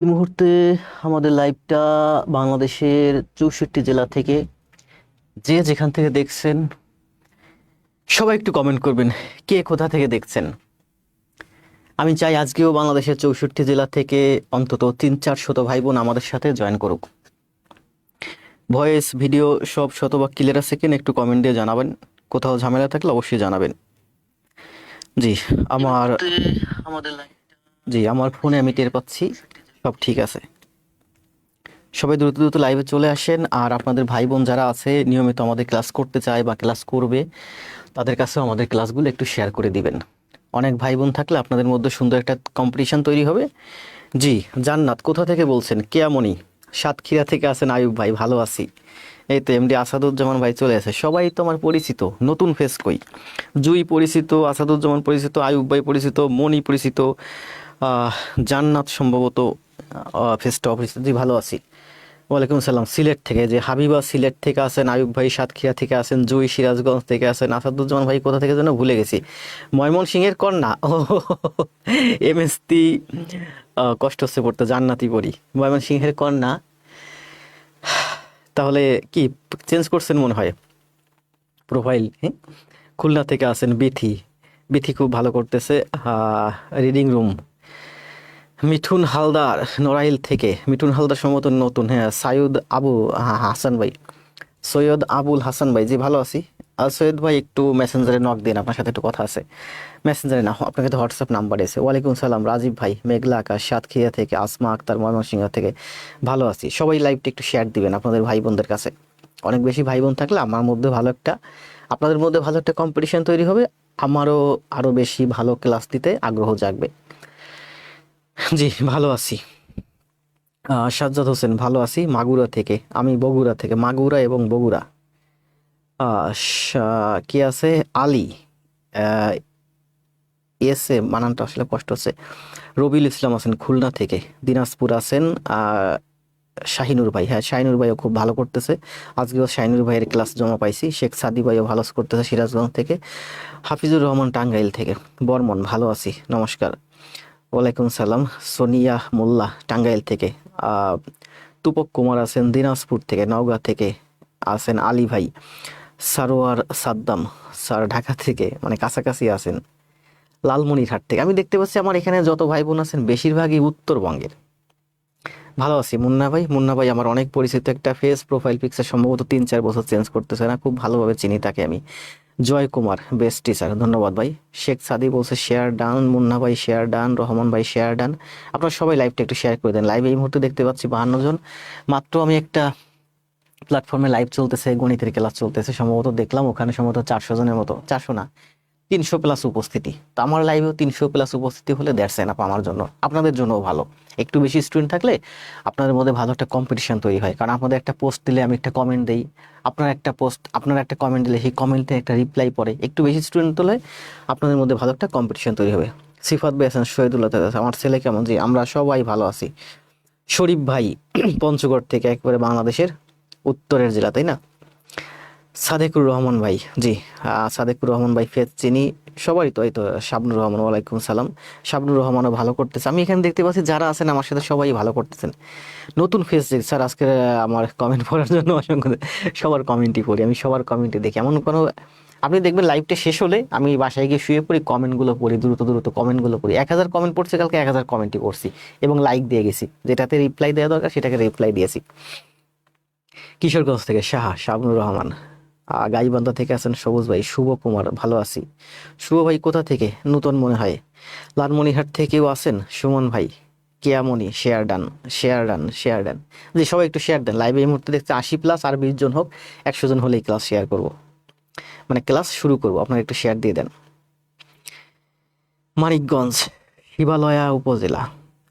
এই মুহূর্তে আমাদের লাইভটা বাংলাদেশের 64 জেলা থেকে যে যেখান থেকে দেখছেন সবাই একটু কমেন্ট করবেন কে কোথা থেকে দেখছেন। আমি চাই আজকেও বাংলাদেশের 64 জেলা থেকে অন্তত 300-400 ভাই বোন আমাদের সাথে জয়েন করুক। ভয়েস ভিডিও সব শতভাগ ক্লিয়ার আছে কিনা একটু কমেন্ট দিয়ে জানাবেন। কোথাও ঝামেলা থাকলে অবশ্যই জানাবেন। জি আমার আমাদের জি আমার ফোনে আমি টের পাচ্ছি সব ঠিক আছে। সবাই দ্রুত দ্রুত লাইভে চলে আসেন। আর আপনাদের ভাই বোন যারা আছে নিয়মিত আমাদের ক্লাস করতে চায় বা ক্লাস করবে তাদের কাছেও আমাদের ক্লাসগুলো একটু শেয়ার করে দিবেন। অনেক ভাই বোন থাকলে আপনাদের মধ্যে সুন্দর একটা কম্পিটিশন তৈরি হবে। জি জান্নাত কোথা থেকে বলছেন? কেয়ামণি সাতক্ষীরা থেকে আছেন। আয়ুব ভাই ভালো আছি। এই তো এমডি আসাদুজ্জামান ভাই চলে আসে। সবাই তো আমার পরিচিত, নতুন ফেস কই? জুই পরিচিত, আসাদুজ্জামান পরিচিত, আয়ুব ভাই পরিচিত, মনি পরিচিত, আহ, জান্নাত সম্ভবত ফেসটা অপরিচিত। জি ভালো আছি। ওয়ালাইকুম সালাম। সিলেট থেকে যে হাবিবা সিলেট থেকে আছেন, আয়ুব ভাই সাতক্ষীরা থেকে আছেন, জুই সিরাজগঞ্জ থেকে আছেন, আসাদুজ্জামান ভাই কোথা থেকে যেন ভুলে গেছি। ময়মনসিংহের কন্যা ও এমএসটি কষ্ট হচ্ছে পড়তে, জান্নাতি পড়ি। ময়মনসিংহের কন্যা তাহলে কি চেঞ্জ করছেন মনে হয় প্রোফাইল? হ্যাঁ, খুলনা থেকে আছেন। বিথি বিথি খুব ভালো করতেছে। রিডিং রুম মিঠুন হালদার নড়াইল থেকে। মিঠুন হালদার সম্ভবত নতুন। হ্যাঁ, সাইয়দ আবু হাসান ভাই, সৈয়দ আবুল হাসান ভাই জি ভালো আছি। আর সৈয়দ ভাই একটু মেসেঞ্জারে নক দিন, আপনার সাথে একটু কথা আছে। মেসেঞ্জারে না, আপনাকে তো হোয়াটসঅ্যাপ নাম্বার এসে। ওয়ালাইকুম সালাম রাজীব ভাই, মেঘলা আকাশ সাতক্ষীরা থেকে। আসমা আক্তার ময়মনসিংহ থেকে। ভালো আছি। সবাই লাইভটা একটু শেয়ার দিবেন আপনাদের ভাই বোনদের কাছে। অনেক বেশি ভাই বোন থাকলে আমার মধ্যে ভালো একটা, আপনাদের মধ্যে ভালো একটা কম্পিটিশন তৈরি হবে। আমারও আরও বেশি ভালো ক্লাস দিতে আগ্রহ জাগবে। জি ভালো আছি। সাজ্জাদ হোসেন ভালো আছি মাগুরা থেকে। আমি বগুড়া থেকে, মাগুরা এবং বগুড়া। কি আছে আলী, আহ, এসে বানানটা আসলে কষ্ট হচ্ছে। রবিউল ইসলাম আছেন খুলনা থেকে। দিনাজপুর আছেন শাহিনুর ভাই। হ্যাঁ, শাহিনুর ভাইও খুব ভালো করতেছে। আজকেও শাহিনুর ভাইয়ের ক্লাস জমা পাইছি। শেখ সাদি ভাইও ভালো করতেছে সিরাজগঞ্জ থেকে। হাফিজুর রহমান টাঙ্গাইল থেকে। বর্মন ভালো আছি নমস্কার। ওয়ালাইকুম সালাম। সোনিয়া মোল্লা টাঙ্গাইল থেকে। আহ, তুপক কুমার আছেন দিনাজপুর থেকে। নওগাঁ থেকে আছেন আলী ভাই। সারোয়ার সাদ্দাম স্যার ঢাকা থেকে, মানে কাছাকাছি আছেন। লালমনিরহাট থেকে। আমি দেখতে পাচ্ছি আমার এখানে যত ভাই বোন আছেন বেশিরভাগই উত্তরবঙ্গের। ভালো আছি মুন্না ভাই। মুন্না ভাই আমার অনেক পরিচিত একটা ফেস, প্রোফাইল পিকচার সম্ভবত 3-4 বছর চেঞ্জ করতেছে না, খুব ভালোভাবে চিনি তাকে আমি। জয় কুমার বেস্ট টিচার, ধন্যবাদ ভাই। শেখ সাদি বলছে শেয়ার ডান। মুন্না ভাই শেয়ার ডান। রহমান ভাই শেয়ার ডান। আপনারা সবাই লাইভটা একটু শেয়ার করে দেন। লাইভে এই মুহূর্তে দেখতে পাচ্ছি 52 জন। মাত্র আমি একটা প্ল্যাটফর্মে লাইভ চলতেছে, গণিতের ক্লাস চলতেছে সম্ভবত, দেখলাম ওখানে সম্ভবত 400 জনের মতো, 400 না 300 প্লাস উপস্থিতি। তো আমার লাইভেও 300 প্লাস উপস্থিতি হলে দ্যাটস এনাফ আমার জন্য, আপনাদের জন্যও ভালো। একটু বেশি স্টুডেন্ট থাকলে আপনাদের মধ্যে ভালো একটা কম্পিটিশন তৈরি হয়। কারণ আপনাদের একটা পোস্ট দিলে আমি একটা কমেন্ট দেই, আপনারা একটা কমেন্ট দিলে সেই কমেন্টে একটা রিপ্লাই পড়ে। একটু বেশি স্টুডেন্ট হলে আপনাদের মধ্যে ভালো একটা কম্পিটিশন তৈরি হবে। সিফাত ভাই আছেন, শহীদুল্লাহ আছে। আমার ছেলে কেমন? জি আমরা সবাই ভালো আছি। শরীফ ভাই পঞ্চগড় থেকে, একবারে বাংলাদেশের উত্তরের জেলা, তাই না? সাদেকুর রহমান ভাই জি, সাদেকুর রহমান ভাই ফেজ চিনি সবারই তো। এই তো শাবনুর রহমান, ওয়ালাইকুম সালাম। শাবনুর রহমানও ভালো করতেছে। আমি এখানে দেখতে পাচ্ছি যারা আছেন আমার সাথে সবাই ভালো করতেছেন। নতুন ফেস যে স্যার আজকে আমার কমেন্ট পড়ার জন্য অসংখ্য সবার কমেন্টই পড়ি আমি, সবার কমেন্টই দেখি। এমন কোনো, আপনি দেখবেন লাইভটা শেষ হলে আমি বাসায় গিয়ে শুয়ে পড়ি, কমেন্টগুলো পড়ি, দ্রুত দ্রুত কমেন্টগুলো পড়ি। 1000 কমেন্ট পড়ছে কালকে, 1000 কমেন্টই করছি এবং লাইক দিয়ে গেছি। যেটাতে রিপ্লাই দেওয়া দরকার সেটাকে রিপ্লাই দিয়েছি। কিশোরগঞ্জ থেকে শাবনুর রহমান। গাইবান্ধা থেকে আছেন সবুজ ভাই। শুভ কুমার ভালো আছি। শুভ ভাই কোথা থেকে? নতুন মনে হয়। লালমনিরহাট থেকেও আছেন সুমন ভাই। Keyamoni share done, share done, share done. জি সবাই একটু শেয়ার দেন। লাইভে এই মুহূর্তে দেখতে 80 প্লাস, আর 20 জন হোক, 100 জন হলেই ক্লাস শেয়ার করব, মানে ক্লাস শুরু করব। আপনারা একটু শেয়ার দিয়ে দেন। মানিকগঞ্জ শিবালয়া উপজেলা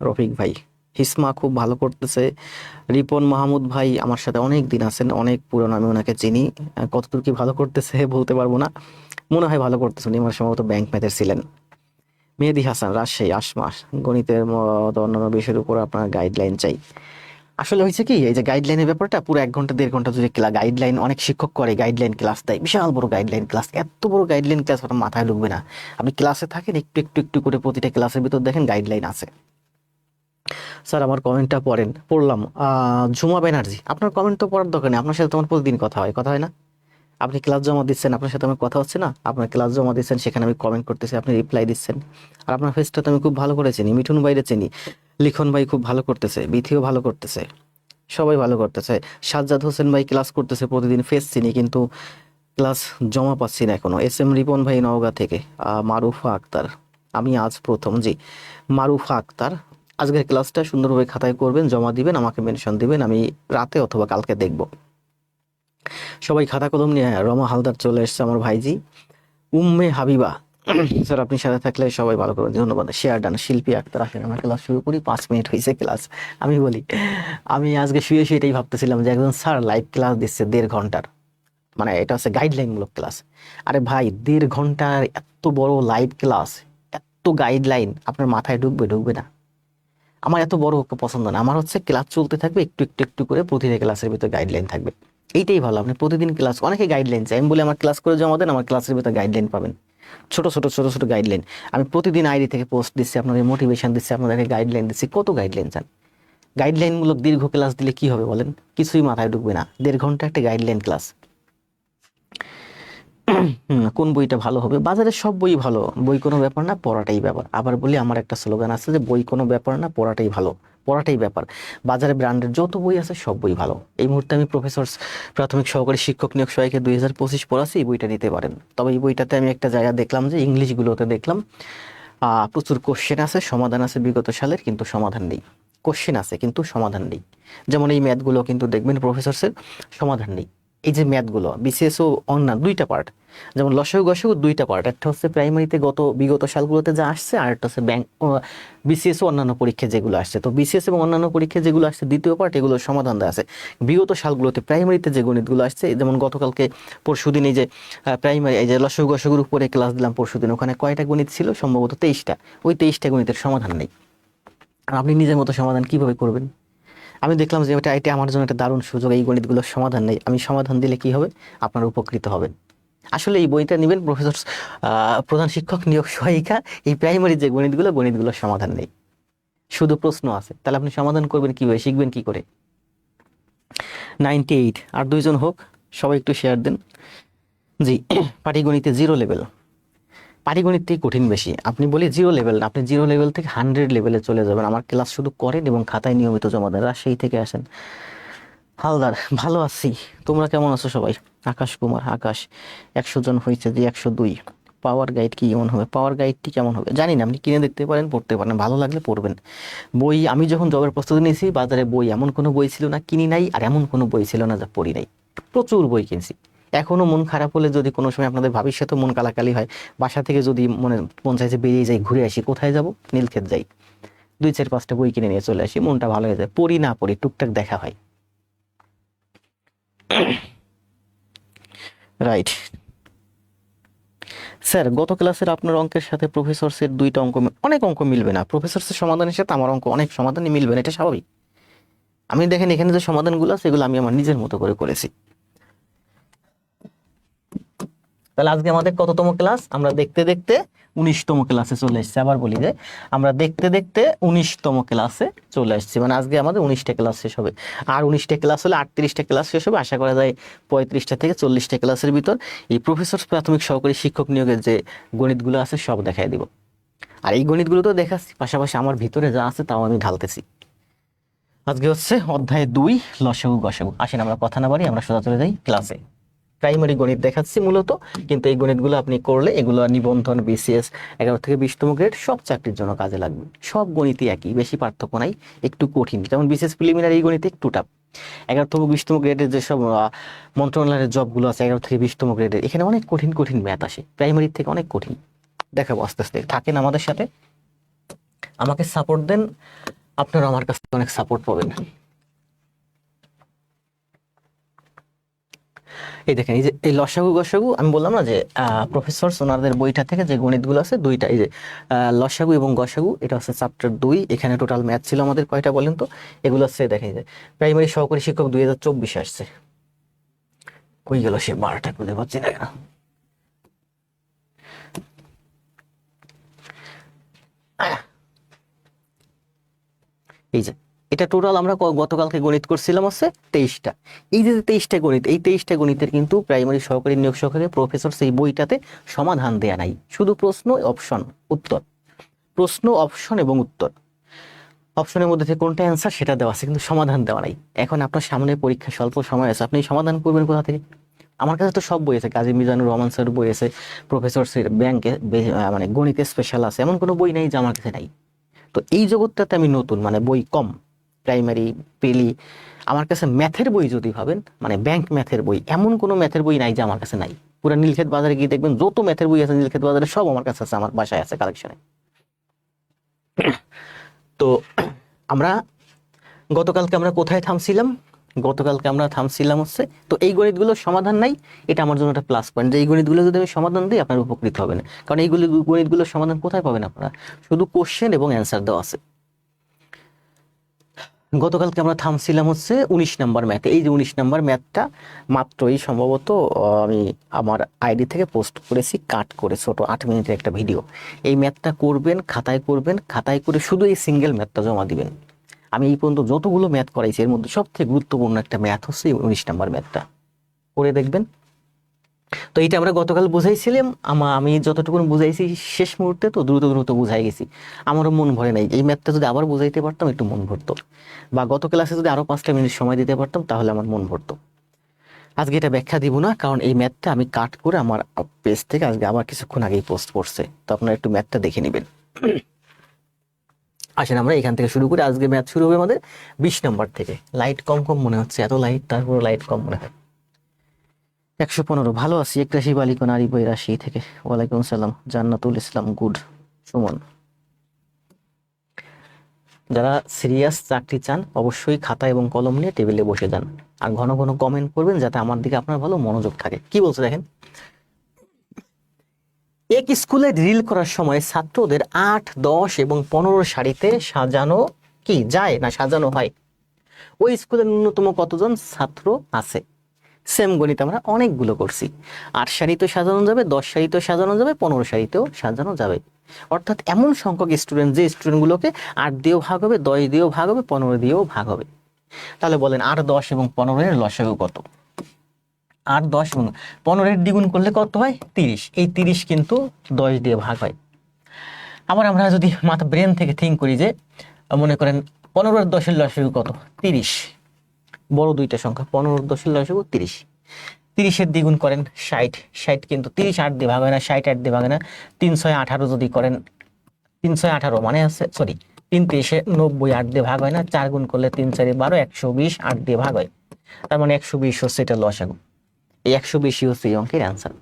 রফিক ভাই। হিসমা খুব ভালো করতেছে। রিপন মাহমুদ ভাই আমার সাথে অনেক দিন আছেন, অনেক পুরনো, আমি ওনাকে চিনি। কতদূর কি ভালো করতেছে বলতে পারবো না, মনে হয় ভালো করতেছে। উনি আমার সম্ভবত ব্যাংক ম্যাথের ছিলেন। মেহেদি হাসান রাজশাহী। আসমা গণিতের মতো অন্যান্য বিষয়ের উপর আপনার গাইডলাইন চাই। আসলে হয়েছে কি, এই যে গাইডলাইনের ব্যাপারটা পুরো 1 ঘন্টা 1.5 ঘন্টা যদি গাইডলাইন, অনেক শিক্ষক করে গাইডলাইন ক্লাস দেয়, বিশাল বড় গাইডলাইন ক্লাস। এত বড় গাইডলাইন ক্লাস আপনার মাথায় ঢুকবে না। আপনি ক্লাসে থাকেন, একটু একটু একটু করে প্রতিটা ক্লাসের ভিতর দেখেন গাইডলাইন আছে। স্যার আমার কমেন্টটা পড়েন। পড়লাম। ঝুমা ব্যানার্জি, আপনার কমেন্ট তো পড়ার দরকার নেই, আপনার সাথে তোমার প্রতিদিন কথা হয় না? আপনি ক্লাস জমা দিচ্ছেন, আপনার সাথে আমার কথা হচ্ছে না? আপনার ক্লাস জমা দিচ্ছেন, সেখানে আমি কমেন্ট করতেছি, আপনি রিপ্লাই দিচ্ছেন। আর আপনার ফেসটা তো আমি খুব ভালো করে চিনি, মিঠুন ভাইরে চিনি, লিখন ভাই খুব ভালো করতেছে, বিথিও ভালো করতেছে, সবাই ভালো করতেছে। সাজ্জাদ হোসেন ভাই ক্লাস করতেছে প্রতিদিন, ফেস চিনি, কিন্তু ক্লাস জমা পাচ্ছি না এখনো। এস এম রিপন ভাই নওগাঁ থেকে। মারুফা আক্তার, আমি আজ প্রথম, জি। মারুফা আক্তার, আজকের ক্লাসটা সুন্দরভাবে খাতায় করবেন, জমা দিবেন, আমাকে মেনশন দিবেন, আমি রাতে অথবা কালকে দেখব। সবাই খাতা কলম নিয়ে। হ্যাঁ, রমা হালদার চলে এসছে আমার ভাইজি। উম্মে হাবিবা, স্যার আপনি সাথে থাকলে সবাই ভালো করবেন, ধন্যবাদ। Share done. শিল্পী আক্তার, আসেন আমরা ক্লাস শুরু করি, 5 মিনিট হয়েছে ক্লাস। আমি বলি, আমি আজকে শুয়ে শুয়ে এটাই ভাবতেছিলাম যে একজন স্যার লাইভ ক্লাস দিচ্ছে 1.5 ঘন্টার, মানে এটা হচ্ছে গাইডলাইনমূলক ক্লাস। আরে ভাই, 1.5 ঘন্টার এত বড় লাইভ ক্লাস, এত গাইডলাইন আপনার মাথায় ঢুকবে না? আমার এত বড় পছন্দ না, আমার হচ্ছে ক্লাস চলতে থাকবে, একটু একটু একটু করে প্রতিটা ক্লাসের ভিতরে গাইডলাইন থাকবে, এইটাই ভালো। আপনি প্রতিদিন ক্লাস, অনেকে গাইডলাইন চাই, আমি বলি আমার ক্লাস করে জমা দেন, আমার ক্লাসের ভিতরে গাইডলাইন পাবেন, ছোট ছোট ছোট ছোট গাইডলাইন। আমি প্রতিদিন আইডি থেকে পোস্ট দিচ্ছি, আপনাদের মোটিভেশন দিচ্ছি, আপনাদেরকে গাইডলাইন দিচ্ছি, কত গাইডলাইন চান? গাইডলাইনমূলক দীর্ঘ ক্লাস দিলে কি হবে বলেন? কিছুই মাথায় ঢুকবে না। 1.5 ঘন্টা একটা গাইডলাইন ক্লাস। কোন বইটা ভালো হবে? বাজারে সব বই ভালো, বই কোনো ব্যাপার না, পড়াটাই ব্যাপার। আবার বলি, আমার একটা স্লোগান আছে যে বই কোনো ব্যাপার না, পড়াটাই ভালো, পড়াটাই ব্যাপার। বাজারে ব্র্যান্ডের যত বই আছে সব বই ভালো। এই মুহূর্তে আমি প্রফেসর প্রাথমিক সহকারী শিক্ষক নিয়োগ সহায়িকা 2025 পড়াচ্ছি, এই বইটা নিতে পারেন। তবে এই বইটাতে আমি একটা জায়গা দেখলাম যে ইংলিশগুলোতে দেখলাম প্রচুর কোশ্চেন আছে, সমাধান আছে বিগত সালের, কিন্তু সমাধান নেই। কোশ্চেন আছে কিন্তু সমাধান নেই। যেমন এই ম্যাথগুলো কিন্তু দেখবেন প্রফেসরসের সমাধান নেই। এই যে ম্যাথগুলো বিসিএস ও অন্যান্য দুইটা পার্ট, যেমন লসাগু গসাগু দুইটা পার্ট, একটা হচ্ছে প্রাইমারিতে বিগত সালগুলোতে যা আসছে, আর একটা হচ্ছে বিসিএস ও অন্যান্য পরীক্ষা যেগুলো আসছে। তো বিসিএস এবং অন্যান্য পরীক্ষা যেগুলো আসছে দ্বিতীয় পার্ট, এগুলোর সমাধান দেওয়া আছে। বিগত সালগুলোতে প্রাইমারিতে যে গণিতগুলো আসছে, যেমন গতকালকে পরশুদিন এই যে প্রাইমারি এই যে লসাগু গসাগুর উপরে ক্লাস দিলাম পরশুদিন, ওখানে কয়টা গণিত ছিল? সম্ভবত 23টা। ওই 23টা গণিতের সমাধান নেই। আর আপনি নিজের মতো সমাধান কিভাবে করবেন? আমি দেখলাম যে এটা আমার জন্য একটা দারুণ সুযোগ, এই গণিতগুলোর সমাধান নেই, আমি সমাধান দিলে কি হবে? আপনারা উপকৃত হবেন। আসলে এই বইটা নেবেন প্রফেসর প্রধান শিক্ষক নিয়োগ সহায়িকা, এই প্রাইমারি যে গণিতগুলোর সমাধান নেই, শুধু প্রশ্ন আছে। তাহলে আপনি সমাধান করবেন কিভাবে, শিখবেন কি করে? 98, আর দুইজন হোক, সবাই একটু শেয়ার দেন। জি, পাটিগণিতে 0 লেভেল, পাটিগণিতটাই কঠিন বেশি। আপনি বলি 0 লেভেল না, আপনি 0 লেভেল থেকে 100 লেভেলে চলে যাবেন। আমার ক্লাস শুধু করেন এবং খাতায় নিয়মিত জমা দেন। রাজশাহী থেকে আসেন হালদার, ভালো আছি, তোমরা কেমন আছো সবাই? আকাশ কুমার, আকাশ, 100 জন হয়েছে, যে 102। পাওয়ার গাইড কি কেমন হবে? পাওয়ার গাইডটি কেমন হবে জানি না, আপনি কিনে দেখতে পারেন, পড়তে পারেন, ভালো লাগলে পড়বেন। বই, আমি যখন জবের প্রস্তুতি নিয়েছি, বাজারে বই এমন কোনো বই ছিল না কিনি নাই, আর এমন কোনো বই ছিল না যা পড়ি নাই। প্রচুর বই কিনছি। এখনো মন খারাপ হলে, যদি কোনো সময় আপনাদের ভাবির সাথে মন কালাকালি হয়, বাসা থেকে যদি মন চাইছে বেরিয়ে যাই, ঘুরে আসি, কোথায় যাব? নীলক্ষেত যাই, 2-4-5টা বই কিনে নিয়ে চলে আসি, মনটা ভালো হয়ে যায়। পড়ি না পড়ি, টুকটাক দেখা হয়। রাইট। স্যার গত ক্লাসের আপনার অঙ্কের সাথে প্রফেসরসের দুইটা অঙ্ক অনেক অঙ্ক মিলবে না, প্রফেসরসের সমাধানের সাথে আমার অঙ্ক অনেক সমাধানই মিলবে না, এটা স্বাভাবিক। আমি দেখেন এখানে যে সমাধানগুলো আছে, এগুলো আমি আমার নিজের মতো করে করেছি। তাহলে আজকে আমাদের কততম ক্লাস? আমরা দেখতে দেখতে 19তম ক্লাসে চলে এসেছি। আবার বলি যে আমরা দেখতে দেখতে 19তম ক্লাসে চলে আসছি, মানে আজকে আমাদের 19টা ক্লাস শেষ হবে। আর 19টা ক্লাস হলে 38টা ক্লাস শেষ হবে, আশা করা যায় 35টা থেকে 40টা ক্লাসের ভিতর এই প্রফেসর প্রাথমিক সহকারী শিক্ষক নিয়োগের যে গণিতগুলো আছে সব দেখাই দিব। আর এই গণিতগুলো তো দেখাচ্ছি, পাশাপাশি আমার ভিতরে যা আছে তাও আমি ঢালতেছি। আজকে হচ্ছে অধ্যায় 2, লসাগু গসাগু। আসেন আমরা কথা না বাড়ি, আমরা সোজা চলে যাই ক্লাসে। প্রাইমারি গণিত দেখাচ্ছি মূলত, কিন্তু এই গণিতগুলো আপনি করলে, এগুলো নিবন্ধন, বিসিএস 11 থেকে 20তম গ্রেড সব চাকরির জন্য কাজে লাগবে। সব গণিতই একই, বেশি পার্থক্য নাই, একটু কঠিন। যেমন বিসিএস প্রিলিমিনারি এই গণিত একটু টাফ। 11 থেকে 20তম গ্রেডের যেসব মন্ত্রণালয়ের জবগুলো আছে 11 থেকে 20তম গ্রেডের, এখানে অনেক কঠিন কঠিন ম্যাথ আসে, প্রাইমারি থেকে অনেক কঠিন। দেখাবো আস্তে আস্তে, থাকেন আমাদের সাথে, আমাকে সাপোর্ট দেন, আপনারা আমার কাছ থেকে অনেক সাপোর্ট পাবেন। এই দেখেন, এই যে এই লসাগু গসাগু, আমি বললাম না যে প্রফেসর ওনাদের বইটা থেকে যে গণিতগুলো আছে দুইটা, এই যে লসাগু এবং গসাগু, এটা হচ্ছে চ্যাপ্টার 2। এখানে টোটাল ম্যাথ ছিল আমাদের কয়টা বলেন তো? এগুলো হচ্ছে দেখেন যে প্রাইমারি সহকারী শিক্ষক 2024 আসছে। কই গেল সে বারোটা, খুঁজে পাচ্ছি না কেন? এই যে এটা টোটাল আমরা গতকালকে গণিত করছিলাম হচ্ছে 23টা। এই যে 23টা গণিত, এই 23টা গণিতের কিন্তু প্রাইমারি সহকারী নিয়োগ সহকারী প্রফেসর সেই বইটাতে সমাধান দেয়া নাই, শুধু প্রশ্ন, অপশন, উত্তর, প্রশ্ন, অপশন এবং উত্তর। অপশনের মধ্যে থেকে কোনটা অ্যান্সার সেটা দেওয়া আছে, কিন্তু সমাধান দেওয়া নাই। এখন আপনার সামনে পরীক্ষা, স্বল্প সময় আছে, আপনি সমাধান করবেন কোথা থেকে? আমার কাছে তো সব বই আছে, কাজী মিজানুর রহমান স্যার বই আছে, প্রফেসর ব্যাংকে মানে গণিতে স্পেশাল আছে, এমন কোনো বই নেই যে আমার কাছে নাই। তো এই জগৎটাতে আমি নতুন, মানে বই কম, প্রাইমারি পেলি। আমার কাছে ম্যাথের বই যদি ভাবেন, মানে ব্যাংক ম্যাথের বই, এমন কোনো ম্যাথের বই নাই যে আমার কাছে নাই। পুরো নীলক্ষেত বাজারে গিয়ে দেখবেন যত ম্যাথের বই আছে নীলক্ষেত বাজারে সব আমার কাছে আছে, আমার বাসায় আছে কালেকশনে। তো আমরা গতকালকে আমরা কোথায় থামছিলাম? গতকালকে আমরা থামছিলাম হচ্ছে, তো এই গণিতগুলোর সমাধান নাই, এটা আমার জন্য একটা প্লাস পয়েন্ট যে এই গণিতগুলো যদি আমি সমাধান দিই আপনার উপকৃত হবে না, কারণ এইগুলো গণিতগুলোর সমাধান কোথায় পাবেন আপনারা? শুধু কোশ্চেন এবং অ্যান্সার দেওয়া আছে। গতকালকে আমরা থামছিলাম হচ্ছে 19 নাম্বার ম্যাথে। এই যে 19 নাম্বার ম্যাথটা মাত্রই সম্ভবত আমি আমার আইডি থেকে পোস্ট করেছি, কাট করে, ছোট 8 মিনিটের একটা ভিডিও। এই ম্যাথটা করবেন, খাতায় করবেন, খাতায় করে শুধু এই সিঙ্গেল ম্যাথটা জমা দিবেন। আমি এই পর্যন্ত যতগুলো ম্যাথ করাইছি এর মধ্যে সবথেকে গুরুত্বপূর্ণ একটা ম্যাথ হচ্ছে 19 নাম্বার ম্যাথটা, করে দেখবেন। তো এটা আমরা গতকাল বুঝাইছিলাম, আমি যতটুকু বুঝাইছি শেষ মুহূর্তে তো দ্রুত দ্রুত বুঝাই গেছি, আমারও মন ভরে নাই। এই ম্যাথটা যদি আবার বুঝাইতে পারতাম একটু মন ভরতো, বা গত ক্লাসে যদি আরো 5টা মিনিট সময় দিতে পারতাম তাহলে আমার মন ভরতো। আজকে এটা ব্যাখ্যা দিব না, কারণ এই ম্যাথটা আমি কাট করে আমার পেজ থেকে আজকে আবার কিছুক্ষণ আগেই পোস্ট করছে, তো আপনারা একটু ম্যাথটা দেখে নেবেন। আসেন আমরা এখান থেকে শুরু করি। আজকে ম্যাথ শুরু হবে আমাদের 20 নম্বর থেকে। লাইট কম কম মনে হচ্ছে, এত লাইট, তারপর লাইট কম মনে হয়। 115 ভালো আছি, 81 বালিকা নারী বই রাশি থেকে। ওয়ালাইকুম সালাম জান্নাতুল ইসলাম, গুড। সুমন, যারা সিরিয়াস চাকরি চান অবশ্যই খাতা এবং কলম নিয়ে টেবিলে বসে যান, আর ঘন ঘন কমেন্ট করবেন যাতে আমার দিকে আপনার ভালো মনোযোগ থাকে। কি বলছে দেখেন, এক স্কুলে ড্রিল করার সময় ছাত্রদের 8, 10 এবং 15 সারিতে সাজানো কি যায় না সাজানো হয়, ওই স্কুলে ন্যূনতম কতজন ছাত্র আছে? সেম গণিত আমরা অনেকগুলো করছি। 8 সারিতেও সাজানো যাবে, 10 সারিতেও সাজানো যাবে, 15 সারিতেও সাজানো যাবে। অর্থাৎ এমন সংখ্যক স্টুডেন্ট যে স্টুডেন্টগুলোকে 8 দিয়েও ভাগ হবে, 10 দিয়েও ভাগ হবে, 15 দিয়েও ভাগ হবে। তাহলে বলেন 8, 10 এবং 15 এর লসাগু কত? 8, 10 এবং 15 এর দ্বিগুণ করলে কত হয়? 30। এই 30 কিন্তু 10 দিয়ে ভাগ হয়। আবার আমরা যদি মাথা ব্রেন থেকে থিঙ্ক করি যে মনে করেন 15 আর 10 এর লসাগু কত? 30। বড় দুইটা সংখ্যা, 15 আর 10 এর লসাগু 30। 30 এর দ্বিগুণ করেন 60। 60 কিন্তু 30 8 দিয়ে ভাগ হয় না, 60 8 দিয়ে ভাগ হয় না। 3 6 18 যদি করেন, 3 6 18 মানে আছে, সরি 3 3 90, 8 দিয়ে ভাগ হয় না। 4 গুণ করলে 3 4 12, 120, 8 দিয়ে ভাগ হয়। তার মানে 120 হচ্ছে এটা লসাগু। এই 120 হচ্ছে এই অঙ্কের অ্যান্সার।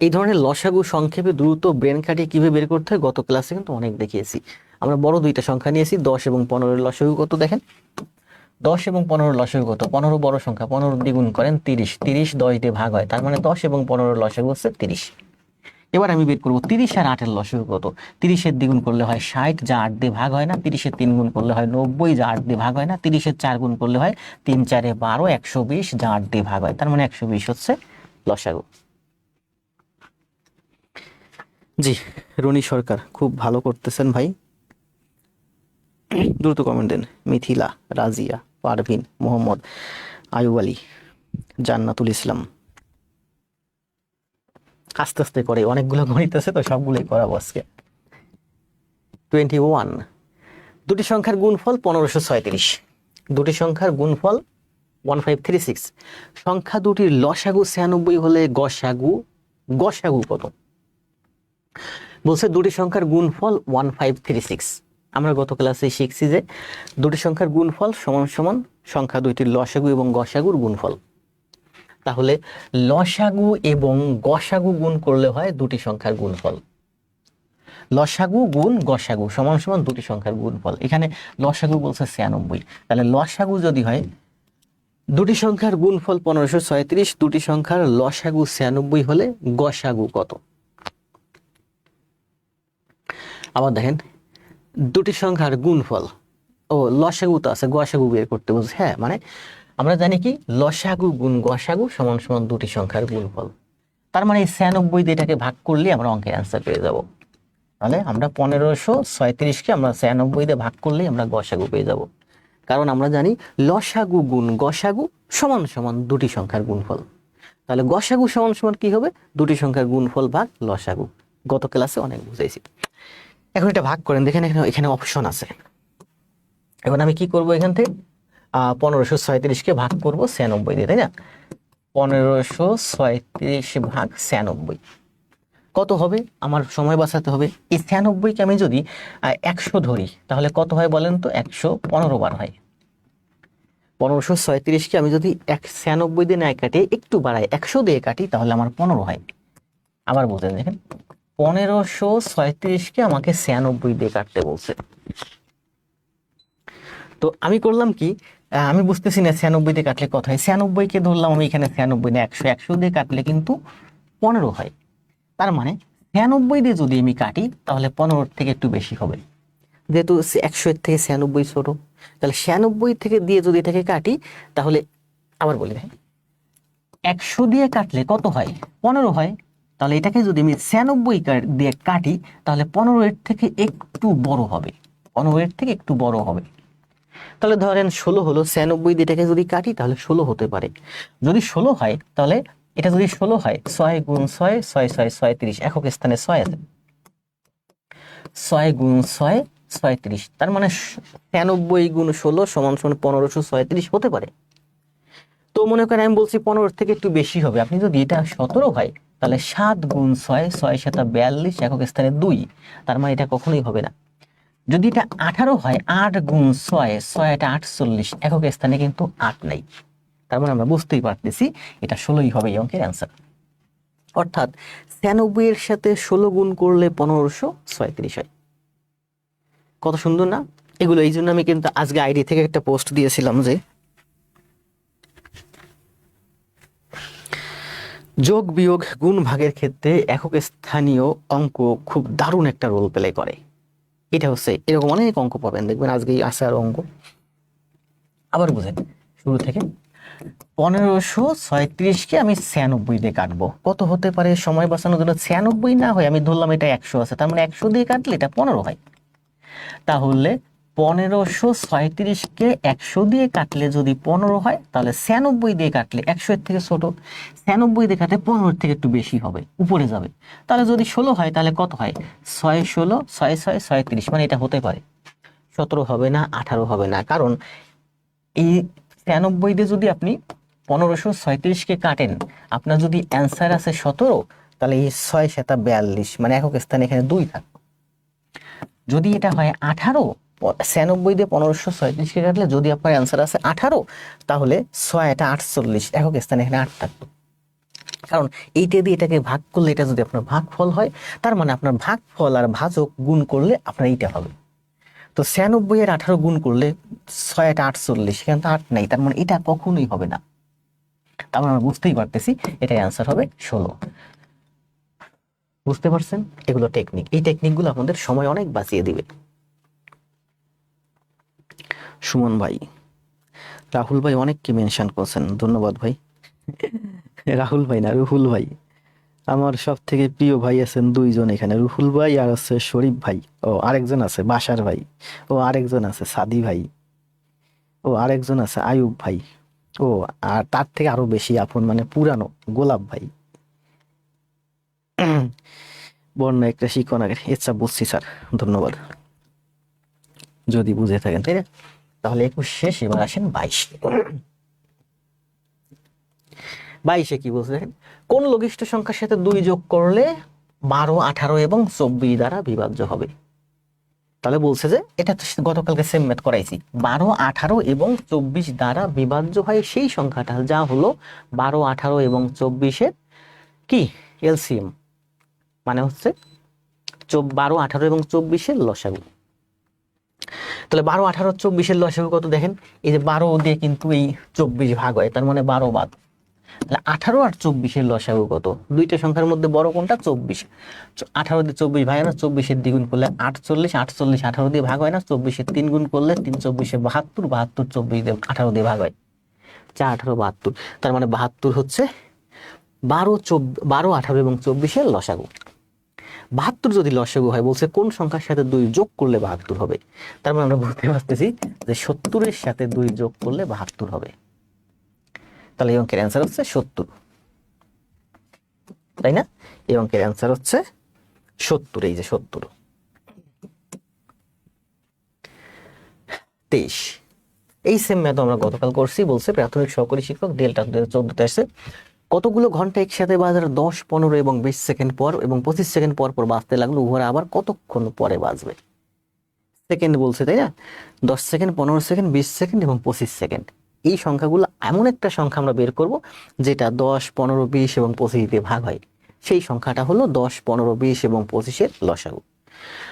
এই ধরনের লসাগু সংক্ষেপে দ্রুত ব্রেন কাটিয়ে কিভাবে বের করতে হয় গত ক্লাসে কিন্তু অনেক দেখিয়েছি। আমরা বড় দুইটা সংখ্যা নিয়েছি, 10 এবং 15 এর লসাগু কত দেখেন। 10 এবং 15 লসাগু কত? 15 বড় সংখ্যা, 15 দ্বিগুণ করেন 30। 30 10 দিয়ে ভাগ হয়, তার মানে 10 এবং 15 লসাগু হচ্ছে 30। এবার আমি বের করবো 30 আর 8 এর লসাগু কত। 30 এর দ্বিগুণ করলে হয় 60, যা 8 দিয়ে ভাগ হয় না। 30 এর 3 গুণ করলে হয় 90, যা 8 দিয়ে ভাগ হয় না। 30 এর 4 গুণ করলে হয় 3 4 12, 120, যা 8 দিয়ে ভাগ হয়। তার মানে 120 হচ্ছে লসাগু। জি, রনি সরকার খুব ভালো করতেছেন ভাই, দ্রুত কমেন্ট দেন। মিথিলা, রাজিয়া, পারভিন, মোহাম্মদ, আয়ুব আলী, জান্নাতুল ইসলাম। আস্তে আস্তে করে, অনেকগুলো গণিত আছে তো সবগুলোই করাবো আজকে। 21, দুটি সংখ্যার গুণফল 1536। দুটি সংখ্যার গুণফল 1536। সংখ্যা দুটির লসাগু 96 হলে গসাগু কত? বলছে দুটি সংখ্যার গুণফল 1536। আমরা গত ক্লাসে শিখছি যে দুটি সংখ্যার গুণফল সমান সমান সংখ্যা দুইটির লসাগু এবং গসাগুর গুণফল। তাহলে লসাগু এবং গসাগু গুণ করলে হয় দুটি সংখ্যার গুণফল। লসাগু গুণ গসাগু সমান সমান দুটি সংখ্যার গুণফল। এখানে লসাগু বলছে 96, তাহলে লসাগু যদি হয়, দুটি সংখ্যার গুণফল 1536, দুটি সংখ্যার লসাগু 96 হলে গসাগু কত? আবার দেখেন দুটি সংখ্যার গুণফল, ও লসাগু তো আছে, গসাগু বের করতে বলছে। হ্যাঁ, মানে আমরা জানি কি লসাগু গুণ গসাগু সমান সমান দুটি সংখ্যার গুণফল। তার মানে এই 96 দিয়ে এটাকে ভাগ করলে আমরা অঙ্কের অ্যান্সার পেয়ে যাব। তাহলে আমরা 1536কে আমরা 96 দিয়ে ভাগ করলেই আমরা গসাগু পেয়ে যাব। কারণ আমরা জানি লসাগু গুণ গসাগু সমান সমান দুটি সংখ্যার গুণফল। তাহলে গসাগু সমান সমান কি হবে? দুটি সংখ্যার গুণফল ভাগ লসাগু। গত ক্লাসে অনেক বুঝাইছি। এখন এটা ভাগ করেন, দেখেন এখানে অপশন আছে। এখন আমি কি করব, এখান থেকে 1536কে ভাগ করব 96 দিয়ে, তাই না? 1536 ভাগ 96 কত হবে? আমার সময় বাঁচাতে হবে। এই 96কে আমি যদি 100 ধরি তাহলে কত হয় বলেন তো? 115 বার হয়। 1536কে আমি যদি 96 দিয়ে না কাটে একটু বাড়াই 100 দিয়ে কাটি তাহলে আমার 15 হয়। আবার বলতে দেখেন, 1536কে আমাকে 96 দিয়ে কাটতে বলছে। তো আমি করলাম কি, আমি বুঝতেছি না 96 দিয়ে কাটলে কত হয়। 96কে ধরলাম আমি এখানে 96 না 100, 100 দিয়ে কাটলে কিন্তু 15 হয়। তার মানে 96 দিয়ে যদি আমি কাটি তাহলে 15 থেকে একটু বেশি হবে, যেহেতু 100 এর থেকে 96 ছোট। তাহলে 96 থেকে দিয়ে যদি এটাকে কাটি তাহলে, আবার বলি ভাই, 100 দিয়ে কাটলে কত হয়? 15 হয়। তাহলে এটাকে যদি আমি 96 দিয়ে কাটি তাহলে 15 এর থেকে একটু বড় হবে, 15 এর থেকে একটু বড় হবে। তাহলে ধরেন 16 হলো, 96 দিয়ে এটাকে যদি কাটি তাহলে 16 হতে পারে। যদি 16 হয় তাহলে এটা যদি 16 হয়, 6 গুণ 6, 6 6 36, একক স্থানে 6 আছে, 6 গুণ 6 36। তার মানে 96 গুণ 16 সমান সমান 1536 হতে পারে। তো মনে করেন আমি বলছি 15 থেকে একটু বেশি হবে। আপনি যদি এটা 17 হয় তাহলে 7 গুণ 6, 6 7 42, একক স্থানে 2। তার মানে এটা কখনোই হবে না। যদি এটা 18 হয়, 8 গুণ 6, 6 এটা 48, একক স্থানে কিন্তু 8 নাই। তার মানে আমরা বুঝতেই পারতেছি এটা 16ই হবে এই অঙ্কের অ্যান্সার। অর্থাৎ 96 এর সাথে 16 গুণ করলে 1536 হয়। কত সুন্দর না? এগুলো এই জন্য আমি কিন্তু আজকে আইডি থেকে একটা পোস্ট দিয়েছিলাম যে যোগ বিয়োগ গুণ ভাগের ক্ষেত্রে একক স্থানীয় অঙ্ক খুব দারুণ একটা রোল প্লে করে। এটা হচ্ছে এরকম অনেক অঙ্ক পাবেন, দেখবেন আজকেই আছে আর অঙ্ক। আবার বুঝেন শুরু থেকে, 1536কে আমি 96 দিয়ে কাটবো, কত হতে পারে? সময় বাঁচানোর জন্য 96 না হয় আমি ধরলাম এটা 100 আছে, তার মানে 100 দিয়ে কাটলে এটা 15 হয়। তাহলে 1536কে 100 দিয়ে কাটলে যদি 15 হয় তাহলে 96 দিয়ে কাটলে 100 এর থেকে ছোট, 96 দিয়ে কাটলে 15 এর থেকে একটু বেশি হবে, উপরে যাবে। তাহলে যদি 16 হয় তাহলে কত হয়? 6 16, 6 6 36, মানে এটা হতে পারে। 17 হবে না, 18 হবে না, কারণ এই 96 দিয়ে যদি আপনি 1536কে কাটেন, আপনার যদি অ্যান্সার আছে 17, তাহলে এই 6 7 42, মানে একক স্থানে এখানে 2 থাকবে। যদি এটা হয় 18, 96 দিয়ে 1536কে কাটলে যদি আপনার অ্যান্সার আছে 18, তাহলে 6 এটা 48, একক স্থানে এখানে 8 থাকবে। কারণ এইটা দিয়ে এটাকে ভাগ করলে এটা যদি আপনার ভাগফল হয়, তার মানে আপনার ভাগফল আর ভাজক গুণ করলে আপনার এইটা হবে। তো 96 এর 18 গুণ করলে 6 এটা 48, সেখানে তো 8 নাই, তার মানে এটা কখনোই হবে না। তার মানে আমরা বুঝতেই পারতেছি এটাই অ্যান্সার হবে 16। বুঝতে পারছেন? এগুলো টেকনিক, এই টেকনিকগুলো আপনাদের সময় অনেক বাঁচিয়ে দিবে। সুমন ভাই, রাহুল ভাই অনেককে মেনশন করছেন, ধন্যবাদ ভাই। রাহুল ভাই না, রুহুল ভাই। আমার সব থেকে প্রিয় ভাই আছেন দুইজন এখানে, রুহুল ভাই আর আছে শরীফ ভাই। ও আরেকজন আছে বাশার ভাই। ও আরেকজন আছে সাদি ভাই। ও আরেকজন আছে আয়ুব ভাই। ও আর তার থেকে আরো বেশি আপন, মানে পুরানো, গোলাপ ভাই। বর্ণ একটা শিক্ষণ আগে, আচ্ছা বুঝছি স্যার, ধন্যবাদ। যদি বুঝে থাকেন, তাই না? তাহলে 21 শেষ, এবার আসেন 22। 22-এ কি বলছে দেখেন, কোন লঘিষ্ঠ সংখ্যার সাথে 2 যোগ করলে 12 18 এবং 24 দ্বারা বিভাজ্য হবে? তাহলে বলছে যে এটা তো গতকালকে সেম ম্যাথ করাইছি, 12 18 এবং 24 দ্বারা বিভাজ্য হয় সেই সংখ্যাটা যা হলো 12 18 এবং 24-এর কি এলসিএম, মানে হচ্ছে 12 18 এবং 24-এর লসাগু। তাহলে 12 18 24-এর লসাগু কত দেখেন, এই যে 12 দিয়ে কিন্তু এই 24 ভাগ হয়, তার মানে 12 বাদ। তাহলে 18 আর 24-এর লসাগু কত? দুইটা সংখ্যার মধ্যে বড় কোনটা? 24। 18 দিয়ে 24 ভাগ হয় না, 24-এর দ্বিগুণ করলে 48, 48 18 দিয়ে ভাগ হয় না, 24-এর 3 গুণ করলে 3 24-এ 72, 72 24 দিয়ে 18 দিয়ে ভাগ হয়, 4 18 72। তার মানে 72 হচ্ছে 12 18 এবং 24-এর লসাগু। 72 যদি লসাগু হয়, বলছে কোন সংখ্যার সাথে 2 যোগ করলে 72 হবে। তার মানে আমরা বুঝতে পারতেছি যে 70-এর সাথে 2 যোগ করলে 72 হবে। তাহলে এই অঙ্কের অ্যান্সার হচ্ছে 70, তাই না? এই অঙ্কের অ্যান্সার হচ্ছে 70, এই যে 70। 23 এই সেম ম্যাথ আমরা গতকাল করছি। বলছে প্রাথমিক সহকারী শিক্ষক ডেল্টা 2014-তে আসছে, কতগুলো ঘন্টা একসাথে বাজার 10, 15 এবং 20 সেকেন্ড পর এবং 25 সেকেন্ড পর পর বাজতে লাগলো, উভয় আবার কতক্ষণ পরে বাজবে? সেকেন্ড বলছে, তাই না? 10 সেকেন্ড, 15 সেকেন্ড, 20 সেকেন্ড এবং 25 সেকেন্ড। এই সংখ্যাগুলো এমন একটা সংখ্যা আমরা বের করব যেটা 10, 15, 20 এবং 25 দিয়ে ভাগ হয়। সেই সংখ্যাটা হলো 10, 15, 20 এবং 25-এর লসাগু।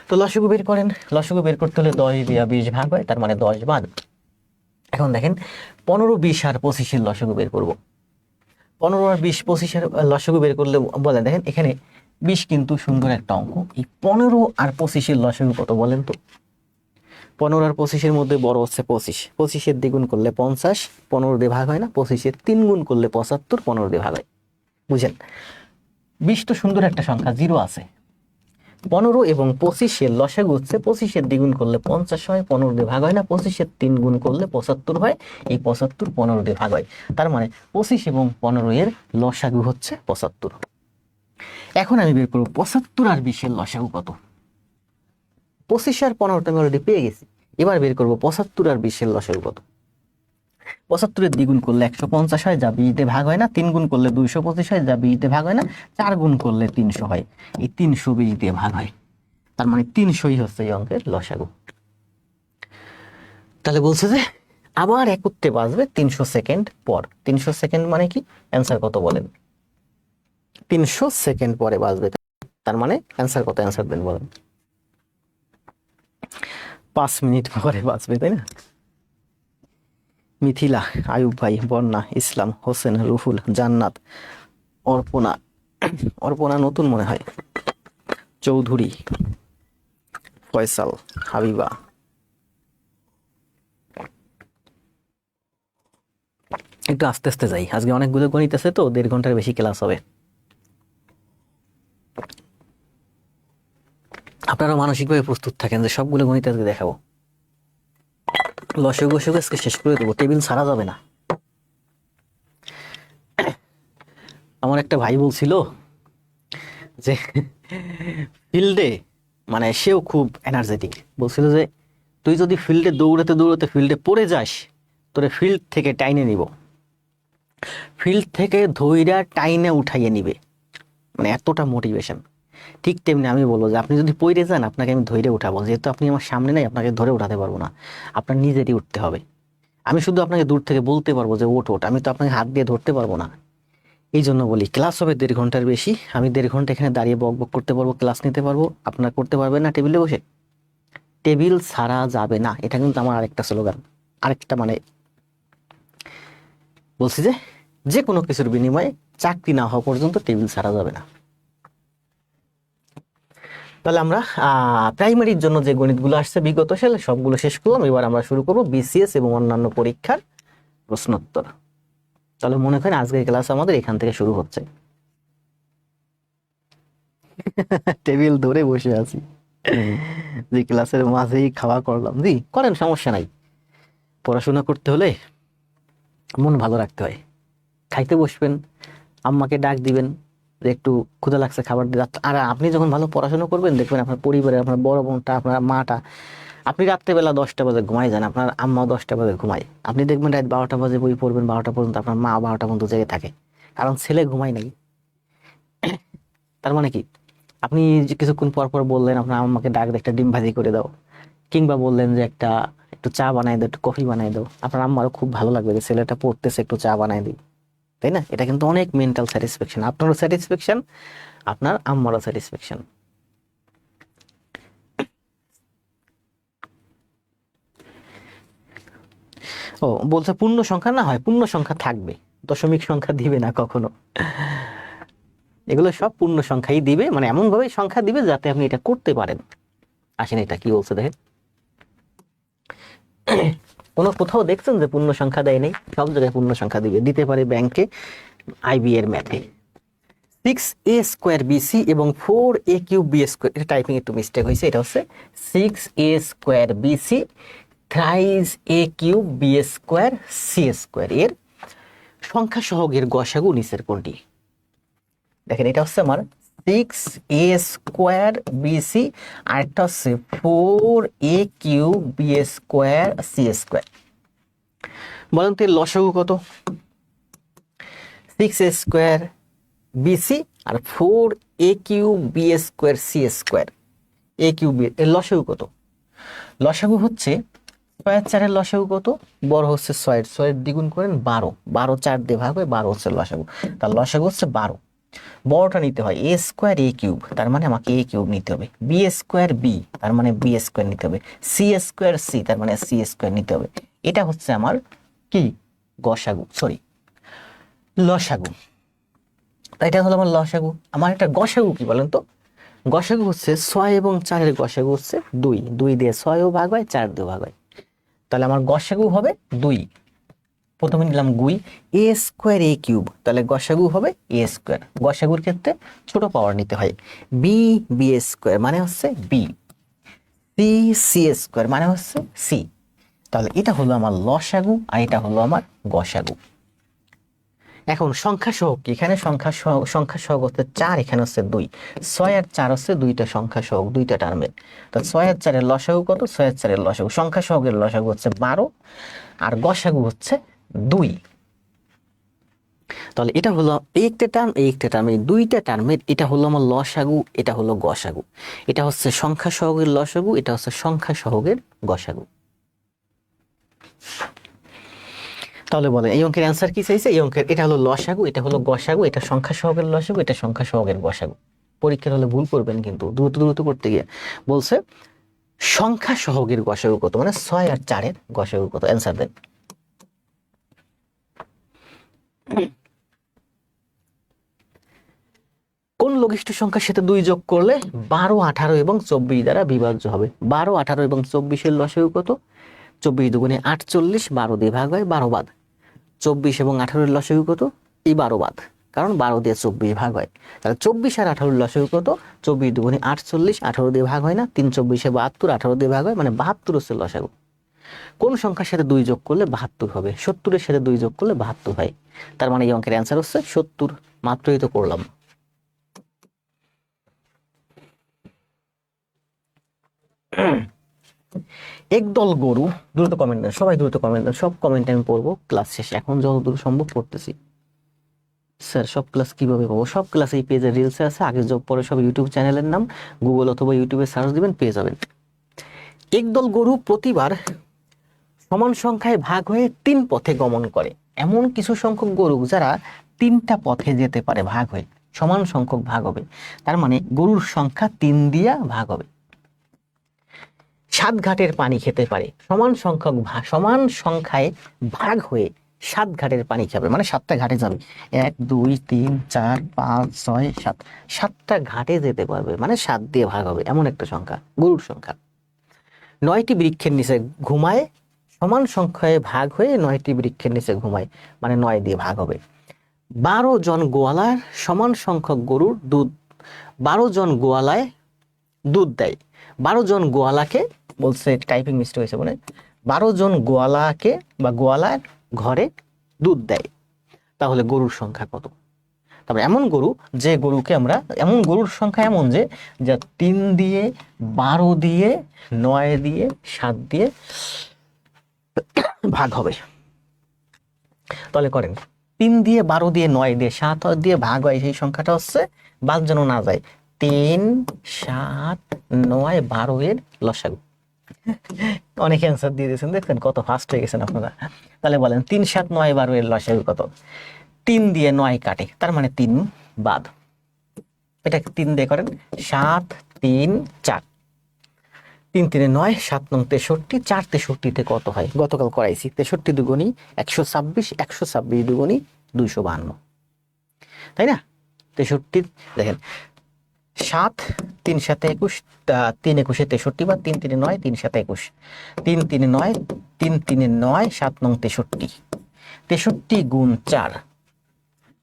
তো লসাগু বের করেন। লসাগু বের করতে হলে 10 দিয়ে 20 ভাগ হয়, তার মানে 10 বাদ। এখন দেখেন 15, 20 আর 25-এর লসাগু বের করব। 15 আর 20, 25-এর লসাগু বের করলে বলে, দেখেন এখানে 20 কিন্তু সুন্দর একটা অঙ্ক। এই 15 আর 25-এর লসাগু কত বলেন তো? 15 আর 25-এর মধ্যে বড় হচ্ছে 25। 25-এর দ্বিগুণ করলে 50, 15 দিয়ে ভাগ হয় না। 25-এর 3 গুণ করলে 75, 15 দিয়ে ভাগ হয়। বুঝেন? 20 তো সুন্দর একটা সংখ্যা, 0 আছে। 15 এবং 25-এর লসাগু হচ্ছে 25-এর দ্বিগুণ করলে 50 হয়, 15 দিয়ে ভাগ হয় না। 25-এর 3 গুণ করলে 75 হয়, এই 75 15 দিয়ে ভাগ হয়। তার মানে 25 এবং 15 এর লসাগু হচ্ছে 75। এখন আমি বের করব 75 আর 20-এর লসাগু কত। 25 আর 15 আমি অলরেডি পেয়ে গেছি। এবার বের করব 75 আর 20-এর লসাগু কত। 75-এর দ্বিগুণ করলে 150 হয়, যা 20 দিয়ে ভাগ হয় না। 3 গুণ করলে 225 হয়, যা 20 দিয়ে ভাগ হয় না। 4 গুণ করলে 300 হয়, এই 320 দিয়ে ভাগ হয়। তার মানে 300ই হচ্ছে এই অঙ্কের লসাগু। তাহলে বলছে যে আবার একত্রে বাজবে 300 সেকেন্ড পর। 300 সেকেন্ড মানে কি? অ্যান্সার কত বলেন? 300 সেকেন্ড পরে বাজবে, তার মানে অ্যান্সার কত? অ্যান্সার দেন বলেন। 5 মিনিট পরে বাজবে, তাই না? মিথিলা, আয়ুব ভাই, বন্যা, ইসলাম, হোসেন, রুহুল, জান্নাত, অর্পণা, অর্পণা নতুন মনে হয়, চৌধুরী, ফয়সাল, হাবিবা। একটু আস্তে আস্তে যাই, আজকে অনেকগুলো গণিত আছে তো 1.5 ঘন্টার বেশি ক্লাস হবে। আপনারা মানসিকভাবে প্রস্তুত থাকেন যে সবগুলো গণিত আজকে দেখাবো। লসাগু গসাগু আজকে শেষ করে দেবো, টেবিল ছাড়া যাবে না। আমার একটা ভাই বলছিল যে ফিল্ডে, মানে সেও খুব এনার্জেটিক, বলছিল যে তুই যদি ফিল্ডে দৌড়াতে দৌড়াতে ফিল্ডে পড়ে যাস, তোরে ফিল্ড থেকে টাইনে নিব, ফিল্ড থেকে ধইরা টাইনে উঠাইয়ে নিবে, মানে এতটা মোটিভেশন। ঠিক তেমনি আমি বলবো যে আপনি যদি পড়ে যান, আপনাকে আমি ধরে উঠাবো, যেহেতু আপনি আমার সামনে নাই, আপনাকে ধরে উঠাতে পারবো না, আপনার নিজেরই উঠতে হবে। আমি শুধু আপনাকে দূর থেকে বলতে পারবো যে ওঠ ওঠ, আমি তো আপনাকে হাত দিয়ে ধরতে পারবো না। এই জন্য বলি ক্লাস হবে 1.5 ঘন্টার বেশি, আমি 1.5 ঘন্টা এখানে দাঁড়িয়ে বক বক করতে পারবো, ক্লাস নিতে পারবো, আপনারা করতে পারবেন না টেবিলে বসে? টেবিল ছাড়া যাবে না, এটা কিন্তু আমার আরেকটা স্লোগান, আরেকটা মানে বলছি যে যে কোনো কিছুর বিনিময়ে চাকরি না হওয়া পর্যন্ত টেবিল ছাড়া যাবে না। তাহলে আমরা প্রাইমারির জন্য যে গণিতগুলো আসছে বিগত সালে সবগুলো শেষ করলাম। এবার আমরা শুরু করব বিসিএস এবং অন্যান্য পরীক্ষার প্রশ্নোত্তর। তাহলে মনে করেন আজকের ক্লাস আমাদের এখান থেকে শুরু হচ্ছে। টেবিল ধরে বসে আছি, যে ক্লাসের মাঝেই খাওয়া করলাম। জি করেন, সমস্যা নাই। পড়াশোনা করতে হলে মন ভালো রাখতে হয়। খাইতে বসবেন, আম্মাকে ডাক দিবেন যে একটু ক্ষুধা লাগছে খাবার দিয়ে। আর আপনি যখন ভালো পড়াশোনা করবেন, দেখবেন আপনার পরিবারে আপনার বড় বোনটা, আপনার মাটা, আপনি রাত্রেবেলা 10টা বাজে ঘুমাই যান, আপনার আম্মাও 10টা বাজে ঘুমায়, আপনি দেখবেন রাত 12টা বাজে বই পড়বেন, 12টা পর্যন্ত আপনার মা 12টা পর্যন্ত জেগে থাকে, কারণ ছেলে ঘুমায় নাই। তার মানে কি, আপনি যে কিছুক্ষণ পর পর বললেন আপনার আম্মাকে ডাক দিয়ে একটা ডিম ভাজি করে দাও, কিংবা বললেন যে একটু চা বানাই দাও, একটু কফি বানাই দাও, আপনার আম্মারও খুব ভালো লাগবে যে ছেলেটা পড়তেছে, একটু চা বানাই দিই, তাই না? এটা কিন্তু অনেক মেন্টাল স্যাটিসফ্যাকশন, আপনারও স্যাটিসফ্যাকশন, আপনার আম্মারও স্যাটিসফ্যাকশন। ও বলছে পূর্ণ সংখ্যা না হয়, পূর্ণ সংখ্যা থাকবে, দশমিক সংখ্যা দিবে না কখনো। এগুলো সব পূর্ণ সংখ্যাই দিবে, মানে এমন ভাবে সংখ্যা দিবে যাতে আপনি এটা করতে পারেন। আসেন এটা কি বলছে দেখেন, কোথাও দেখছেন যে পূর্ণ সংখ্যা দেয় নেই? সব জায়গায় পূর্ণ সংখ্যা দিবে, দিতে পারে ব্যাংকে, আইবি এর ম্যাথে, 6a² BC এবং 4a³ B², এটা টাইপিং একটু মিস্টেক হয়েছে, এটা হচ্ছে 6a² BC thrice a³ B² C², এর সংখ্যা সহগের গসাগু নিচের কোনটি? দেখেন এটা হচ্ছে আমার 6a² BC আর একটা হচ্ছে 4a³ B² C²। বলেন তো এর লসাগু কত? 6a² BC আর 4a³ B² C², a³ এর লসাগু কত? লসাগু হচ্ছে 6 এর লসাগু কত? বড় হচ্ছে 6 দ্বিগুণ করেন 12, 12 4 দিয়ে ভাগ হয়, 12 হচ্ছে লসাগু। তার লসাগু হচ্ছে 12। বড়টা নিতে হয় a² a³, তার মানে আমাকে a³ নিতে হবে। B² B, তার মানে B² নিতে হবে। C² C, তার মানে C² নিতে হবে। এটা হচ্ছে আমার কি গসাগু, সরি লসাগু। তাই এটা হলো আমার লসাগু। আমার একটা গসাগু কি বলেন তো? গসাগু হচ্ছে 6 এবং 4 এর গসাগু হচ্ছে 2, 2 দিয়ে 6ও ভাগ হয়, 4 দিয়ে ভাগ হয়। তাহলে আমার গসাগু হবে 2। প্রথমে নিলাম গুই a² a³, তাহলে গসাগু হবে a²। গসাগুর ক্ষেত্রে ছোট পাওয়ার নিতে হয়। b B² মানে হচ্ছে b, c C² মানে হচ্ছে c। তাহলে এটা হলো আমার লসাগু আর এটা হলো আমার গসাগু। এখন সংখ্যা সহগ কি? এখানে সংখ্যা সহগ হচ্ছে 4, এখানে হচ্ছে 2। 6 আর 4 হচ্ছে দুইটা সংখ্যা সহগ, দুইটা টার্মের। তো 6 আর 4 এর লসাগু কত? 6 আর 4 এর লসাগু, সংখ্যা সহগের লসাগু হচ্ছে 12 আর গসাগু হচ্ছে 2। তাহলে এটা হলো একটা টার্ম, একটা টার্ম, এই দুইটা টার্মের এটা হলো আমার লসাগু, এটা হলো গসাগু। এটা হচ্ছে সংখ্যা সহগের লসাগু, এটা হচ্ছে সংখ্যা সহগের গসাগু। তাহলে বলেন এই অঙ্কের অ্যান্সার কি চাইছে? এই অঙ্কের এটা হলো লসাগু, এটা হলো গসাগু, এটা সংখ্যা সহগের লসাগু, এটা সংখ্যা সহগের গসাগু। পরীক্ষার হলে ভুল করবেন কিন্তু দ্রুত দ্রুত করতে গিয়ে। বলছে সংখ্যা সহগের গসাগু কত, মানে 6 আর 4 এর গসাগু কত? অ্যান্সার দেন। কোন লঘিষ্ঠ সংখ্যার সাথে 2 যোগ করলে 12, 18 এবং 24 দ্বারা বিভাজ্য হবে? 12, 18 এবং 24 এর লসাগু কত? 24 দুগুণে 48, 12 দিয়ে ভাগ হয়, 12 বাদ। 24 এবং 18 এর লসাগু কত? এই 12 বাদ, কারণ 12 দিয়ে 24 ভাগ হয়। তাহলে 24 আর 18 এর লসাগু কত? 24 দুগুণে 48, 18 দিয়ে ভাগ হয় না, 3 24 72, 18 দিয়ে ভাগ হয়, মানে 72 হচ্ছে লসাগু। কোন সংখ্যার সাথে 2 যোগ করলে 72 হবে? 70 এর সাথে 2 যোগ করলে 72 হয়। তার মানে এই অঙ্কের অ্যান্সার হচ্ছে 70। মাত্রই তো করলাম। একদল গরু, দ্রুত কমেন্ট দেন, সবাই দ্রুত কমেন্ট দেন, সব কমেন্ট আমি পড়বো ক্লাস শেষে, এখন যতদূর সম্ভব পড়তেছি। স্যার সব ক্লাস কিভাবে পাবো? সব ক্লাস এই পেজে রিলসে আছে, আগে যোগ পরে সব ইউটিউব চ্যানেলের নাম, গুগল অথবা ইউটিউবে সার্চ দিবেন, পেয়ে যাবেন। একদল গরু প্রতিবার সমান সংখ্যায় ভাগ হয়ে 3 পথে গমন করে। এমন কিছু সংখ্যক গরু যারা 3টা পথে যেতে পারে, ভাগ হয়ে সমান সংখ্যক ভাগ হবে। তার মানে গরুর সংখ্যা 3 দিয়া ভাগ হবে। 7 ঘাটের পানি খেতে পারে, সমান সংখ্যায় ভাগ হয়ে 7 ঘাটের পানি খাবে, মানে 7টা ঘাটে যাবে। 1 2 3 4 5 6 7, 7টা ঘাটে যেতে পারবে, মানে 7 দিয়ে ভাগ হবে, এমন একটা সংখ্যা গরুর সংখ্যা। 9টি বৃক্ষের নিচে ঘুমায়, সমান সংখ্যায় ভাগ হয়ে 9টি বৃক্ষের নিচে ঘুমায়, মানে 9 দিয়ে ভাগ হবে। 12 জন গোয়ালার সমান সংখ্যক গরুর দুধ, 12 জন গোয়ালায় দুধ দেয়। 12 জন গোয়ালাকে, বলছে টাইপিং মিস্টেক হয়েছে বলে, 12 জন গোয়ালাকে বা গোয়ালার ঘরে দুধ দেয়। তাহলে গরুর সংখ্যা কত? তারপরে এমন গরু যে গরুকে আমরা, এমন গরুর সংখ্যা এমন যে যা 3 দিয়ে 12 দিয়ে 9 দিয়ে 7 দিয়ে ভাগ হবে। তাহলে করেন 3 দিয়ে 12 দিয়ে 9 দিয়ে 7 দিয়ে ভাগ হয়, সেই সংখ্যাটা হচ্ছে, বাদ যেন না যায়, 3 7 9 12 এর লসাগু। অনেকে অ্যান্সার দিয়ে দিয়েছেন, দেখছেন কত ফাস্ট হয়ে গেছেন আপনারা। তাহলে বলেন 3 7 9 12 এর লসাগু কত? 3 দিয়ে 9 কাটে, তার মানে 3 বাদ। এটা 3 দিয়ে করেন, 7 3 4, 3 3 9, 7 9 63, 4 63-তে কত হয়? গতকাল করাইছি, 63 দুগুণী 126, 126 দুগুণী 252, তাই না? 63 দেখেন, 7 3 7 21, 3 21 63, বা 3 3 9, 3 7 21, 3 3 9, 3 3 9, 7 9 63, 63 গুণ 4,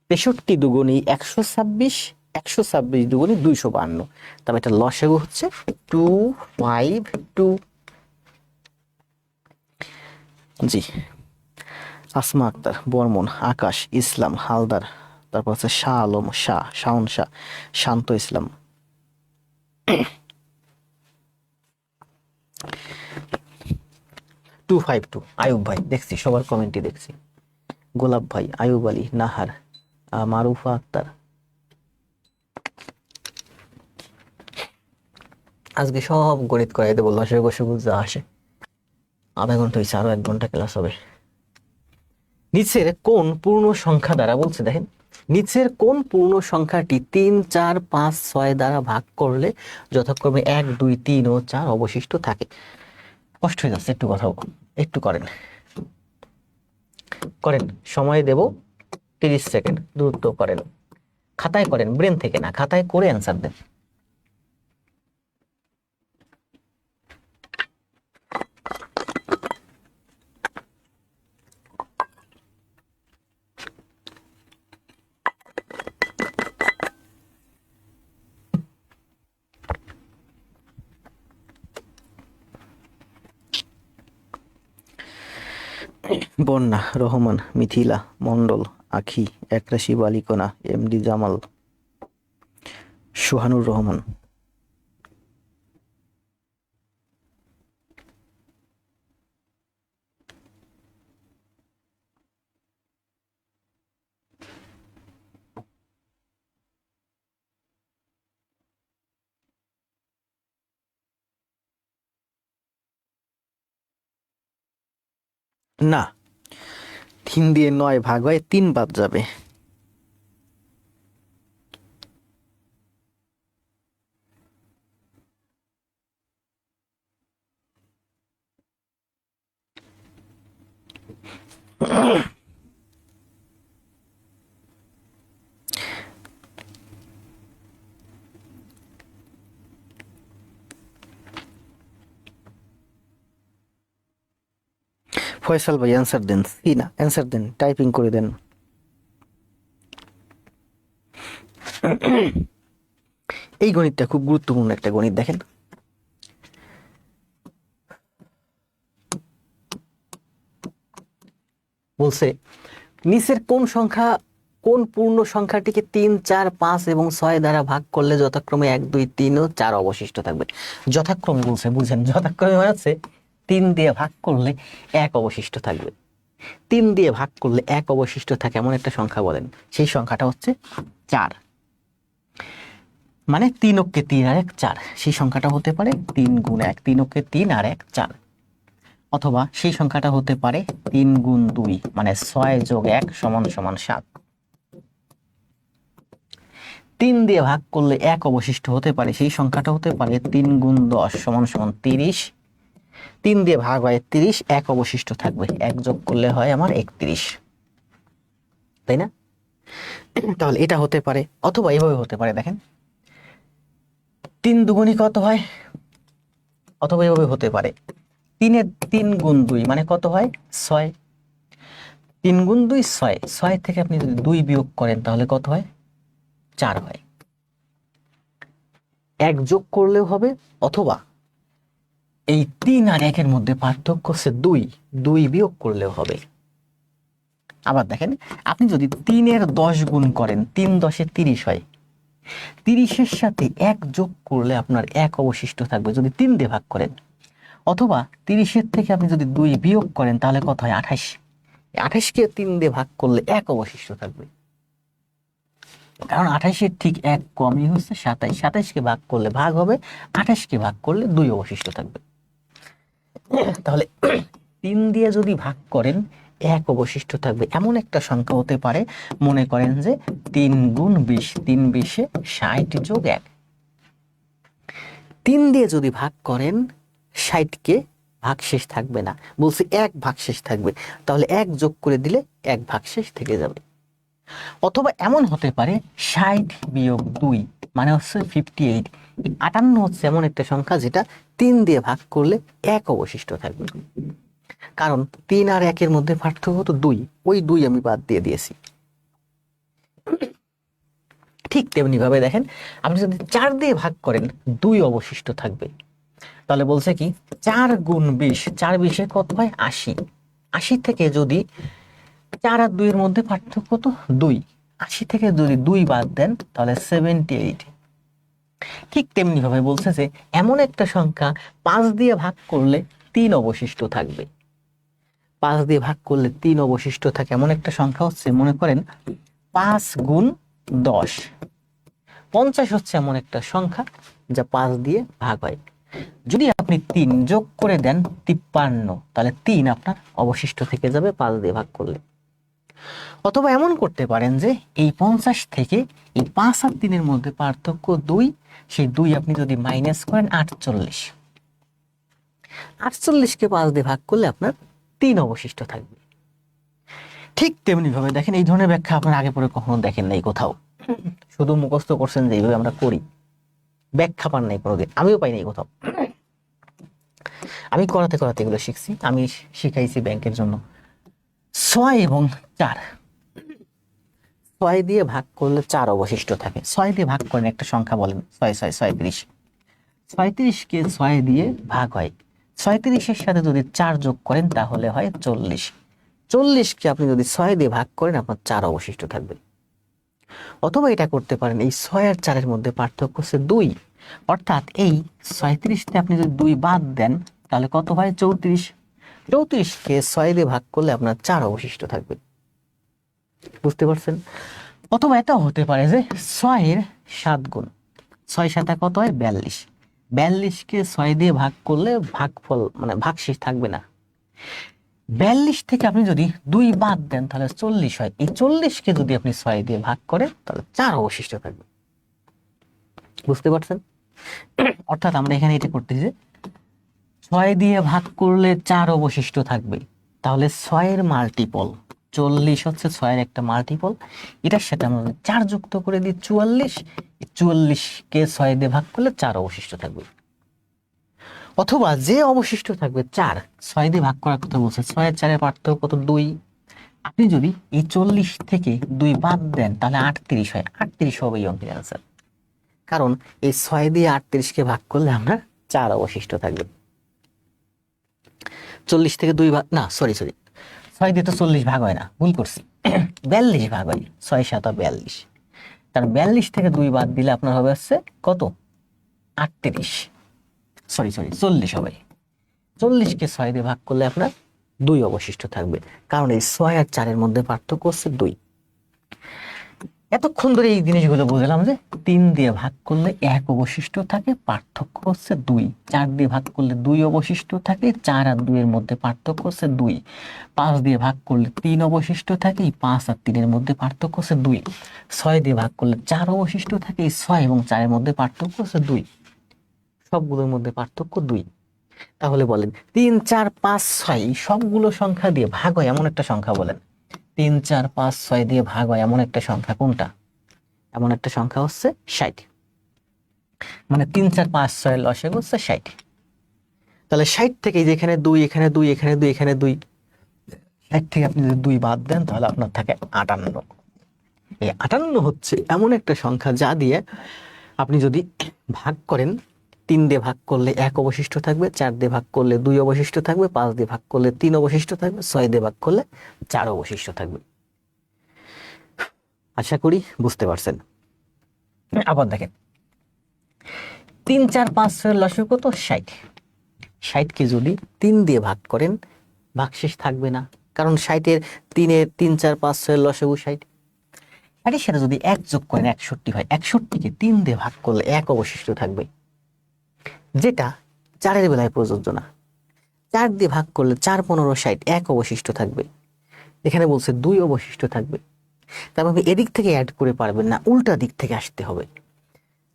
63 দুগুণী 126, 126 দুগুণী 252, তবে এটা লসাগু হচ্ছে 252। জি, আসমা আক্তার বর্মন, আকাশ ইসলাম হালদার, তারপর হচ্ছে শাহ আলম শাহ, শাওন শাহ, শান্ত ইসলাম। 252 আয়ুব ভাই, দেখছি সবার কমেন্টই দেখছি। গোলাপ ভাই, আয়ুব আলী, নাহার, মারুফা আক্তার। আজকে সব গণিত করাই দেবো, লসাগু গসাগু যা আসে। আধা ঘন্টা হয়েছে, আরো 1 ঘন্টা ক্লাস হবে। নিচের কোন পূর্ণ সংখ্যা দ্বারা বলছে, দেখেন, নিচের কোন পূর্ণ সংখ্যাটি 3, 4, 5, 6 দ্বারা ভাগ করলে যথাক্রমে 1, 2, 3 ও 4 অবশিষ্ট থাকে। কষ্ট হয়ে যাচ্ছে, একটু কথা একটু করেন করেন, সময় দেব 30 সেকেন্ড, দ্রুত করেন, খাতায় করেন, ব্রেন থেকে না, খাতায় করে অ্যান্সার দেন। বন্যা, রহমান, মিথিলা, মন্ডল, আখি, একরাশি, বালিকোনা, এমডি জামাল, সুহানুর রহমান। না, 3 দিয়ে 9 ভাগ হয়, 3 বাদ যাবে। ফয়সাল ভাই অ্যান্সার দেন, কি না অ্যান্সার দেন, টাইপিং করে দেন। এই গণিতটা খুব গুরুত্বপূর্ণ একটা গণিত, দেখেন। বলছে নিচের কোন সংখ্যা, কোন পূর্ণ সংখ্যাটিকে 3, 4, 5 এবং 6 দ্বারা ভাগ করলে যথাক্রমে 1, 2, 3 ও 4 অবশিষ্ট থাকবে। যথাক্রমে বলছে, বুঝেন, যথাক্রমে মানে হচ্ছে 3 দিয়ে ভাগ করলে 1 অবশিষ্ট থাকবে। 3 দিয়ে ভাগ করলে 1 অবশিষ্ট থাকে এমন একটা সংখ্যা বলেন, সেই সংখ্যাটা হচ্ছে 4। মানে 3 অক্ষে 3 আর 1 4, সেই সংখ্যাটা হতে পারে 3 গুণ 1, 3 অক্ষে 3 আর 1 4। অথবা সেই সংখ্যাটা হতে পারে 3 গুণ 2, মানে 6 যোগ 1 সমান সমান 7। 3 দিয়ে ভাগ করলে 1 অবশিষ্ট হতে পারে, সেই সংখ্যাটা হতে পারে 3 গুণ 10 সমান সমান 30। 3 দিয়ে ভাগ হয় 30, 1 অবশিষ্ট থাকবে, 1 যোগ করলে হয় আমার 31, তাই না? তাহলে এটা হতে পারে, অথবা এভাবে হতে পারে, দেখেন 3 দুগুণী কত হয়, অথবা এভাবে হতে পারে 3 গুণ 2 মানে কত হয় 6। 3 গুণ 2 6, 6 থেকে আপনি যদি 2 বিয়োগ করেন তাহলে কত হয় 4 হয়। 1 যোগ করলেও হবে, অথবা এই 3 আর 1 এর মধ্যে পার্থক্য হচ্ছে 2, 2 বিয়োগ করলেও হবে। আবার দেখেন, আপনি যদি 3 এর 10 গুণ করেন, 3 10 30 হয়, 30-এর সাথে 1 যোগ করলে আপনার 1 অবশিষ্ট থাকবে যদি 3 দিয়ে ভাগ করেন। অথবা 30-এর থেকে আপনি যদি 2 বিয়োগ করেন তাহলে কত হয় 28, 28কে 3 দিয়ে ভাগ করলে 1 অবশিষ্ট থাকবে। কারণ 28-এর ঠিক 1 কমই হচ্ছে 27, 27কে ভাগ করলে ভাগ হবে, 28কে ভাগ করলে 2 অবশিষ্ট থাকবে। তাহলে 3 দিয়ে যদি ভাগ করেন 1 অবশিষ্ট থাকবে এমন একটা সংখ্যা হতে পারে, মনে করেন যে 3 গুণ 20, 3 20-এ 60 যোগ 1। 3 দিয়ে যদি ভাগ করেন 60কে ভাগশেষ থাকবে না, বলছি 1 ভাগশেষ থাকবে, তাহলে 1 যোগ করে দিলে 1 ভাগশেষ থেকে যাবে। অথবা এমন হতে পারে 60 বিয়োগ 2 মানে হচ্ছে 58। 58 হচ্ছে এমন একটা সংখ্যা যেটা 3 দিয়ে ভাগ করলে 1 অবশিষ্ট থাকবে। কারণ 3 আর 1 এর মধ্যে পার্থক্য তো 2, ওই 2 আমি বাদ দিয়ে দিয়েছি। ঠিক তেমনি ভাবে দেখেন, আপনি যদি 4 দিয়ে ভাগ করেন 2 অবশিষ্ট থাকবে। তাহলে বলছে কি 4 গুণ 20, 4 20 কত হয় 80। 80 থেকে যদি 4 আর 2 এর মধ্যে পার্থক্য তো 2, 80 থেকে যদি 2 বাদ দেন তাহলে 78। ঠিক তেমনি ভাবে বলছে যে এমন একটা সংখ্যা 5 দিয়ে ভাগ করলে 3 অবশিষ্ট থাকবে। 5 দিয়ে ভাগ করলে 3 অবশিষ্ট থাকে এমন একটা সংখ্যা হচ্ছে, মনে করেন 5 গুণ 10। 50 হচ্ছে এমন একটা সংখ্যা যা 5 দিয়ে ভাগ হয়। যদি আপনি 3 যোগ করে দেন 53, তাহলে 3 আপনার অবশিষ্ট থেকে যাবে 5 দিয়ে ভাগ করলে। অথবা এমন করতে পারেন যে এই 50 থেকে এই 5 আর 3 এর মধ্যে পার্থক্য 2, সেই 2 আপনি যদি মাইনাস করেন 48। 48কে 5 দিয়ে ভাগ করলে আপনার 3 অবশিষ্ট থাকবে। ঠিক তেমনি ভাবে দেখেন, এই ধরনের ব্যাখ্যা আপনার আগে পরে কখনো দেখেন নাই কোথাও, শুধু মুখস্থ করছেন যে এইভাবে আমরা করি, ব্যাখ্যা পান নাই কোনোদিন, আমিও পাই নাই কোথাও। আমি করাতে করাতে এগুলো শিখছি, আমি শিখাইছি ব্যাংকের জন্য। 6 এবং 4, 6 দিয়ে ভাগ করলে 4 অবশিষ্ট থাকে। 6 দিয়ে ভাগ করেন একটা সংখ্যা বলেন, 6 6 37। 37কে 6 দিয়ে ভাগ হয়, 37-এর সাথে যদি 4 যোগ করেন তাহলে হয় 40। 40কে আপনি যদি 6 দিয়ে ভাগ করেন আপনার 4 অবশিষ্ট থাকবে। অথবা এটা করতে পারেন, এই 6 আর 4 এর মধ্যে পার্থক্য হচ্ছে 2, অর্থাৎ এই 37তে আপনি যদি 2 বাদ দেন তাহলে কত হয় 34। 34কে 6 দিয়ে ভাগ করলে আপনার 4 অবশিষ্ট থাকবে। বুঝতে পারছেন? অথবা এটাও হতে পারে যে 6 এর 7 গুণ, 6 7 কত হয় 42। 42কে 6 দিয়ে ভাগ করলে ভাগফল মানে ভাগশেষ থাকবে না। 42 থেকে আপনি যদি 2 বাদ দেন তাহলে 40 হয়। এই 40কে যদি আপনি 6 দিয়ে ভাগ করেন তাহলে 4 অবশিষ্ট থাকবে। বুঝতে পারছেন? অর্থাৎ আমরা এখানে এটা করতেছি যে 6 দিয়ে ভাগ করলে 4 অবশিষ্ট থাকবে, তাহলে 6 এর মাল্টিপল 40 হচ্ছে 6 এর একটা মাল্টিপল, এটার সাথে আমরা 4 যুক্ত করে দিই 44। 44কে 6 দিয়ে ভাগ করলে 4 অবশিষ্ট থাকবে। অথবা যে অবশিষ্ট থাকবে 4, 6 দিয়ে ভাগ করার কথা বলছে, 6 আর 4 এর পার্থক্য কত 2। আপনি যদি এই 40 থেকে 2 বাদ দেন তাহলে 38 হয়। 38 হবে এই অঙ্কের অ্যান্সার, কারণ এই 6 দিয়ে 38কে ভাগ করলে আমরা 4 অবশিষ্ট থাকবে। 40 থেকে 2 ভাগ না, সরি 6 দিয়ে তো 40 ভাগ হয় না, ভুল করছি, 42 ভাগ হয়। 6 7 42, তার 42 থেকে 2 বাদ দিলে আপনার হবে হচ্ছে কত 38, সরি 40 হবে। 40কে 6 দিয়ে ভাগ করলে আপনার 2 অবশিষ্ট থাকবে, কারণ এই 6 আর 4 এর মধ্যে পার্থক্য হচ্ছে 2। এতক্ষণ ধরে এই জিনিসগুলো বুঝলাম যে 3 দিয়ে ভাগ করলে 1 অবশিষ্ট থাকে, পার্থক্য হচ্ছে 2। 4 দিয়ে ভাগ করলে 2 অবশিষ্ট থাকে, 4 আর 2 এর মধ্যে পার্থক্য হচ্ছে 2। 5 দিয়ে ভাগ করলে 3 অবশিষ্ট থাকে, 5 আর 3 এর মধ্যে পার্থক্য হচ্ছে 2। 6 দিয়ে ভাগ করলে 4 অবশিষ্ট থাকে, 6 এবং 4 এর মধ্যে পার্থক্য হচ্ছে 2। সবগুলোর মধ্যে পার্থক্য 2। তাহলে বলেন 3 4 5 6 সবগুলো সংখ্যা দিয়ে ভাগ হয় এমন একটা সংখ্যা বলেন। 3 4 5 6 দিয়ে ভাগ হয় এমন একটা সংখ্যা কোনটা? এমন একটা সংখ্যা হচ্ছে 60। মানে 3 4 5 6 এর লসাগু হচ্ছে 60। তাহলে 60 থেকে যেখানে 2 এখানে 2 এখানে 2 এখানে 2, 60 থেকে আপনি যদি 2 বাদ দেন তাহলে আপনার থাকে 58। এই 58 হচ্ছে এমন একটা সংখ্যা যা দিয়ে আপনি যদি ভাগ করেন, 3 দিয়ে ভাগ করলে 1 অবশিষ্ট থাকবে, 4 দিয়ে ভাগ করলে 2 অবশিষ্ট থাকবে, 5 দিয়ে ভাগ করলে 3 অবশিষ্ট থাকবে, 6 দিয়ে ভাগ করলে 4 অবশিষ্ট থাকবে। আশা করি বুঝতে পারছেন। আবার দেখেন 3 4 5 6 এর লসাগু কত 60। 60কে যদি 3 দিয়ে ভাগ করেন ভাগশেষ থাকবে না, কারণ 60-এর 3 4 5 6 এর লসাগু 60। এর সাথে যদি 1 যোগ করেন 61 হয়। 61কে 3 দিয়ে ভাগ করলে 1 অবশিষ্ট থাকবে, যেটা 4-এর বেলায় প্রযোজ্য না। 4 দিয়ে ভাগ করলে 4 15 60, 1 অবশিষ্ট থাকবে। এখানে বলছে 2 অবশিষ্ট থাকবে। তারপর এদিক থেকে অ্যাড করে পারবেন না, উল্টা দিক থেকে আসতে হবে।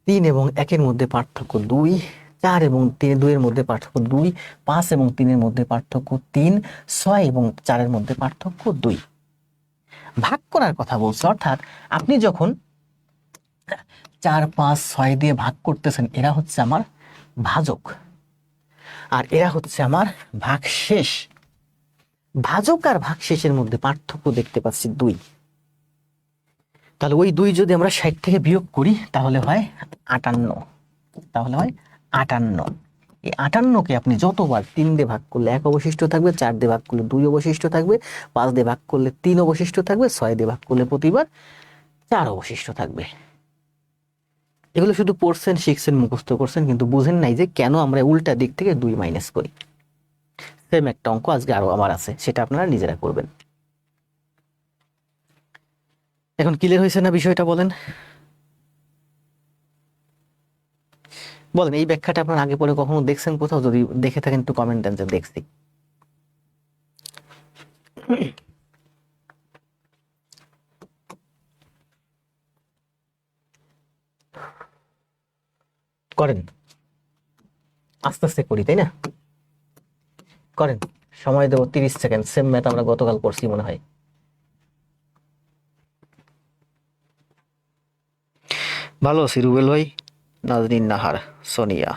3 এবং 1 এর মধ্যে পার্থক্য 2, 4 এবং 2 এর মধ্যে পার্থক্য 2, 5 এবং 3 এর মধ্যে পার্থক্য 3, 6 এবং 4 এর মধ্যে পার্থক্য 2। ভাগ করার কথা বলছে, অর্থাৎ আপনি যখন 4 5 6 দিয়ে ভাগ করতেছেন এরা হচ্ছে আমার ভাজক আর এরা হচ্ছে আমার ভাগশেষ। ভাজক আর ভাগশেষের মধ্যে পার্থক্য দেখতে পাচ্ছি 2। তাহলে ওই 2 যদি আমরা 60 থেকে বিয়োগ করি তাহলে হয় 58, তাহলে হয় 58। এই 58কে আপনি যতবার 3 দিয়ে ভাগ করলে 1 অবশিষ্ট থাকবে, 4 দিয়ে ভাগ করলে 2 অবশিষ্ট থাকবে, 5 দিয়ে ভাগ করলে 3 অবশিষ্ট থাকবে, 6 দিয়ে ভাগ করলে প্রতিবার 4 অবশিষ্ট থাকবে। এগুলো শুধু পড়ছেন, শিখছেন, মুখস্থ করছেন, কিন্তু বুঝেন নাই যে কেন আমরা উল্টা দিক থেকে 2 মাইনাস করি। সেম একটা অঙ্ক আজকে আরো আমার আছে, সেটা আপনারা নিজেরা করবেন। এখন ক্লিয়ার হয়েছে না বিষয়টা? বলেন বলেন এই ব্যাখ্যাটা আপনার আগে পরে কখনো দেখছেন কোথাও? যদি দেখে থাকেন একটু কমেন্ট দেন যে দেখছি। করেন, আস্তে আস্তে করি, তাই না? করেন, সময় দেবো 30 সেকেন্ড। সেম ম্যাথ আমরা গতকাল করছি মনে হয়। ভালো আছি রুবেল ভাই। নাজনীন নাহার, সোনিয়া,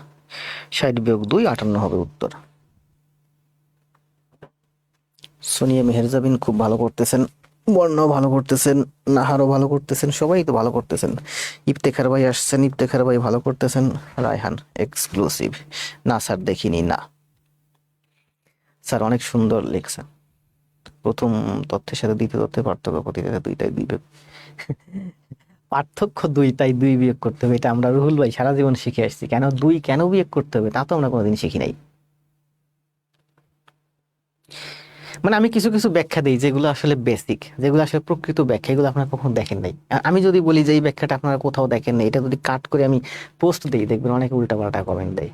60 বিয়োগ 2 58 হবে উত্তর। সোনিয়া মেহেরজাবিন খুব ভালো করতেছেন, বর্ণাও ভালো করতেছেন, নাহারও ভালো করতেছেন, সবাই তো ভালো করতেছেন। ইফতেখার ভাই আসছেন, ইফতেখার ভাই ভালো করতেছেন। রায়হান এক্সক্লুসিভ, না স্যার দেখিনি না। স্যার অনেক সুন্দর লিখছেন। প্রথম তথ্যের সাথে দ্বিতীয় তথ্যের পার্থক্য প্রতিটা 2 তাই 2 বিয়োগ। পার্থক্য 2 তাই 2 বিয়োগ করতে হবে, এটা আমরা রুহুল ভাই সারা জীবন শিখে আসছি। কেন 2 কেন বিয়োগ করতে হবে তা তো আমরা কোনোদিন শিখি নাই। মানে আমি কিছু কিছু ব্যাখ্যা দিই যেগুলো আসলে বেসিক, যেগুলো আসলে প্রকৃত ব্যাখ্যা, এগুলো আপনারা কখনো দেখেন নাই। আমি যদি বলি যে এই ব্যাখ্যাটা আপনারা কোথাও দেখেন নাই, এটা যদি কাট করে আমি পোস্ট দিই, দেখবেন অনেকে উল্টাপাল্টা কমেন্ট দেয়।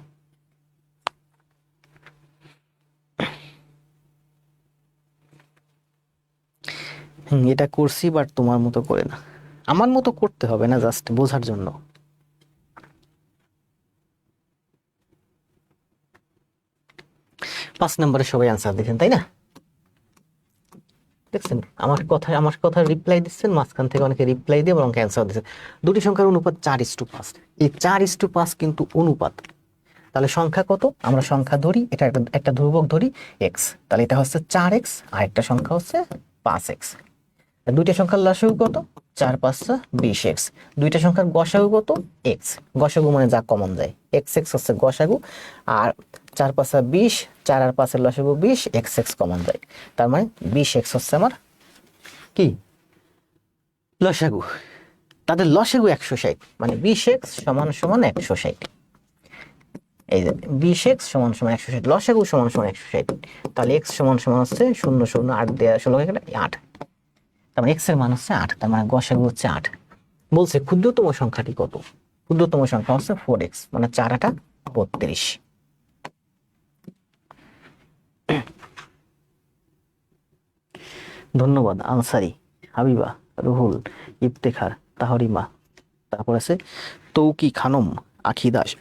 এটা করছি বাট তোমার মতো করে না। আমার মতো করতে হবে না, জাস্ট বোঝার জন্য। 5 নম্বরে সবাই অ্যান্সার দিচ্ছেন, তাই না? দেখছেন আমার কথা রিপ্লাই দিচ্ছেন, মাঝখান থেকে অনেকে রিপ্লাই দিয়ে এবং অ্যান্সার দিচ্ছেন। দুটি সংখ্যার অনুপাত 4:5। এই 4:5 কিন্তু অনুপাত। তাহলে সংখ্যা কত? আমরা সংখ্যা ধরি, এটা একটা ধ্রুবক ধরি এক্স, তাহলে এটা হচ্ছে 4x, আর একটা সংখ্যা হচ্ছে 5x। দুইটা সংখ্যার লসাগু কত? 4×5 = 20x। দুইটা সংখ্যার গসাগু কত? এক্স। গসাগু মানে যা কমন যায়, এক্স এক্স হচ্ছে গসাগু, আর 4×5 = 20, 4 আর 5-এর লসাগু 20, এক্স এক্স কমন যায়, তার মানে 20x হচ্ছে আমার কি লসাগু। তাদের লসাগু 160, মানে 20x = 160। এই যে 20x = 160, লসাগু = 160। তাহলে x হচ্ছে 0 0 8 দেয়া 16 8, তার মানে x এর মান হচ্ছে 8, তার মানে গসাগু হচ্ছে 8। বলছে ক্ষুদ্রতম সংখ্যাটি কত? ক্ষুদ্রতম সংখ্যা হচ্ছে 4x, মানে 4×8 = 32। ধন্যবাদ আনসারি, হাবিবা, রুহুল, ইফতেখার, তাহরিমা, তারপর আছে তৌকি খানম, আখি দাস।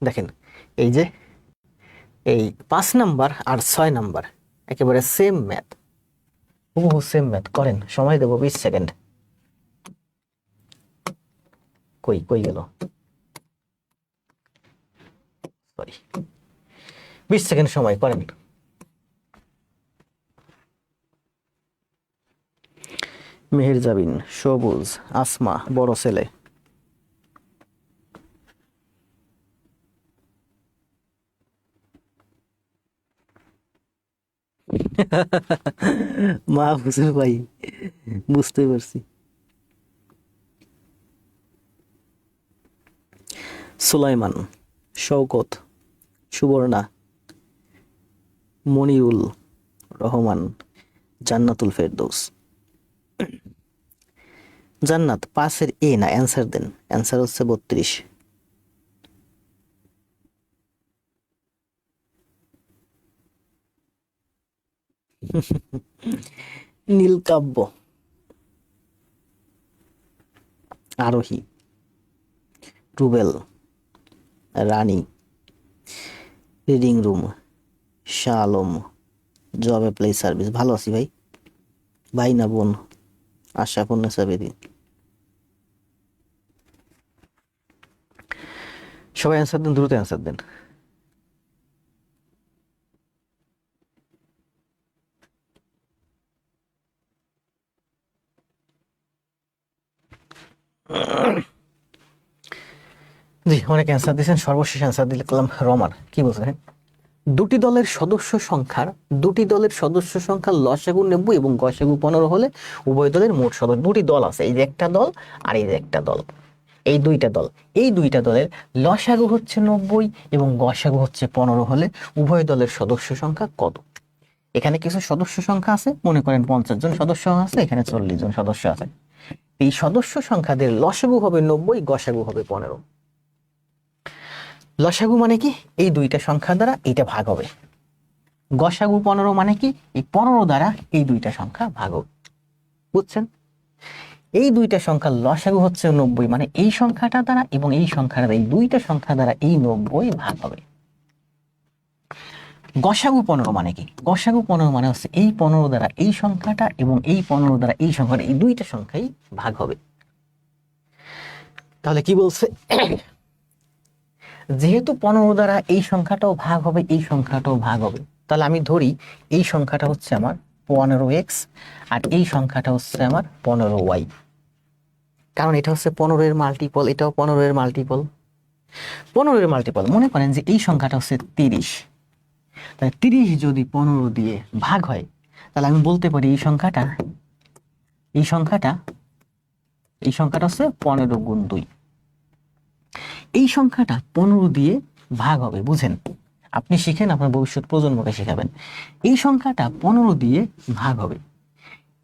দেখেন এই যে এই 5 নাম্বার আর 6 নাম্বার একেবারে সেম ম্যাথ, হুবহু সেম ম্যাথ। করেন, সময় দেবো 20 সেকেন্ড। কই কই গেল? সরি, 20 সেকেন্ড সময়, করেন। মেহেরজাবিন, সবুজ, আসমা, বড় ছেলে। মা বুঝে ভাই, বুঝতে পারছি। সুলাইমান, শওকত, সুবর্ণা, মনিরুল রহমান, জান্নাতুল ফেরদৌস। জান্নাত 5-এর এ না, অ্যান্সার দেন। অ্যান্সার হচ্ছে 32। Nilkabya, Arohi, Rubel, Rani, reading room, Shah Alam, job apply service. ভালো আছি ভাই। ভাই না বোন? আশরাফ উন্নেসা বেদি। সবাই অ্যান্সার দেন, দ্রুত অ্যান্সার দেন। জি, অনেক অ্যান্সার দিয়েছেন। সর্বশেষ অ্যান্সার দিলাম রমার। কি বলছেন? দুটি দলের সদস্য সংখ্যার লসাগু 90 এবং গসাগু 15 হলে উভয় দলের মোট সদস্য। দুটি দল আছে, এই যে একটা দল আর এই যে একটা দল, এই দুইটা দলের লসাগু হচ্ছে 90 এবং গসাগু হচ্ছে 15 হলে উভয় দলের সদস্য সংখ্যা কত? এখানে কিছু সদস্য সংখ্যা আছে, মনে করেন 50 জন সদস্য আছে, এখানে 40 জন সদস্য আছে। এই সদস্য সংখ্যাদের লসাগু হবে 90, গসাগু হবে 15। লসাগু মানে কি? এই দুইটা সংখ্যা দ্বারা এইটা ভাগ হবে। গসাগু 15 মানে কি? এই 15 দ্বারা এই দুইটা সংখ্যা ভাগ হবে। বুঝছেন? এই দুইটা সংখ্যার লসাগু হচ্ছে 90, মানে এই সংখ্যাটা দ্বারা এবং এই সংখ্যাটা, এই দুইটা সংখ্যা দ্বারা এই 90 ভাগ হবে। গসাগু 15 মানে কি? গসাগু 15 মানে হচ্ছে এই 15 দ্বারা এই সংখ্যাটা এবং এই 15 দ্বারা এই সংখ্যাটা, এই দুইটা সংখ্যাই ভাগ হবে। তাহলে কি বলছে? যেহেতু 15 দ্বারা এই সংখ্যাটাও ভাগ হবে, এই সংখ্যাটাও ভাগ হবে, তাহলে আমি ধরি এই সংখ্যাটা হচ্ছে আমার 15x আর এই সংখ্যাটা হচ্ছে আমার 15y। কারণ এটা হচ্ছে 15 এর মাল্টিপল, এটাও 15 এর মাল্টিপল। 15 এর মাল্টিপল, মনে করেন যে এই সংখ্যাটা হচ্ছে 30, তাহলে 30 যদি 15 দিয়ে ভাগ হয়, তাহলে আমি বলতে পারি এই সংখ্যাটা হচ্ছে 15 গুণ 2। এই সংখ্যাটা 15 দিয়ে ভাগ হবে। বুঝেন? আপনি শিখেন, আপনার ভবিষ্যৎ প্রজন্মকে শেখাবেন। এই সংখ্যাটা 15 দিয়ে ভাগ হবে।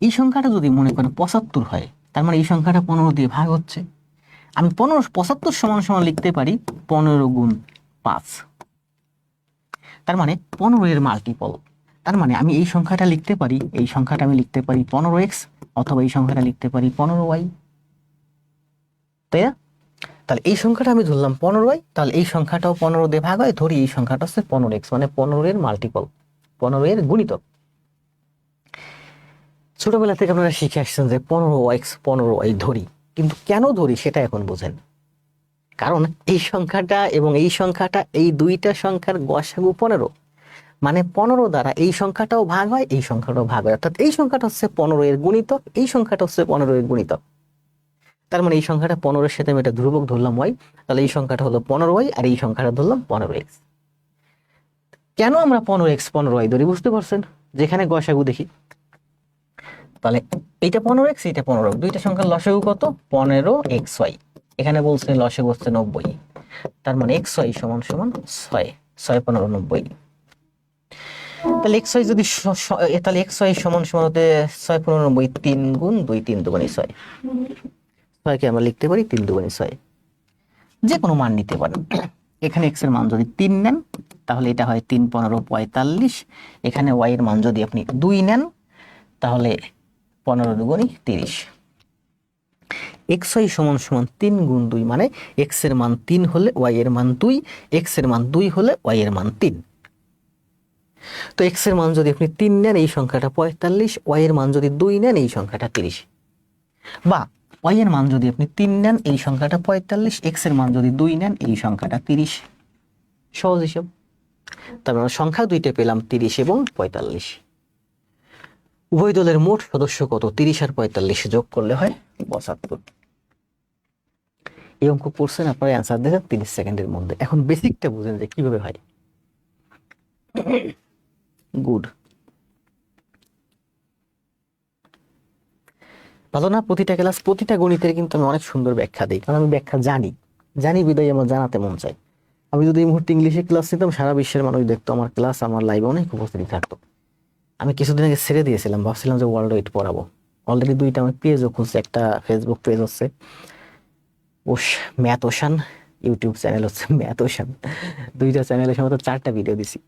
এই সংখ্যাটা যদি মনে করেন 75 হয়, তার মানে এই সংখ্যাটা 15 দিয়ে ভাগ হচ্ছে। আমি 75 সমান সমান লিখতে পারি 15 গুণ 5, তার মানে 15 এর মাল্টিপল। তার মানে আমি এই সংখ্যাটা লিখতে পারি, এই সংখ্যাটা আমি লিখতে পারি 15x, অথবা এই সংখ্যাটা লিখতে পারি 15y, তাই না? তাহলে এই সংখ্যাটা আমি ধরলাম 15y, তাহলে এই সংখ্যাটাও 15 দিয়ে ভাগ হয়, ধরি এই সংখ্যাটা হচ্ছে 15x, মানে 15 এর মাল্টিপল, 15 এর গুণিতক। ছোটবেলা থেকে আপনারা শিখে আসছেন যে 15x 15y ধরি, কিন্তু কেন ধরি সেটা এখন বোঝেন। কারণ এই সংখ্যাটা এবং এই সংখ্যাটা, এই দুইটা সংখ্যার গসাগু 15, মানে 15 দ্বারা এই সংখ্যাটাও ভাগ হয়, এই সংখ্যাটাও ভাগ হয়, অর্থাৎ এই সংখ্যাটা হচ্ছে 15 এর গুণিতক, এই সংখ্যাটা হচ্ছে 15 এর গুণিতক। তার মানে এই সংখ্যাটা 15 এর সাথে আমি একটা ধ্রুবক ধরলাম y, তাহলে এই সংখ্যাটা হলো 15y আর এই সংখ্যাটা ধরলাম 15x। কেন আমরা 15x 15y ধরি বুঝতে পারছেন? যেখানে গসাগু দেখি, তাহলে এইটা 15x, এইটা 15x, দুইটা সংখ্যার লসাগু কত? 15xy। এখানে বলছে লসাগু হচ্ছে 90, তার মানে xy সমান সমান 6, 6 15 90। তাহলে xy যদি তাহলে xy সমান সমান হতে 6 15 90, 3 গুণ 2, 3 দুগুণে 6, 6 কে আমরা লিখতে পারি 3 দুগুণে 6। যে কোনো মান নিতে পারেন। এখানে x এর মান যদি 3 নেন, তাহলে এটা হয় 3 15 45। এখানে y এর মান যদি আপনি 2 নেন, তাহলে 15 দুগুণে 30। xy সমান সমান 3 গুণ 2, মানে x এর মান 3 হলে y এর মান 2, x এর মান 2 হলে y এর মান 3। তো x এর মান যদি আপনি 3 নেন, এই সংখ্যাটা 45, y এর মান যদি 2 নেন, এই সংখ্যাটা 30। বা y এর মান যদি আপনি 3 নেন, এই সংখ্যাটা 45, x এর মান যদি 2 নেন, এই সংখ্যাটা 30। সহজ হিসাব। তার মানে সংখ্যা দুইটা পেলাম, 30 এবং 45। উভয় দলের মোট সদস্য কত? 30 আর 45 যোগ করলে হয় 75। এই অঙ্ক করছেন, আপনারা অ্যান্সার দেখেন 30 সেকেন্ডের মধ্যে। এখন বেসিকটা বুঝেন যে কিভাবে হয়। গুড, ভালো না? প্রতিটা ক্লাস, প্রতিটা গণিতের কিন্তু আমি অনেক সুন্দর ব্যাখ্যা দিই, কারণ আমি ব্যাখ্যা জানি বিদায় আমার জানাতে মন চাই। আমি যদি এই মুহূর্তে ইংলিশে ক্লাস নিতাম, সারা বিশ্বের মানুষ দেখতো আমার ক্লাস, আমার লাইভে অনেক উপস্থিতি থাকতো। আমি কিছুদিন আগে ছেড়ে দিয়েছিলাম, ভাবছিলাম যে ওয়ার্ল্ড ওয়াইড পড়াবো। অলরেডি 2টা আমার পেজও খুলছে, একটা ফেসবুক পেজ হচ্ছে ম্যাথ ওশান, ইউটিউব চ্যানেল হচ্ছে ম্যাথ ওশান। 2টা চ্যানেলের সময় 4টা ভিডিও দিছি।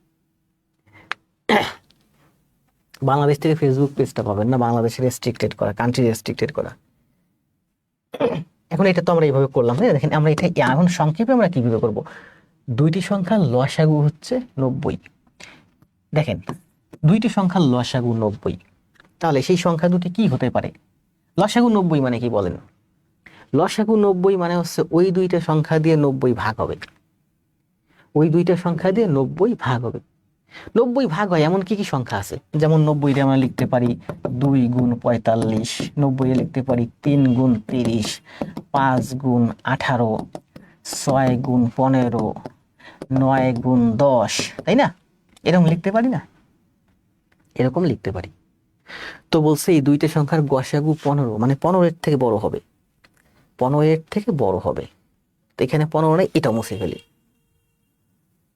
বাংলাদেশ থেকে ফেসবুক পেজটা পাবেন না, বাংলাদেশের রেস্ট্রিক্টেড করা, কান্ট্রি রেস্ট্রিক্টেড করা। এখন এটা তো আমরা এইভাবে করলাম, হ্যাঁ দেখেন আমরা এটা এখন সংক্ষেপে আমরা কিভাবে করব। দুইটি সংখ্যার লসাগু হচ্ছে 90। দেখেন দুইটি সংখ্যার লসাগু 90, তাহলে সেই সংখ্যা দুটি কি হতে পারে? লসাগু 90 মানে কি বলেন? লসাগু 90 মানে হচ্ছে ওই দুইটা সংখ্যা দিয়ে 90 ভাগ হবে, ওই দুইটা সংখ্যা দিয়ে 90 ভাগ হবে। 90 ভাগ হয় এমন কি কি সংখ্যা আছে, যেমন 90 আমরা লিখতে পারি 2 গুণ 45, 90 লিখতে পারি 3 গুণ 30, 5 গুণ 18, 6 গুণ 15, 9 গুণ 10, তাই না? এরকম লিখতে পারি না? এরকম লিখতে পারি। তো বলছে এই দুইটা সংখ্যার গসাগু 15, মানে 15 এর থেকে বড় হবে, 15 এর থেকে বড় হবে। তো এখানে 15 নেই, এটা মুছে ফেলি।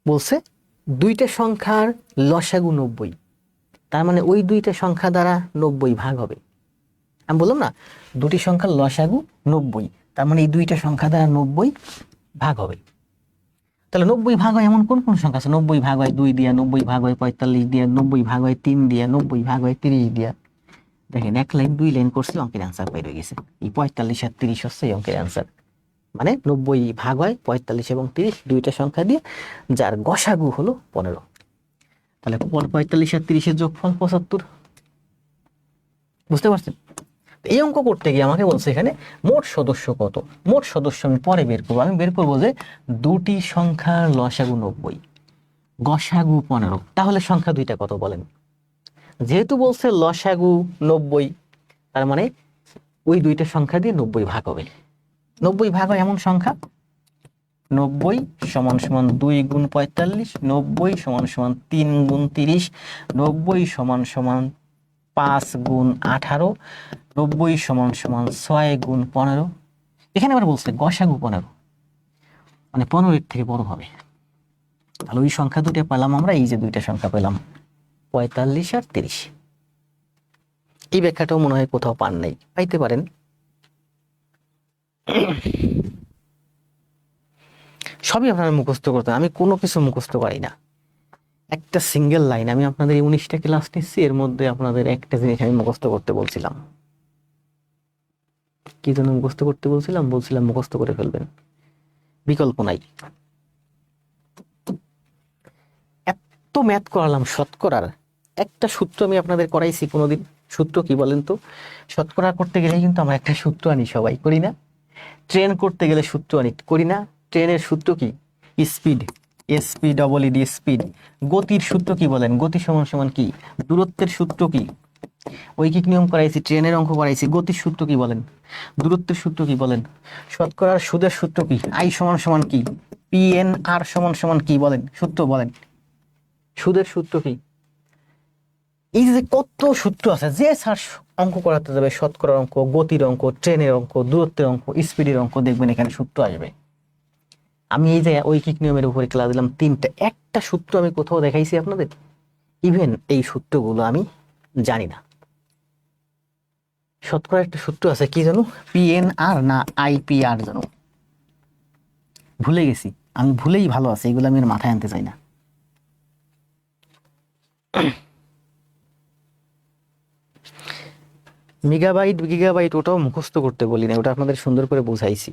বলছে দুইটা সংখ্যার লসাগু 90, তার মানে ওই দুইটা সংখ্যা দ্বারা 90 ভাগ হবে। আমি বললাম না দুটি সংখ্যার লসাগু 90, তার মানে এই দুইটা সংখ্যা দ্বারা 90 ভাগ হবে। তাহলে 90 ভাগ হয় এমন কোন কোন সংখ্যা আছে? 90 ভাগ হয় 2 দিয়া, 90 ভাগ হয় 45 দিয়া, 90 ভাগ হয় 3 দিয়া, 90 ভাগ হয় 30 দিয়া। দেখেন 1 লাইন 2 লাইন করছি, অঙ্কের অ্যান্সার বের হয়ে গেছে। এই 45 আর 30 হচ্ছে এই অঙ্কের অ্যান্সার। মানে 90 ভাগ হয় 45 এবং 30 দুইটা সংখ্যা দিয়ে, যার গসাগু হলো 15। তাহলে 45 আর 30 এর যোগফল 75। বুঝতে পারছেন? এই অঙ্ক করতে গিয়ে আমাকে বলছে এখানে মোট সদস্য কত। মোট সদস্য আমি পরে বের করবো। আমি বের করবো যে দুটি সংখ্যার লসাগু 90, গসাগু 15। তাহলে সংখ্যা দুইটা কত বলেন? যেহেতু বলছে লসাগু 90, তার মানে ওই দুইটা সংখ্যা দিয়ে 90 ভাগ হবে। 90 ভাগ হয় এমন সংখ্যা 90 সমান সমান 2 গুণ 45, 90 সমান সমান 3 গুণ 30, 90 সমান সমান 5 গুণ 18, 90 সমান সমান 6 গুণ 15। এখানে আবার বলছে গসাগু 15, মানে 15 এর থেকে বড় হবে। তাহলে ওই সংখ্যা দুটো পেলাম আমরা, এই যে দুইটা সংখ্যা পেলাম 45 আর 30। এই ব্যাখ্যাটাও মনে হয় কোথাও পান নাই, পাইতে পারেন। সবই আপনারা মুখস্থ করতেন, আমি কোনো কিছু মুখস্থ পারি না। একটা সিঙ্গেল লাইন, আমি আপনাদের 19টা ক্লাস নিচ্ছি, এর মধ্যে আপনাদের একটা জিনিস আমি মুখস্থ করতে বলছিলাম। কি জন্য মুখস্থ করতে বলছিলাম? বলছিলাম মুখস্থ করে ফেলবেন, বিকল্প নাই। এত ম্যাথ করালাম শতকরার, একটা সূত্র আমি আপনাদের করাইছি কোনোদিন? সূত্র কি বলেন তো? শতকরা করতে গেলে কিন্তু আমরা একটা সূত্র আনি, সবাই করি না? ট্রেন করতে গেলে সূত্র আনি, করি না? ট্রেনের সূত্র কি? Speed, S P double E D, speed. গতির সূত্র কি বলেন? গতি সমান সমান কি? দূরত্বের সূত্র কি? ঐকিক নিয়ম করাইছি, ট্রেনের অঙ্ক করাইছি। গতির সূত্র কি বলেন? দূরত্বের সূত্র কি বলেন? শতকরার সুদের সূত্র কি? আই সমান সমান কি? পি এন আর সমান সমান কি বলেন? সূত্র বলেন। সুদের সূত্র কি? এই যে কত সূত্র আছে, যে স্যার অঙ্ক করাতে যাবে, শতকরার অঙ্ক, গতির অঙ্ক, ট্রেনের অঙ্ক, দূরত্বের অঙ্ক, স্পিডের অঙ্ক, দেখবেন এখানে সূত্র আসবে। আমি এই যে ঐকিক নিয়মের উপরে ক্লাস দিলাম 3টা, একটা সূত্র আমি কোথাও দেখাইছি আপনাদের? ইভেন এই সূত্রগুলো আমি জানি না। শতকরা একটা সূত্র আছে, কি জানো? পিএনআর না আইপিআর জানো, ভুলে গেছি। আমি ভুলেই ভালো আছে, এগুলো আমি আর মাথায় আনতে চাই না। মেগাবাইট গিগাবাইট ওটাও মুখস্থ করতে বলি না, ওটা আপনাদের সুন্দর করে বুঝাইছি।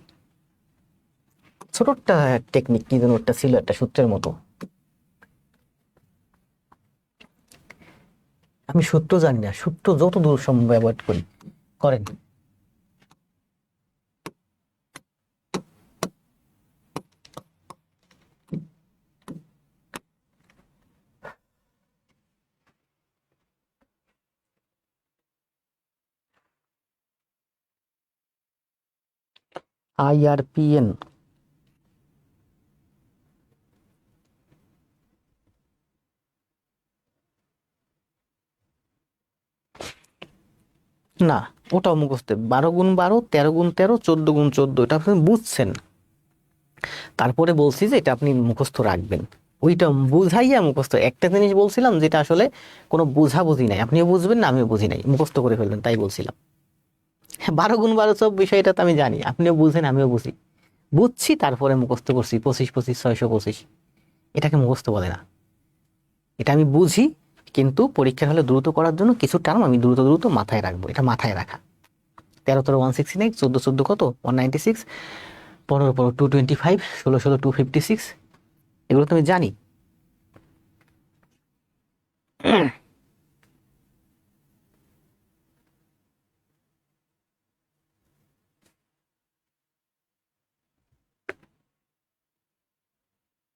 ছোট একটা টেকনিক, কি যেন ওটা ছিল, একটা সূত্রের মতো। আমি সূত্র জানি না, সূত্র যত দূর সম্ভব অ্যাভয়েড করি। করেন। আইআরপিএন, না ওটাও মুখস্থ। 12 গুণ 12, 13 গুণ 13, 14 গুণ 14, এটা আপনি বুঝছেন। তারপরে বলছি যে এটা আপনি মুখস্থ রাখবেন, ওইটা বুঝাইয়া মুখস্থ। একটা জিনিস বলছিলাম যেটা আসলে কোনো বুঝাবুঝি নাই, আপনিও বুঝবেন না আমিও বুঝি নাই, মুখস্থ করে ফেলবেন, তাই বলছিলাম। 12 গুণ 12 সব বিষয়টা তো আমি জানি, আপনিও বুঝেন আমিও বুঝি, বুঝছি তারপরে মুখস্থ করছি। 25 25 625, এটাকে মুখস্থ বলে না। এটা আমি বুঝি, কিন্তু পরীক্ষার হলে দ্রুত করার জন্য কিছু টার্ম আমি দ্রুত দ্রুত মাথায় রাখবো, এটা মাথায় রাখা। 13 13 169, 14 14 কত 196, 15 15 225, 16 16 256, এগুলো তো আমি জানি।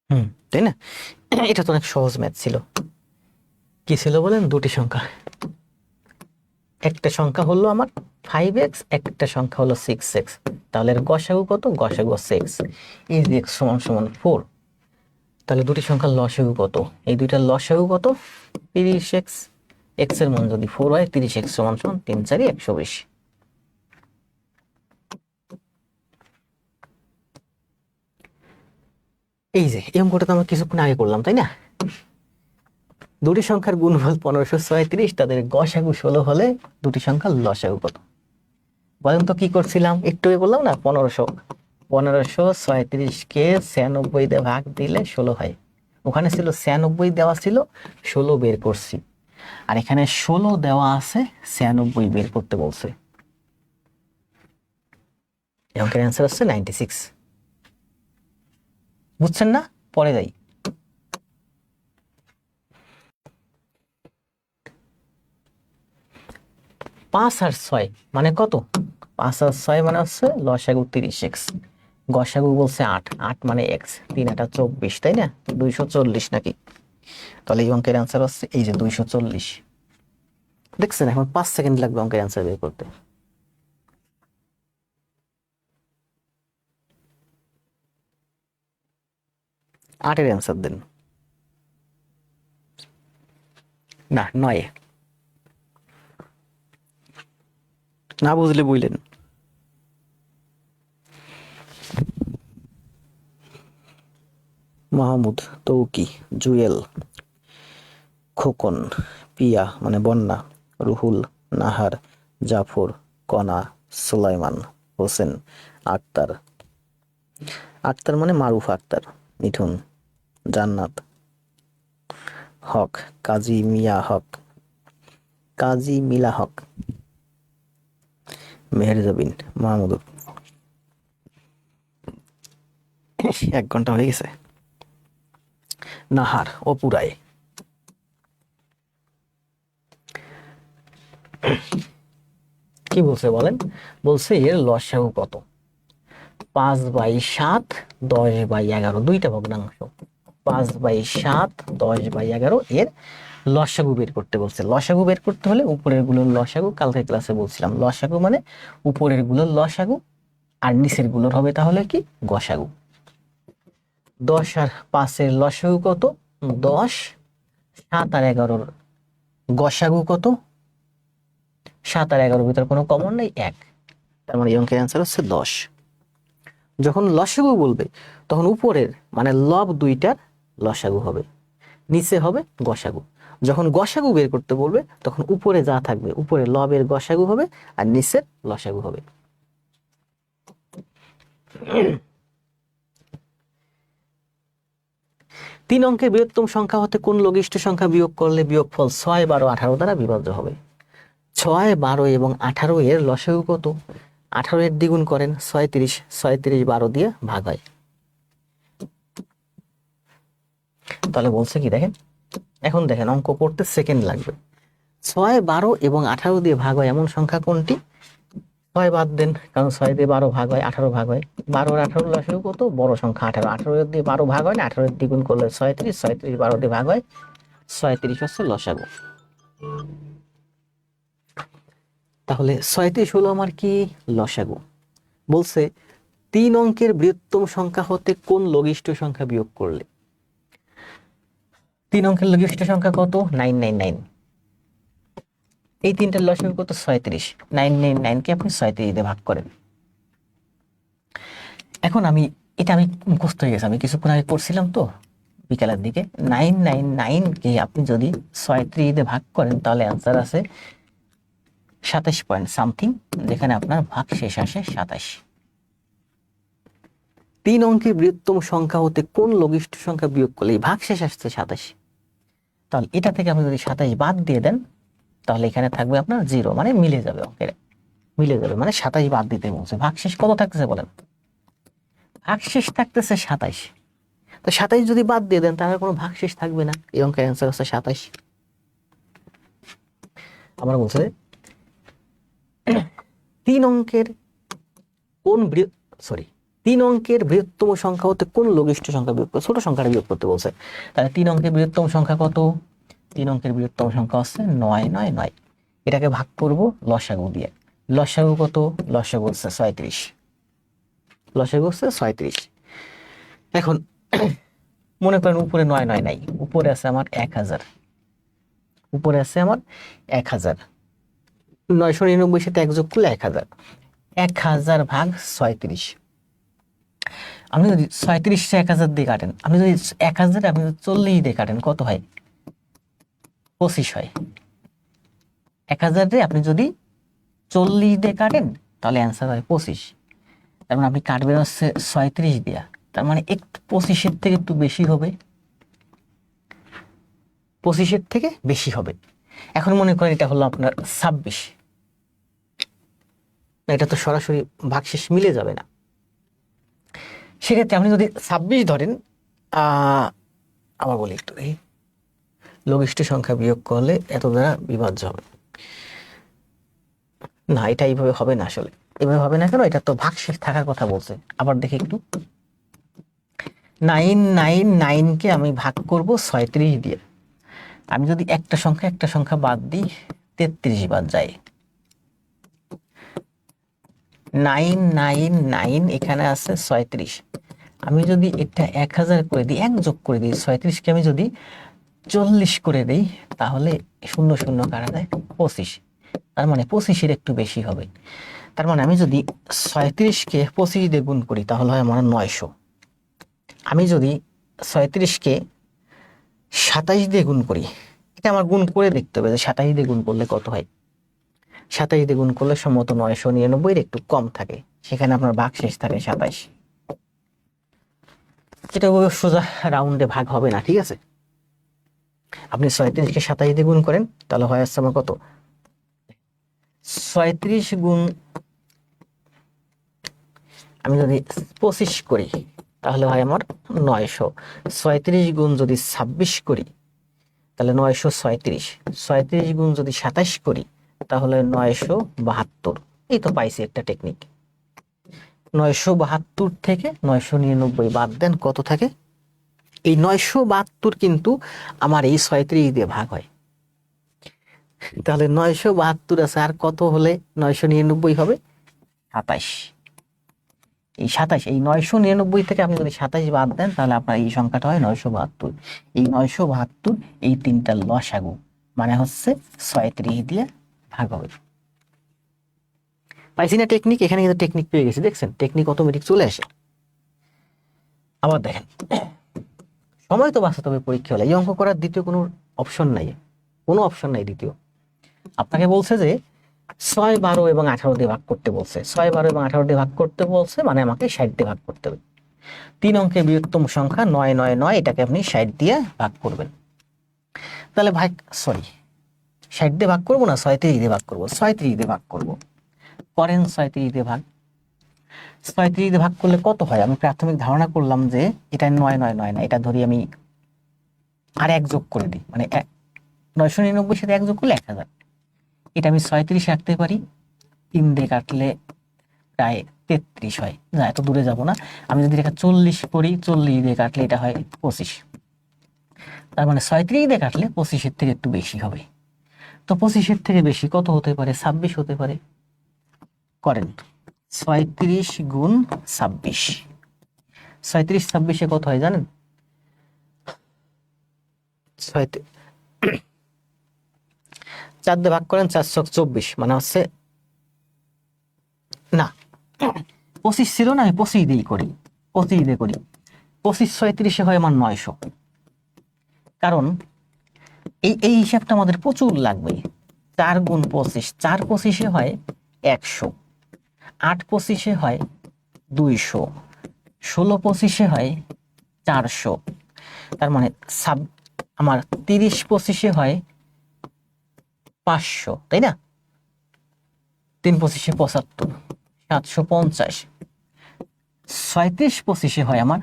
হুম, তাই না? এটা তো অনেক সহজ ম্যাথ ছিল। কি ছিল বলেন? দুটি সংখ্যা, একটা সংখ্যা হলো আমার 5x, একটা সংখ্যা হলো 6x। তাহলে এর গসাগু কত? গসাগু 6, এই যে x সমান সমান 4। তাহলে দুটি সংখ্যার লসাগু কত? এই দুইটার লসাগু কত? 30x। x এর মান যদি 4 হয়, 30x সমান সমান 3 4 120। এই যে এই অঙ্কটা তো আমরা কিছুক্ষণ আগে করলাম, তাই না? দুটি সংখ্যার গুণফল 1536, তাদের গসাগু 16 হলে দুটি সংখ্যার লসাগু কত? বলেন তো কি করছিলাম? একটু আগে বললাম না, 1536কে 96 দিয়ে ভাগ দিলে 16 হয়। ওখানে ছিল 96 দেওয়া ছিল, 16 বের করছি। আর এখানে 16 দেওয়া আছে, 96 বের করতে বলছে। এই অঙ্কের অ্যান্সার হচ্ছে 96। বুঝছেন না? পরে যাই। পাঁচ আর 6 মানে কত? 5 আর 6 মানে হচ্ছে লসাগু 30x, গসাগু বলছে 8, 8 মানে x, 3 8 24, তাই না? 240 নাকি? তাহলে এই অঙ্কের অ্যান্সার হচ্ছে এই যে 240। দেখছেন, এখন 5 সেকেন্ড লাগবে অঙ্কের অ্যান্সার বের করতে। 8 এর অ্যান্সার দেন। না, 9। না বুঝলে বললেন। মাহমুদ, তৌকি, জুয়েল, খোকন, পিয়া মানে বন্যা, রুহুল, নাহার, জাফর, কণা, সুলাইমান, হোসেন, আক্তার। আক্তার মানে মারুফ আক্তার, মিঠুন, জান্নাত, হক, কাজী মিয়া হক, কাজী মিলা হক, মেহেরজাবিন, মাহমুদ। 1 ঘন্টা হয়ে গেছে। নাহার, অপুরায়। কি বলছে বলেন? বলছে এর লসাগু কত? 5/7, 10/11, দুইটা ভগ্নাংশ। 5/7, 10/11 এর লসাগু বের করতে বলছে। লসাগু বের করতে হলে উপরের গুলোর লসাগু, কালকে ক্লাসে বলছিলাম লসাগু মানে উপরের গুলোর লসাগু আর নিচের গুলোর হবে তাহলে কি? গসাগু। 10 আর 5 এর লসাগু কত? 10। 7 আর 11 গসাগু কত? 7 আর 11 ভিতর কোনো কমন নেই, 1। তার মানে এই অঙ্কের অ্যান্সার হচ্ছে 10। যখন লসাগু বলবে তখন উপরের মানে লব দুইটার লসাগু হবে, নিচে হবে গসাগু। যখন গসাগু বের করতে বলবে তখন উপরে যা থাকবে উপরে লবের গসাগু হবে আর নিচের লসাগু হবে। তিন অঙ্কের বৃহত্তম সংখ্যা হতে কোন লঘিষ্ঠ সংখ্যা বিয়োগ করলে বিয়োগফল 6, 12, 18 দ্বারা বিভাজ্য হবে? 6, 12 এবং 18 এর লসাগু কত? 18 এর দ্বিগুণ করেন 36, 36 12 দিয়ে ভাগ হয়। তাহলে বলছে কি দেখেন, এখন দেখেন অঙ্ক পড়তে সেকেন্ড লাগবে। 6, 12 এবং 18 দিয়ে ভাগ হয় এমন সংখ্যা কোনটি? 6 বাদ দেন, কারণ 6 দিয়ে 12 ভাগ হয়, 18 ভাগ হয়। 12 আর 18 লসাগু কত? বড় সংখ্যা 18, 18 দিয়ে 12 ভাগ হয় না, 18 এর দ্বিগুণ করলে 36, 36 12 দিয়ে ভাগ হয়, 36 হচ্ছে লসাগু। তাহলে 36 হলো আমার কি? লসাগু। বলছে 3 অঙ্কের বৃহত্তম সংখ্যা হতে কোন লঘিষ্ঠ সংখ্যা বিয়োগ করলে? 3 অঙ্কের লঘিষ্ঠ সংখ্যা কত? 999। এই তিনটার লসাগু কত? 36। 999 কে আপনি 36 দিয়ে ভাগ করেন। এখন এটা আমি মুখস্থ হয়ে গেছে, আমি কিছুক্ষণ আগে পড়ছিলাম তো বিকালের দিকে। 999 কে আপনি যদি 36 দিয়ে ভাগ করেন তাহলে অ্যান্সার আছে 27 পয়েন্ট সামথিং, যেখানে আপনার ভাগ শেষ আসে 27। 3 অঙ্কের বৃহত্তম সংখ্যা হতে কোন লঘিষ্ঠ সংখ্যা বিয়োগ করলে ভাগ শেষ আসছে 27? তাহলে এটা থেকে আপনি যদি 27 বাদ দিয়ে দেন তাহলে এখানে থাকবে আপনার 0, মানে মিলে যাবে, অঙ্কের মিলে যাবে, মানে 27 বাদ দিতে বলছে। ভাগ শেষ কত থাকতেছে বলেন? ভাগ শেষ থাকতেছে 27। তো 27 যদি বাদ দিয়ে দেন তাহলে কোনো ভাগ শেষ থাকবে না। এই অঙ্কের অ্যান্সার হচ্ছে 27। আমরা বলছে 3 অঙ্কের কোন 3 অঙ্কের বৃহত্তম সংখ্যা হতে কোন লঘিষ্ঠ সংখ্যা বিয়োগ, ছোট সংখ্যাটা বিয়োগ করতে বলছে। তাহলে 3 অঙ্কের বৃহত্তম সংখ্যা কত? 3 অঙ্কের বৃহত্তম সংখ্যা হচ্ছে 999। এটাকে ভাগ করব লসাগু দিয়ে। লসাগু কত? লসাগু হচ্ছে 36। লসাগু হচ্ছে 36। এখন মনে করেন উপরে 99 নাই, উপরে আছে আমার 1000। উপরে আছে আমার 1000। 999 সাথে 1 যোগ করলে 1000। 1000 ভাগ 36। আপনি যদি 36 1000 দিয়ে কাটেন, আপনি যদি 1000 আপনি যদি 40 দিয়ে কাটেন, কত হয়? 25 হয়। 1000 দিয়ে আপনি যদি 40 দিয়ে কাটেন তাহলে অ্যান্সার হয় 25। তার মানে আপনি কাটবেন হচ্ছে 36 দিয়া, তার মানে একটু 25-এর থেকে একটু বেশি হবে। 25-এর থেকে বেশি হবে। এখন মনে করেন এটা হলো আপনার 26। এটা তো সরাসরি ভাগশেষ মিলে যাবে না। সেক্ষেত্রে আপনি যদি 26 ধরেন, আবার বলি একটু, এই লঘিষ্ঠ সংখ্যা বিয়োগ করলে এত দ্বারা বিভাজ্য হবে না। এটা এইভাবে হবে না, আসলে এভাবে হবে না। কেন? এটা তো ভাগশেষ থাকার কথা বলছে। আবার দেখি একটু, 999 কে আমি ভাগ করব 36 দিয়ে। আমি যদি একটা সংখ্যা বাদ দিই, 33 বাদ যায়। 999 এখানে আছে 36। আমি যদি এটা 1000 করে দিই, 1 যোগ করে দিই, 36 কে আমি যদি 40 করে দেই, তাহলে 0 0 কাটা যায় 25। তার মানে 25-এর একটু বেশি হবে। তার মানে আমি যদি 36 কে 25 দিয়ে গুণ করি তাহলে হয় আমার 900। আমি যদি 36 কে 27 দিয়ে গুণ করি, এটা আমার গুণ করে দেখতে হবে যে 27 দিয়ে গুণ করলে কত হয়। 27 দিয়ে গুণ করলে সম্ভবত 999 এর একটু কম থাকে, সেখানে আপনার ভাগশেষ থাকে 27। এটা সোজা রাউন্ডে ভাগ হবে না, ঠিক আছে? আপনি 37 কে 27 দিয়ে গুণ করেন তাহলে হয় আসছে আমার কত? 37 গুণ, আমি যদি 25 করি তাহলে হয় আমার 900। 37 গুণ যদি 26 করি তাহলে 936। 37 গুণ যদি 27 করি তাহলে 972। এই তো পাইছি একটা টেকনিক। 972 থেকে 999 বাদ দেন, কত থাকে? এই 972 কিন্তু আমার এই 37 দিয়ে ভাগ হয়। তাহলে 972 আছে, আর কত হলে 999 হবে? 27। এই 27, এই 999 থেকে আপনি যদি 27 বাদ দেন তাহলে আপনার এই সংখ্যাটা হয় 972। এই 972 এই তিনটা লসাগু, মানে হচ্ছে 36 দিয়ে ভাগ হবে। পাইছি না টেকনিক? এখানে কিন্তু টেকনিক পেয়ে গেছি, দেখছেন? টেকনিক অটোমেটিক চলে আসে। আবার দেখেন, সময় তো বাঁচাতে হবে পরীক্ষা হলে। এই অঙ্ক করার দ্বিতীয় কোনো অপশন নাই, কোনো অপশন নাই দ্বিতীয়। আপনাকে বলছে যে 6, 12 এবং 18 দিয়ে ভাগ করতে বলছে। 6, 12 এবং 18 দিয়ে ভাগ করতে বলছে, মানে আমাকে 60 দিয়ে ভাগ করতে হবে। 3 অঙ্কের বৃহত্তম সংখ্যা 999, এটাকে আপনি 60 দিয়ে ভাগ করবেন। তাহলে ভাই, সরি, 60 দিয়ে ভাগ করবো না, 36 দিয়ে ভাগ করবো। 36 দিয়ে ভাগ করবো, করেন 36 দিয়ে ভাগ। 36 দিয়ে ভাগ করলে কত হয়? আমি প্রাথমিক ধারণা করলাম যে এটা 999 না, এটা ধরি আমি আর 1 যোগ করে দিই, মানে 999 সাথে 1 যোগ করলে 1000। এটা আমি 36 রাখতে পারি। 3 দিয়ে কাটলে প্রায় 33 হয়। না, এত দূরে যাব না। আমি যদি এটা 40 করি, 40 দিয়ে কাটলে এটা হয় 25। তার মানে 36 দিয়ে কাটলে 25-এর থেকে একটু বেশি হবে। তো 25-এর থেকে বেশি কত হতে পারে? 26 হতে পারে। করেন 36 গুণ 26। 36 26-এ কত হয় জানেন? 4 দিয়ে ভাগ করেন, 4 × 24, মানে হচ্ছে, না 25 ছিল না, আমি 25 দিয়ে করি, 25 দিয়ে করি। 25 36-এ হয় আমার 900। কারণ এই হিসাবটা আমাদের প্রচুর লাগবে। 4 গুণ 25, 4 25-এ হয় 100, 8 25-এ হয় 200, 16 25-এ হয় 400। তার মানে আমার 30 25-এ হয় 500, তাই না? 3 25-এ 75, 750। 37 25-এ হয় আমার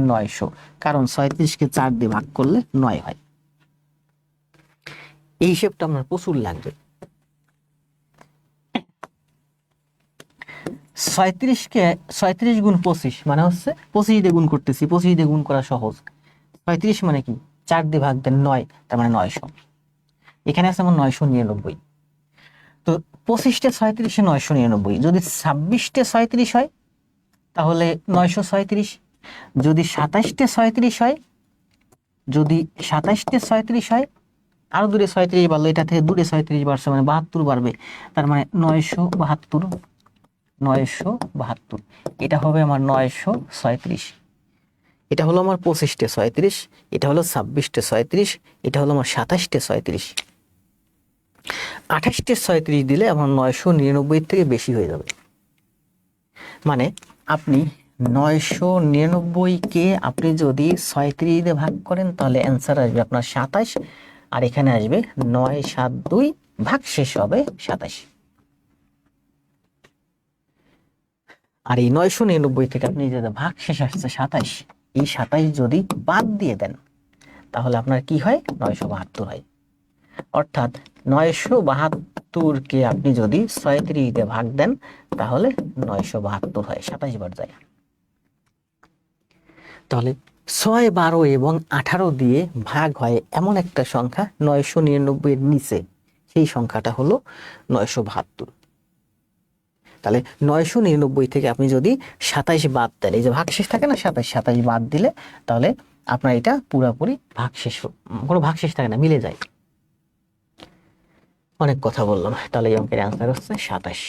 900, কারণ 37-কে 4 দিয়ে ভাগ করলে 9 হয়। এই হিসেবটা আপনার প্রচুর লাগবে। 37 গুণ 25, মানে হচ্ছে 25 দিয়ে গুণ করতেছি, 25 দিয়ে গুণ করা সহজ। 35 মানে কি? 4 দিয়ে ভাগ দেন 9, তার মানে 900। এখানে আছে আমার 999। তো 25টে 36-এ 999, যদি 26টে 37 হয় তাহলে 937, যদি 27টে 37 হয়, যদি 27টে 37 হয়, আরো দূরে 37 বাড়লো, এটা থেকে দূরে 37 বাড়ছে মানে 72 বাড়বে, তার মানে 972, 972, এটা হবে আমার 937। এটা হলো আমার 25টে 37, এটা হলো 26টে 37, এটা হলো আমার 27টে 37। 28টে 37 দিলে আমার 999 থেকে বেশি হয়ে যাবে। মানে আপনি 999-কে আপনি যদি 37 দিয়ে ভাগ করেন তাহলে অ্যান্সার আসবে আপনার 27, আর এখানে আসবে 972, ভাগ শেষ হবে 27। আর এই 999 থেকে আপনি যে ভাগ শেষ আসছে 27, এই 27 যদি বাদ দিয়ে দেন তাহলে আপনার কি হয়, 972 হয়। অর্থাৎ 972-কে আপনি যদি 37 দিয়ে ভাগ দেন তাহলে 972 হয়, 27 বার যায়। তাহলে 6, 12 এবং 18 দিয়ে ভাগ হয় এমন একটা সংখ্যা 999-এর নিচে, সেই সংখ্যাটা হলো 972। তাহলে 999 থেকে আপনি যদি 27 বাদ দেন, এই যে ভাগশেষ থাকে না 27 বাদ দিলে তাহলে আপনার এটা পুরোপুরি ভাগশেষ, কোনো ভাগশেষ থাকে না, মিলে যায়। অনেক কথা বললাম, তাহলে এই অঙ্কের অ্যান্সার হচ্ছে 27।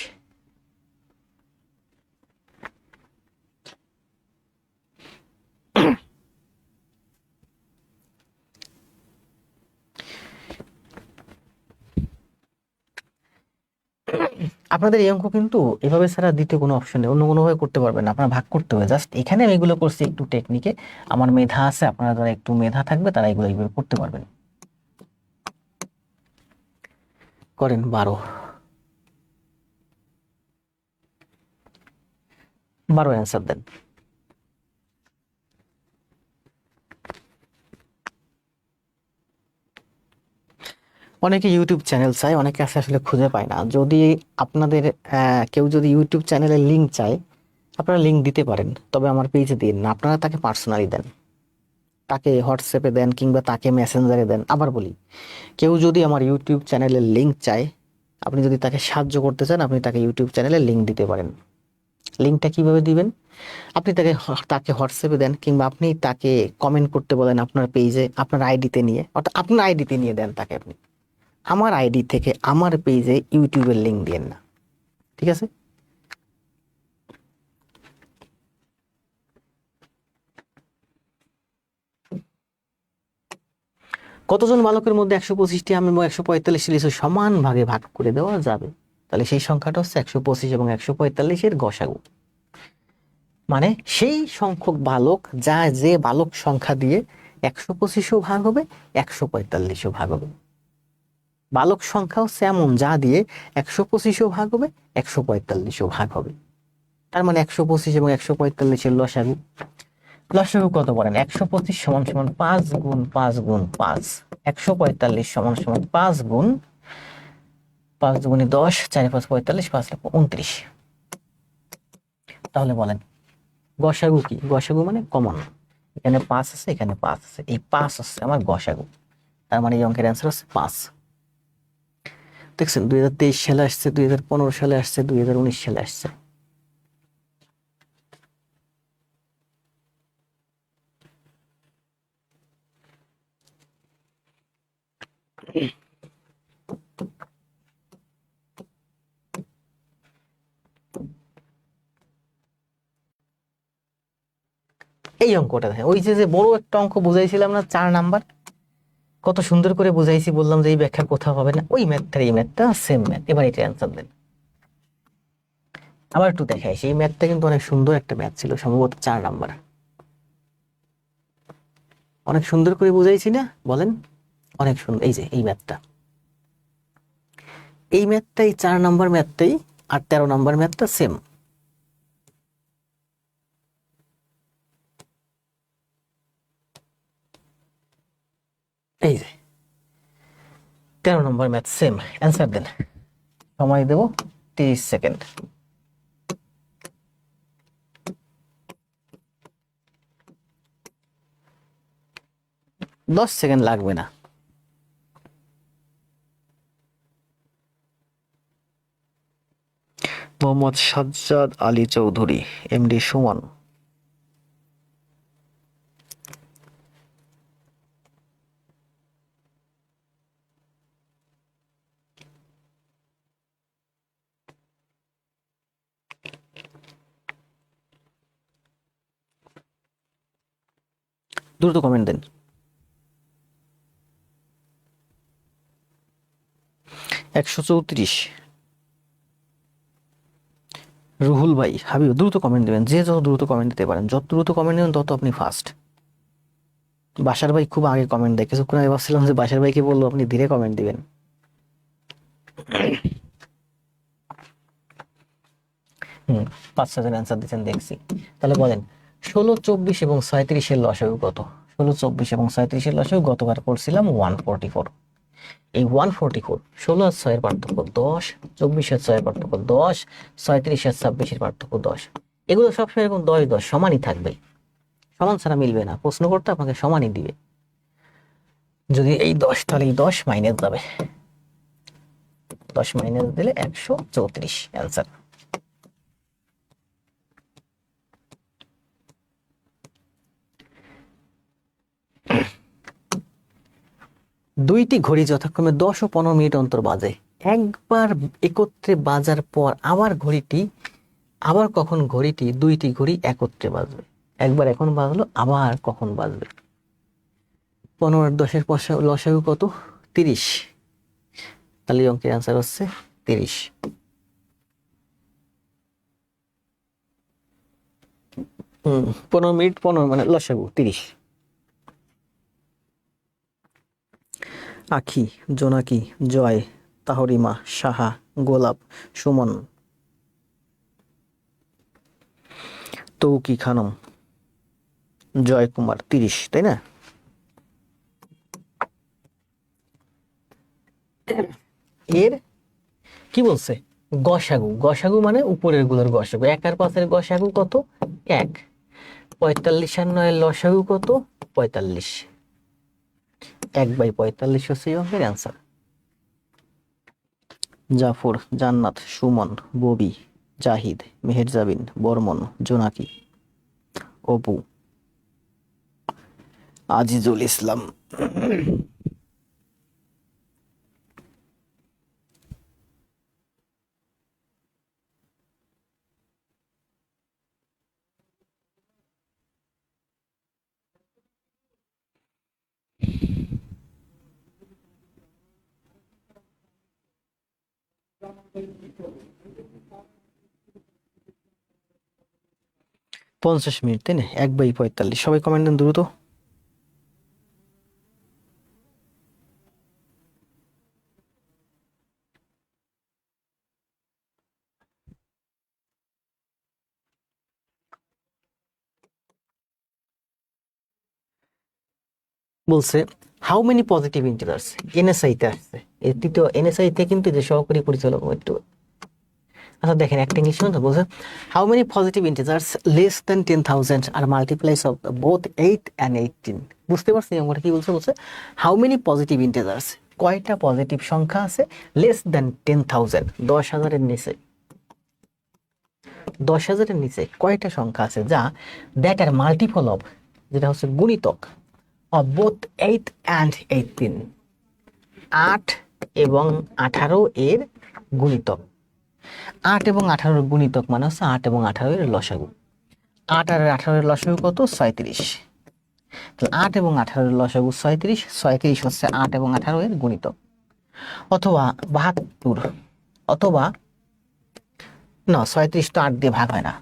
আপনাদের এই অঙ্ক কিন্তু এভাবে ছাড়া দ্বিতীয় কোনো অপশন নেই, অন্য কোনোভাবে করতে পারবেন না, আপনার ভাগ করতে হবে। জাস্ট এখানে আমি এগুলো করছি একটু টেকনিকে, আমার মেধা আছে, আপনারা যারা একটু মেধা থাকবে তারা এগুলো এইভাবে করতে পারবেন। করেন 12, 12 অ্যান্সার দেন। অনেকে ইউটিউব চ্যানেল চায়, অনেকে আছে আসলে খুঁজে পায় না। যদি আপনাদের কেউ যদি ইউটিউব চ্যানেলের লিঙ্ক চায়, আপনারা লিঙ্ক দিতে পারেন, তবে আমার পেজে দিন না, আপনারা তাকে পার্সোনালি দেন, তাকে হোয়াটসঅ্যাপে দেন কিংবা তাকে মেসেঞ্জারে দেন। আবার বলি, কেউ যদি আমার ইউটিউব চ্যানেলের লিঙ্ক চায়, আপনি যদি তাকে সাহায্য করতে চান, আপনি তাকে ইউটিউব চ্যানেলের লিঙ্ক দিতে পারেন। লিঙ্কটা কিভাবে দিবেন, আপনি তাকে হোয়াটসঅ্যাপে দেন কিংবা আপনি তাকে কমেন্ট করতে বলেন আপনার পেজে, আপনার আইডিতে নিয়ে, অর্থাৎ আপনার আইডিতে নিয়ে দেন তাকে আপনি। আমার আইডি থেকে আমার পেজে ইউটিউবের লিঙ্ক দিয়েন না, ঠিক আছে? কতজন বালকের মধ্যে 125টি আম এবং 145টি লিচু সমান ভাগে ভাগ করে দেওয়া যাবে? তাহলে সেই সংখ্যাটা হচ্ছে 125 এবং 145-এর গসাগু। মানে সেই সংখ্যক বালক যা, যে বালক সংখ্যা দিয়ে 125ও ভাগ হবে, 145ও ভাগ হবে। বালক সংখ্যা হচ্ছে এমন যা দিয়ে 125ও ভাগ হবে, 145ও ভাগ হবে। তার মানে 125 এবং 145-এর লসাগু। লসাগু কত বলেন? 125 সমান সমান 5 গুণ 5 গুণ 5, 145 সমান সমান 5 গুণ 5 দুগুণে 10, 4 5 45, 5 লক্ষ 29। তাহলে বলেন গসাগু কি? গসাগু মানে কমন, এখানে 5 আছে, এখানে 5 আছে, এই 5 আছে আমার গসাগু। তার মানে এই অঙ্কের অ্যান্সার হচ্ছে 5। দেখছেন 2023 সালে আসছে, 2015 সালে আসছে, 2019 সালে আসছে। এই অঙ্কটা দেখেন, ওই যে বড় একটা অঙ্ক বুঝাইছিলাম না 4 নাম্বার, কত সুন্দর করে বুঝাইছি, বললাম যে এই ব্যাখ্যা কোথাও হবে না, ওই ম্যাথটার এই ম্যাথটা সেম ম্যাথ। এবার এটা অ্যান্সার দেন। আবার একটু দেখাই, এই ম্যাথটা কিন্তু অনেক সুন্দর একটা ম্যাথ ছিল, সম্ভবত 4 নাম্বার। অনেক সুন্দর করে বুঝাইছি না বলেন? অনেক সুন্দর। এই যে এই ম্যাথটা, এই ম্যাথটাই 4 নাম্বার ম্যাথটাই, আর 13 নাম্বার ম্যাথটা সেম। এই যে 13 নম্বর ম্যাথ সেম। অ্যান্সার দেন, সময় দেব 30 সেকেন্ড। 10 সেকেন্ড লাগবে না। মোহাম্মদ সাজ্জাদ আলী চৌধুরী, এমডি সুমন। দ্রুত কমেন্ট দেন। 134। রুহুল ভাই, হাবিব, দ্রুত কমেন্ট দেবেন। যে যত দ্রুত কমেন্ট দিতে পারেন, যত দ্রুত কমেন্ট দেবেন তত আপনি ফাস্ট। বাসার ভাই খুব আগে কমেন্ট দেয়, কিছুক্ষণ আগে ভাবছিলাম যে বাসার ভাইকে বলবো আপনি ধীরে কমেন্ট দিবেন। 5-6 জন অ্যান্সার দিচ্ছেন দেখছি। তাহলে বলেন 16, 24 এবং 37-এর লসাগু কত? 16, 24 এবং 37-এর লসাগু গতবার করছিলাম 144। এই 144, 16 আর 6 এর পার্থক্য 10, 24 আর 6 এর পার্থক্য 10, 37 আর 26-এর পার্থক্য 10। এগুলো সবসময় এরকম 10 10 সমানই থাকবে, সমান ছাড়া মিলবে না। প্রশ্ন করতে আপনাকে সমানই দিবে। যদি এই 10, তাহলে এই 10 মাইনাস যাবে, 10 মাইনাস দিলে 134 অ্যান্সার। দুইটি ঘড়ি যথাক্রমে 10 ও 15 মিনিট অন্তর বাজে। একবার একত্রে বাজার পর আবার কখন ঘড়িটি দুইটি ঘড়ি একত্রে বাজবে? একবার এখন বাজলো, আবার কখন বাজবে? 15 আর 10-এর লসাগু কত? 30। তাহলে অঙ্কের অ্যান্সার হচ্ছে 30। 15 মিনিট 15 মানে লসাগু 30। আখি, জোনাকি, জয়, তাহরিমা, সাহা, গোলাপ, সুমন, তৌকি খানম, জয় কুমার। 30, তাই না? এর কি বলছে? গসাগু। গসাগু মানে উপরের গুলোর গসাগু। 1 আর 5-এর গসাগু কত? 1। 45 আর 9-এর লসাগু কত? 45। 1/45 হচ্ছে এই অঙ্কের অ্যান্সার। জাফর, জান্নাত, সুমন, ববি, জাহিদ, মেহেরজাবিন, বর্মন, জোনাকি, অপু, আজিজুল ইসলাম। পঞ্চাশ মিনিট, তাই না? 1/45। সবাই কমেন্ট দেন দ্রুত। বলছে how many positive integers, NSI তে আসছে। এই তৃতীয় এনএসআই তে কিন্তু যে সহকারী পরিচালক একটু, আচ্ছা দেখেন একটা ইংলিশ বলছে how many positive integers less than 10,000 আর মাল্টিপ্লাইস অফ বোথ 8 and 18। বুঝতে পারছি আমরা কি বলছে? বলছে হাউ মেনি পজিটিভ ইন্টিজার্স, কয়টা পজিটিভ সংখ্যা আছে লেস দেন 10,000, 10,000-এর নিচে, 10,000-এর নিচে কয়টা সংখ্যা আছে যা দ্যাট আর মাল্টিপল অফ, যেটা হচ্ছে গুণিতক অফ বোথ 8 and 18, 8 এবং 18 এর গুণিতক। 8 এবং 18-এর গুণিতক মানে হচ্ছে 8 এবং 18-এর লসাগু। 8 আর 18-এর লসাগু কত? 37। তাহলে 8 এবং 18-এর লসাগু 37, 37 হচ্ছে 8 এবং 18-এর গুণিতক। অথবা 72, অথবা না 37 তো 8 দিয়ে ভাগ হয় না,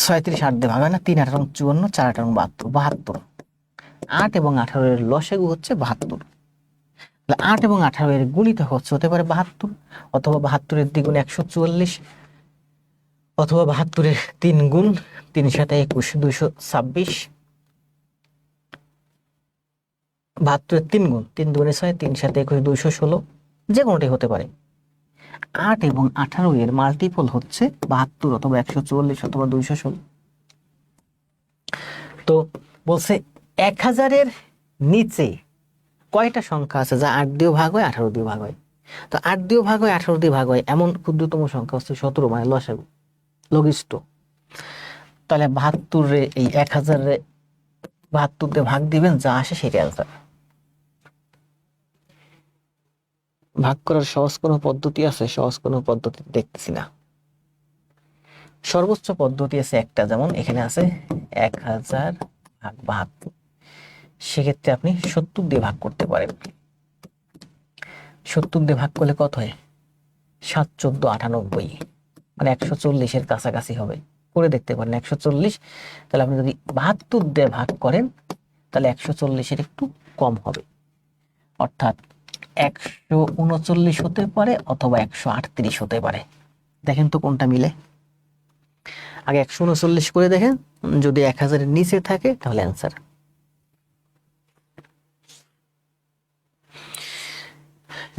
37 8 দিয়ে ভাগ হয় না। 3 8 54, 4 8 72, 72। 8 এবং 18-এর লসাগু হচ্ছে 72। 8 এবং 18-এর গুণিতক হতে পারে 72, অথবা 72-এর দ্বিগুণ 144, অথবা 72-এর 3 গুণ 3 7 21, 226। 72-এর 3 গুণ 3 দুগুণে 6, 3 7 21, 216, যে কোনোটাই হতে পারে। 8 এবং 18-এর মাল্টিপল হচ্ছে 72, অথবা 144, অথবা 216। তো বলছে 1000-এর নিচে কয়টা সংখ্যা আছে যা 8 দিয়েও ভাগ হয়, 18 দিয়েও ভাগ হয়? তো 8 দিয়ে ভাগ হয়, 18 দিয়ে ভাগ হয়, এমন ক্ষুদ্রতম সংখ্যা হচ্ছে 17, মানে লসাগু, লঘিষ্ঠ। তাহলে 72 রে, এই 1000 রে 72 দিয়ে ভাগ দিবেন, যা আসে সেটা অ্যান্সার। ভাগ করার সহজ কোনো পদ্ধতি আছে? সহজ কোনো পদ্ধতি দেখতেছি না। সর্বোচ্চ পদ্ধতি আছে একটা, যেমন এখানে আছে 1000 ভাগ 72, সেক্ষেত্রে আপনি 70 দিয়ে ভাগ করতে পারেন। 70 দিয়ে ভাগ করলে কত হয়? 7 14 98, মানে 140-এর কাছাকাছি হবে। করে দেখতে পারেন 140। তাহলে আপনি যদি 72 দিয়ে ভাগ করেন তাহলে 140-এর একটু কম হবে, অর্থাৎ 139 হতে পারে অথবা 138 হতে পারে। দেখেন তো কোনটা মিলে। আগে 139 করে দেখেন, যদি 1000-এর নিচে থাকে তাহলে অ্যান্সার।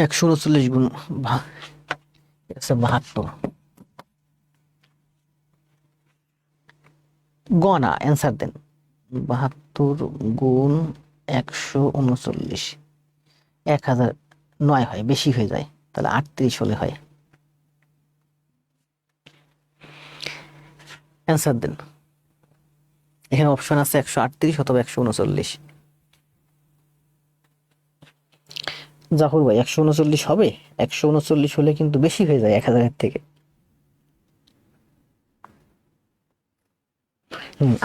139 গুণ 72, গনা অ্যান্সার দেন। 72 গুণ 139, 1009 হয়, বেশি হয়ে যায়, তাহলে 38 হলে হয়। অ্যান্সার দেন। এখানে অপশন আছে 138 অথবা 139। জাফর ভাই 139 হবে? 139 হলে কিন্তু বেশি হয়ে যায় 1000-এর থেকে।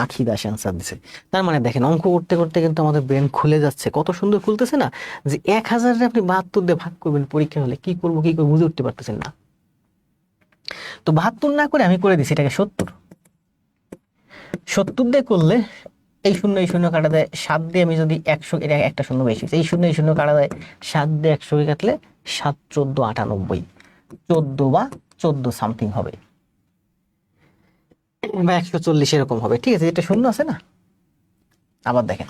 আখি দাস অ্যান্সার দিছে। তার মানে দেখেন, অঙ্ক করতে করতে কিন্তু আমাদের ব্রেন খুলে যাচ্ছে, কত সুন্দর খুলতেছে না, যে 1000-রে আপনি 72 দিয়ে ভাগ করবেন, পরীক্ষা হলে কি করবো বুঝে উঠতে পারতেছেন না। তো 72 না করে আমি করে দিছি এটাকে 70। 70 দিয়ে করলে এই শূন্য এই শূন্য কাটা দেয়, 7 দিয়ে আমি যদি 100, এটা একটা শূন্য বেশি, এই শূন্য এই শূন্য কাটা দেয়, 7 দিয়ে 100 কাটলে 7 14 98, 14 বা 14 সামথিং হবে, বা 140 এরকম হবে। ঠিক আছে, এটা শূন্য আছে না। আবার দেখেন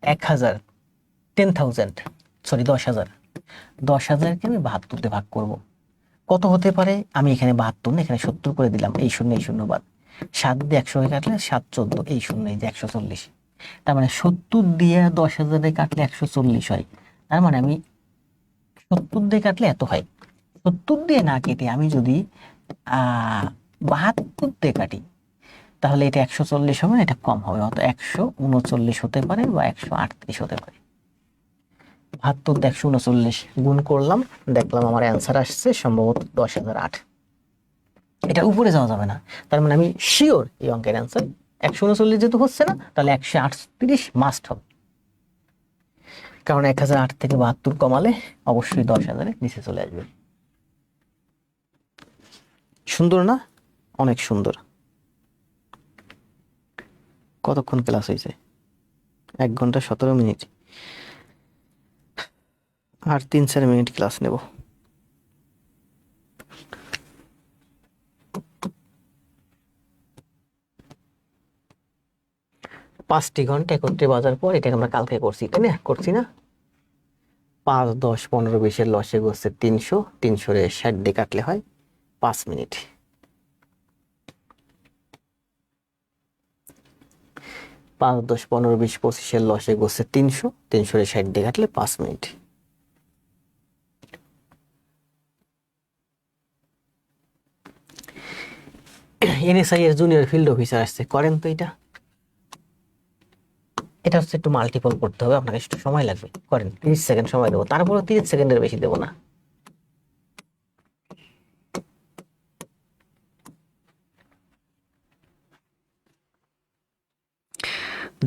1000, 10,000, সরি 10,000, 10,000-কে আমি 72 দিয়ে ভাগ করব, কত হতে পারে? আমি এখানে 72 না, এখানে 70 করে দিলাম, এই শূন্য এই শূন্য বাদ, 7 দিয়ে 100 কাটলে 7 14, এই শূন্য এই যে 140। তার মানে 70 দিয়ে 10,000-এ কাটলে 140 হয়। তার মানে আমি 70 দিয়ে কাটলে এত হয়। 70 দিয়ে না কেটে আমি যদি 72 দিয়ে কাটি তাহলে এটা 140 হবে না, এটা কম হবে, হয়তো 139 হতে পারে বা 138 হতে পারে। 72 দিয়ে 139 গুণ করলাম, দেখলাম আমার অ্যান্সার আসছে সম্ভবত 10,008। এটা উপরে যাওয়া যাবে না, তার মানে আমি শিওর এই অঙ্কের অ্যান্সার 139 যেহেতু হচ্ছে না, তাহলে 138 মাস্ট হবে, কারণ 1008 থেকে 72 কমালে অবশ্যই 10,000-এর নিচে চলে আসবে। সুন্দর না? অনেক সুন্দর। কতক্ষণ ক্লাস হয়েছে? 1 ঘন্টা 17 মিনিট। আর 3-4 মিনিট ক্লাস নেব। 5টি ঘন্টা একত্রে বাজার পর, এটাকে আমরা কালকে করছি, তাই না? করছি না? 5 10 15 20-এর লসাগু হচ্ছে 300, 300-রে 60 দিয়ে কাটলে হয় 5 মিনিট। 5 10 15 20 25-এর লসাগু হচ্ছে 300, 300-রে 60 দিয়ে কাটলে 5 মিনিট। এনএসআই এর জুনিয়র ফিল্ড অফিসার আসছে, করেন তো এটা। এটা হচ্ছে একটু মাল্টিপল করতে হবে, আপনাকে একটু সময় লাগবে, করেন। 30 সেকেন্ড সময় দেবো, তারপরে 30 সেকেন্ডের বেশি দেবো না।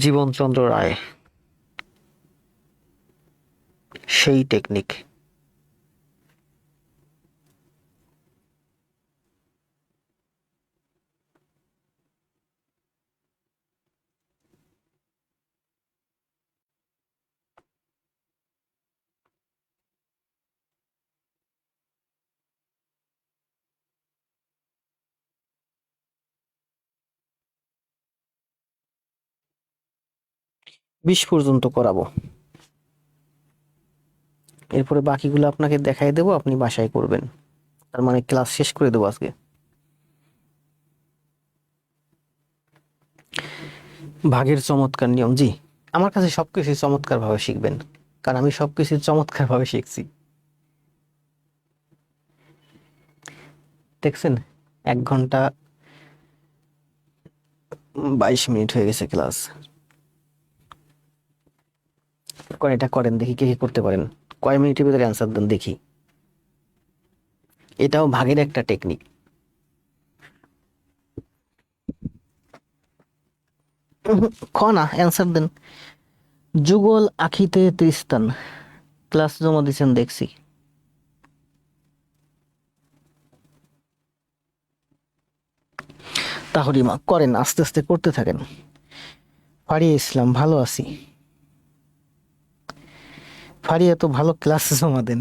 জীবনচন্দ্র রায়, সেই টেকনিক। বিশ পর্যন্ত করাবো, এরপরে বাকিগুলো আপনাকে দেখাই দেবো, আপনি বাসায় করবেন। তার মানে ক্লাস শেষ করে দেবো আজকে। ভাগের চমৎকার নিয়ম, জি, আমার কাছে সবকিছু চমৎকার ভাবে শিখবেন। কারণ আমি সবকিছু চমৎকার ভাবে শিখছি। দেখছেন 1 ঘন্টা 22 মিনিট হয়ে গেছে ক্লাস। করেন, এটা করেন, দেখি কে কে করতে পারেন। কয় মিনিটের ভিতরে অ্যান্সার দেন দেখি। এটাও ভাগের একটা টেকনিক। খ না, অ্যান্সার দেন। যুগল আখিতে ত্রিস্তান, ক্লাস জমা দিচ্ছেন দেখছি। তাহরিমা করেন, আস্তে আস্তে করতে থাকেন। ফারিয়া ইসলাম ভালো আছি। ফারিয়া তো ভালো ক্লাস জমা দেন।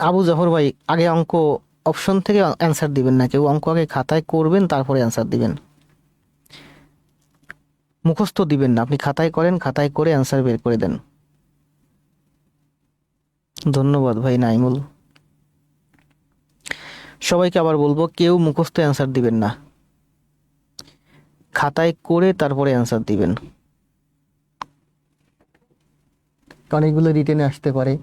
আবু জাফর ভাই, আগে অঙ্ক অপশন থেকে অ্যান্সার দিবেন না, কেউ অঙ্ক আগে খাতায় করবেন তারপরে অ্যান্সার দিবেন। মুখস্থ দিবেন না, আপনি খাতায় করেন, খাতায় করে অ্যান্সার বের করে দেন। ধন্যবাদ ভাই নাইমুল। সবাইকে আবার বলবো, কেউ মুখস্থ অ্যান্সার দিবেন না, খাতায় করে তারপরে অ্যান্সার দিবেন, কারণ এগুলো রিটেনে আসতে পারে।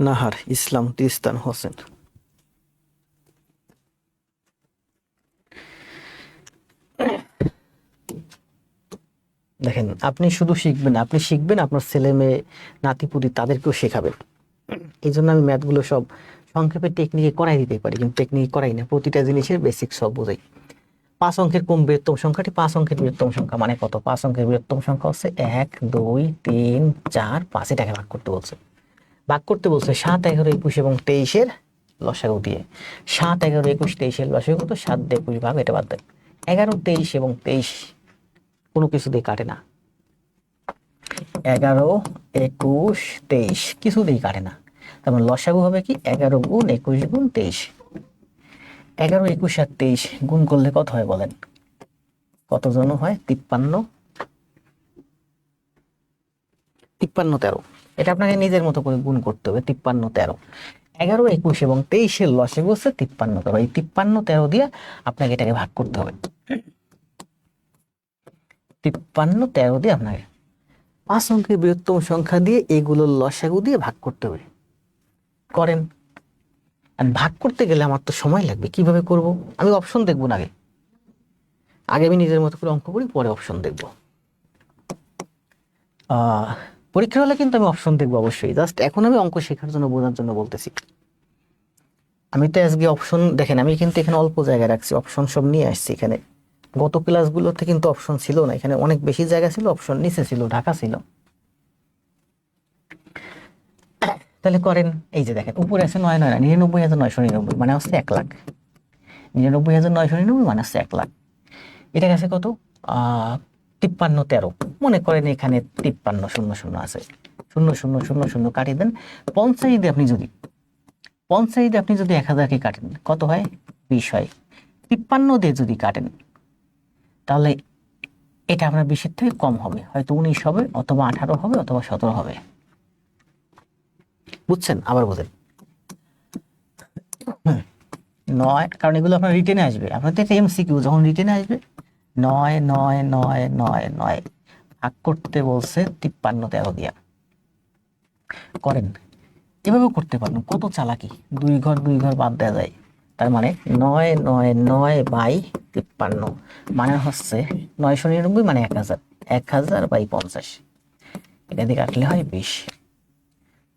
নাহার ইসলাম তিস্তান হোসেন। দেখেন, আপনি শুধু শিখবেন, আপনি শিখবেন, আপনার ছেলে মেয়ে নাতিপুতি তাদেরকেও শেখাবেন। এই জন্য আমি ম্যাথগুলো সব সংক্ষেপে টেকনিকে করাই দিতে পারি, কিন্তু টেকনিক করাই না, প্রতিটা জিনিসের বেসিক সব বোঝাই। 5 অঙ্কের কোন বৃহত্তম সংখ্যাটি? 5 অঙ্কের বৃহত্তম সংখ্যা মানে কত? 5 অঙ্কের বৃহত্তম সংখ্যা হচ্ছে 1 2 3 4 5। এটাকে ভাগ করতে বলছে। ভাগ করতে বলছে 7 11 21 এবং 23-এর লসাগু দিয়ে। 7 11 21 23-এর লসাগু কত? 7 দিয়ে 21 ভাগ, এটা বাদ দেন। 11 23 এবং 23 কোনো কিছু দিয়ে কাটে না। 11 21 23 কিছু দিয়ে কাটে না। তার মানে লসাগু হবে কি? 11 গুণ 21 গুণ 23। 11 21 আর 23 গুণ করলে কত হয় বলেন? কত জন হয়? 53 53 13। এটা আপনাকে নিজের মতো করে গুণ করতে হবে। 53 13, 11 21 এবং 23-এর লসাগু হচ্ছে 53 13। এই 53 13 দিয়ে আপনাকে এটাকে ভাগ করতে হবে। 53 13 দিয়ে আপনাকে 5 অঙ্কের বৃহত্তম সংখ্যা দিয়ে এগুলোর লসাগু দিয়ে ভাগ করতে হবে। করেন। আর ভাগ করতে গেলে আমার তো সময় লাগবে, কিভাবে করব? আমি অপশন দেখবো না, আগে আগে আমি নিজের মতো করে অঙ্ক করি, পরে অপশন দেখব। পরীক্ষা হলে কিন্তু আমি অপশন দেখবো অবশ্যই, জাস্ট এখন আমি অঙ্ক শেখার জন্য, বোঝার জন্য বলতেছি। আমি তো আজকে অপশন দেখেন, আমি কিন্তু এখানে অল্প জায়গায় রাখছি, অপশন সব নিয়ে আসছি এখানে। গত ক্লাসগুলোতে কিন্তু অপশন ছিল না, এখানে অনেক বেশি জায়গা ছিল, অপশন নিচে ছিল, ঢাকা ছিল। তাহলে করেন। এই যে দেখেন, উপরে আছে 9 9 99,999 মানে হচ্ছে 1 লাখ। 99,999 মানে হচ্ছে 1 লাখ। এটা গেছে কত? 53 13। মনে করেন এখানে 53 শূন্য শূন্য আছে, 0 0 0 0 কাটিয়ে দেন। 50 দিয়ে আপনি যদি 1000-কে কাটেন কত হয়? 20 হয়। 53 দিয়ে যদি কাটেন তাহলে এটা আপনার 20-এর থেকে কম হবে, হয়তো 19 হবে, অথবা 18 হবে, অথবা 17 হবে। বুঝছেন? আবার বোঝেন। 9, কারণ এগুলো আপনার রিটেনে আসবে, আপনার তো এমসিকিউ, যখন রিটেনে আসবে 9 9 9 9 9 ভাগ করতে বলছে 53 13 দিয়া। করেন, এভাবেও করতে পারেন, কত চালাকি, 2 ঘর 2 ঘর বাদ দেওয়া যায়। তার মানে 9 9 9 বাই 53 মানে হচ্ছে 999 মানে 1000, 1000 বাই 50। এটা দিয়ে কাটলে হয় 20।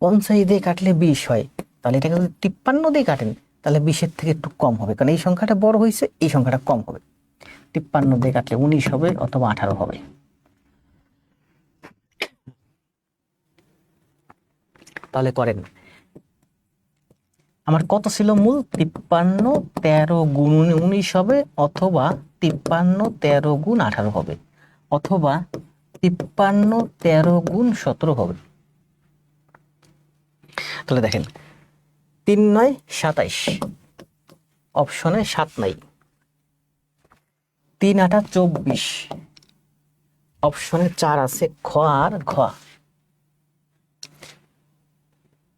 50 দিয়ে কাটলে 20 হয়, তাহলে এটাকে যদি 53 দিয়ে কাটেন তাহলে 20-এর থেকে একটু কম হবে, কারণ এই সংখ্যাটা বড় হয়েছে, এই সংখ্যাটা কম হবে। 53 দিয়ে কাটলে 19 হবে, অথবা 18 হবে। তাহলে করেন। আমার কত ছিল মূল? 53 13 গুণ 19 হবে, অথবা 53 13 গুণ 18 হবে, অথবা 53 13 গুণ 17 হবে। তাহলে দেখেন 3 9 27, অপশনে 7 নাই। 3 8 24, অপশনে 4 আছে, খ আর ঘ।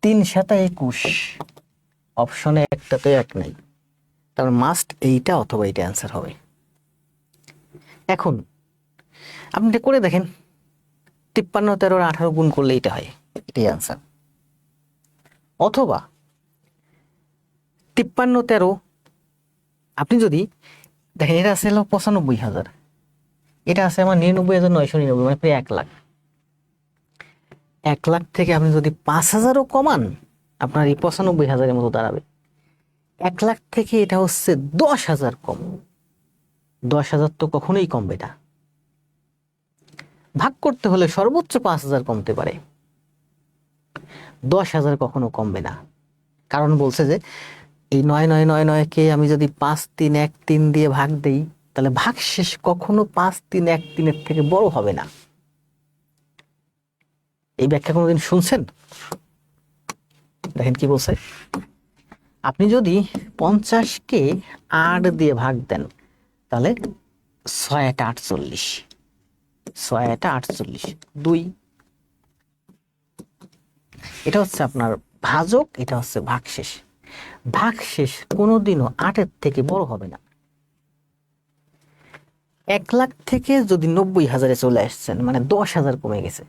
3 7 21, অপশনে একটাতে 1 নাই। তার মাস্ট এইটা অথবা এইটা অ্যান্সার হবে। এখন আপনি এটা করে দেখেন, 53 13 18 গুণ করলে এটা হয়, এটাই অ্যান্সার। অথবা 53 13, আপনি যদি দেখেন এটা আছে হলো 95,000, এটা আছে আমার 99,999, মানে প্রায় 1 লাখ। 1 লাখ থেকে আপনি যদি 5,000ও কমান, আপনার এই 95,000-এর মতো দাঁড়াবে। 1 লাখ থেকে এটা হচ্ছে 10,000 কম। 10,000 তো কখনোই কমবে না। ভাগ করতে হলে সর্বোচ্চ 5,000 কমতে পারে, 10,000 কখনো কমবে না। কারণ বলছে যে এই 9,999-কে আমি যদি 5 3 1 3 দিয়ে ভাগ দেই, তাহলে ভাগশেষ কখনো 5 3 1 3-এর থেকে বড় হবে না। এই ব্যাখ্যা কোনোদিন শুনছেন? দেখেন কি বলছে, আপনি যদি 50-কে 8 দিয়ে ভাগ দেন, তাহলে 6 8 48, 6 8 48, 2। এটা হচ্ছে আপনার ভাজক, এটা হচ্ছে ভাগশেষ। ভাগশেষ কোনোদিনও 8-এর থেকে বড় হবে না। 1 লাখ থেকে যদি 90,000-এ চলে আসছেন, মানে 10,000 কমে গেছে,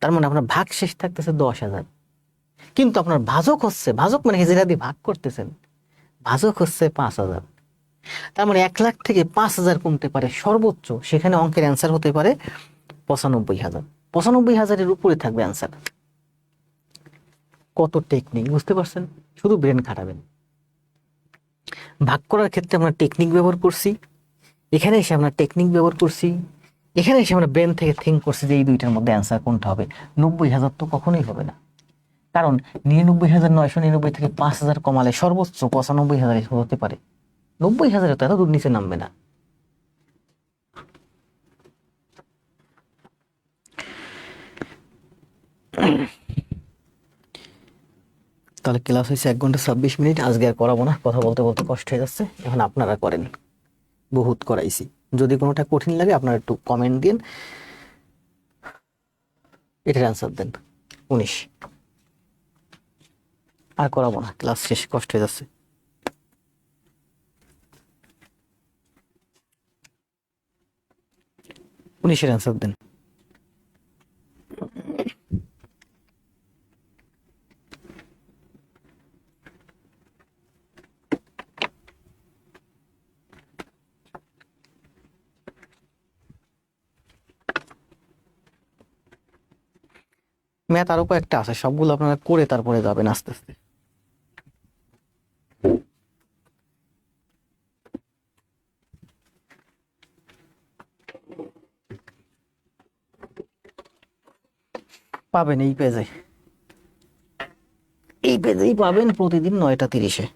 তার মানে আপনার ভাগশেষ থাকতেছে 10,000। কিন্তু আপনার ভাজক হচ্ছে, ভাজক মানে যেটা দিয়ে ভাগ করতেছেন, ভাজক হচ্ছে 5,000। তার মানে 1 লাখ থেকে 5,000 কমতে পারে সর্বোচ্চ, সেখানে অঙ্কের অ্যান্সার হতে পারে 95,000। 95,000-এর উপরে থাকবে অ্যান্সার। কত টেকনিক, বুঝতে পারছেন? শুধু ব্রেন খাটাবেন। ভাগ করার ক্ষেত্রে আমরা টেকনিক ব্যবহার করছি, এখানে এসে আমরা টেকনিক ব্যবহার করছি, এখানে এসে আমরা ব্রেন থেকে থিঙ্ক করছি যে এই দুইটার মধ্যে অ্যান্সার কোনটা হবে। 90,000 তো কখনোই হবে না, কারণ 99,999 থেকে 5,000 কমালে সর্বোচ্চ 95,000 হতে পারে। 90,000 তো এত দূর নিচে নামবে না। তাহলে ক্লাস হয়েছে 1 ঘন্টা 26 মিনিট। আজকে আর করাবো না, কথা বলতে বলতে কষ্ট হয়ে যাচ্ছে। এখন আপনারা করেন, বহুত করাইছি। যদি কোনোটা কঠিন লাগে আপনারা একটু কমেন্ট দিন, এটার অ্যান্সার দেন। 19 আর করাবো না, ক্লাস শেষ, কষ্ট হয়ে যাচ্ছে। 19-এর অ্যান্সার দেন। ম্যাথ আরো কয়েকটা আছে, সবগুলো আপনারা করে তারপরে যাবেন আস্তে আস্তে। পাবেন এই পেজে, এই পেজেই পাবেন প্রতিদিন 9টা 30-এ।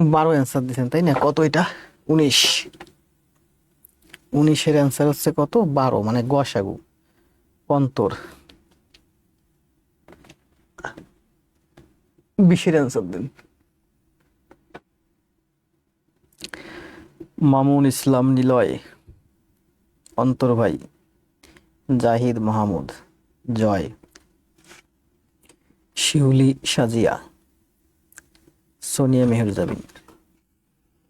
বারো অ্যান্সার দিচ্ছেন তাই না? কত এটা? 19। 19-এর অ্যান্সার হচ্ছে কত? 12, মানে গসাগু অন্তর। 20-এর অ্যান্সার দেন। মামুন ইসলাম নিলয়, অন্তর ভাই, জাহিদ মাহমুদ, জয়, শিউলি সাজিয়া, সোনিয়া মেহেরজাবিন,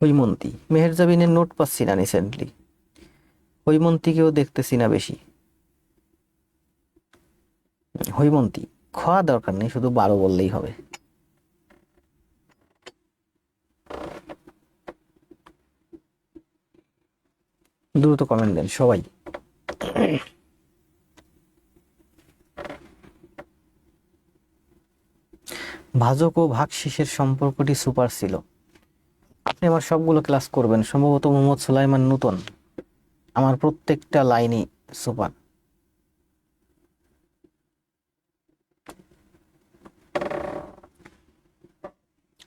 হৈমন্তী। মেহেরজাবিনের নোট পাচ্ছি না রিসেন্টলি, হৈমন্তীকেও দেখতেছি না বেশি। হৈমন্তী খাওয়া দরকার নেই, শুধু 12 বললেই হবে। দ্রুত কমেন্ট দেন সবাই। ভাজক ও ভাগশেষের সম্পর্কটি সুপার ছিল। আপনি আমার সবগুলো ক্লাস করবেন, সম্ভবত মোহাম্মদ সুলাইমান নূতন, আমার প্রত্যেকটা লাইনই সুপার।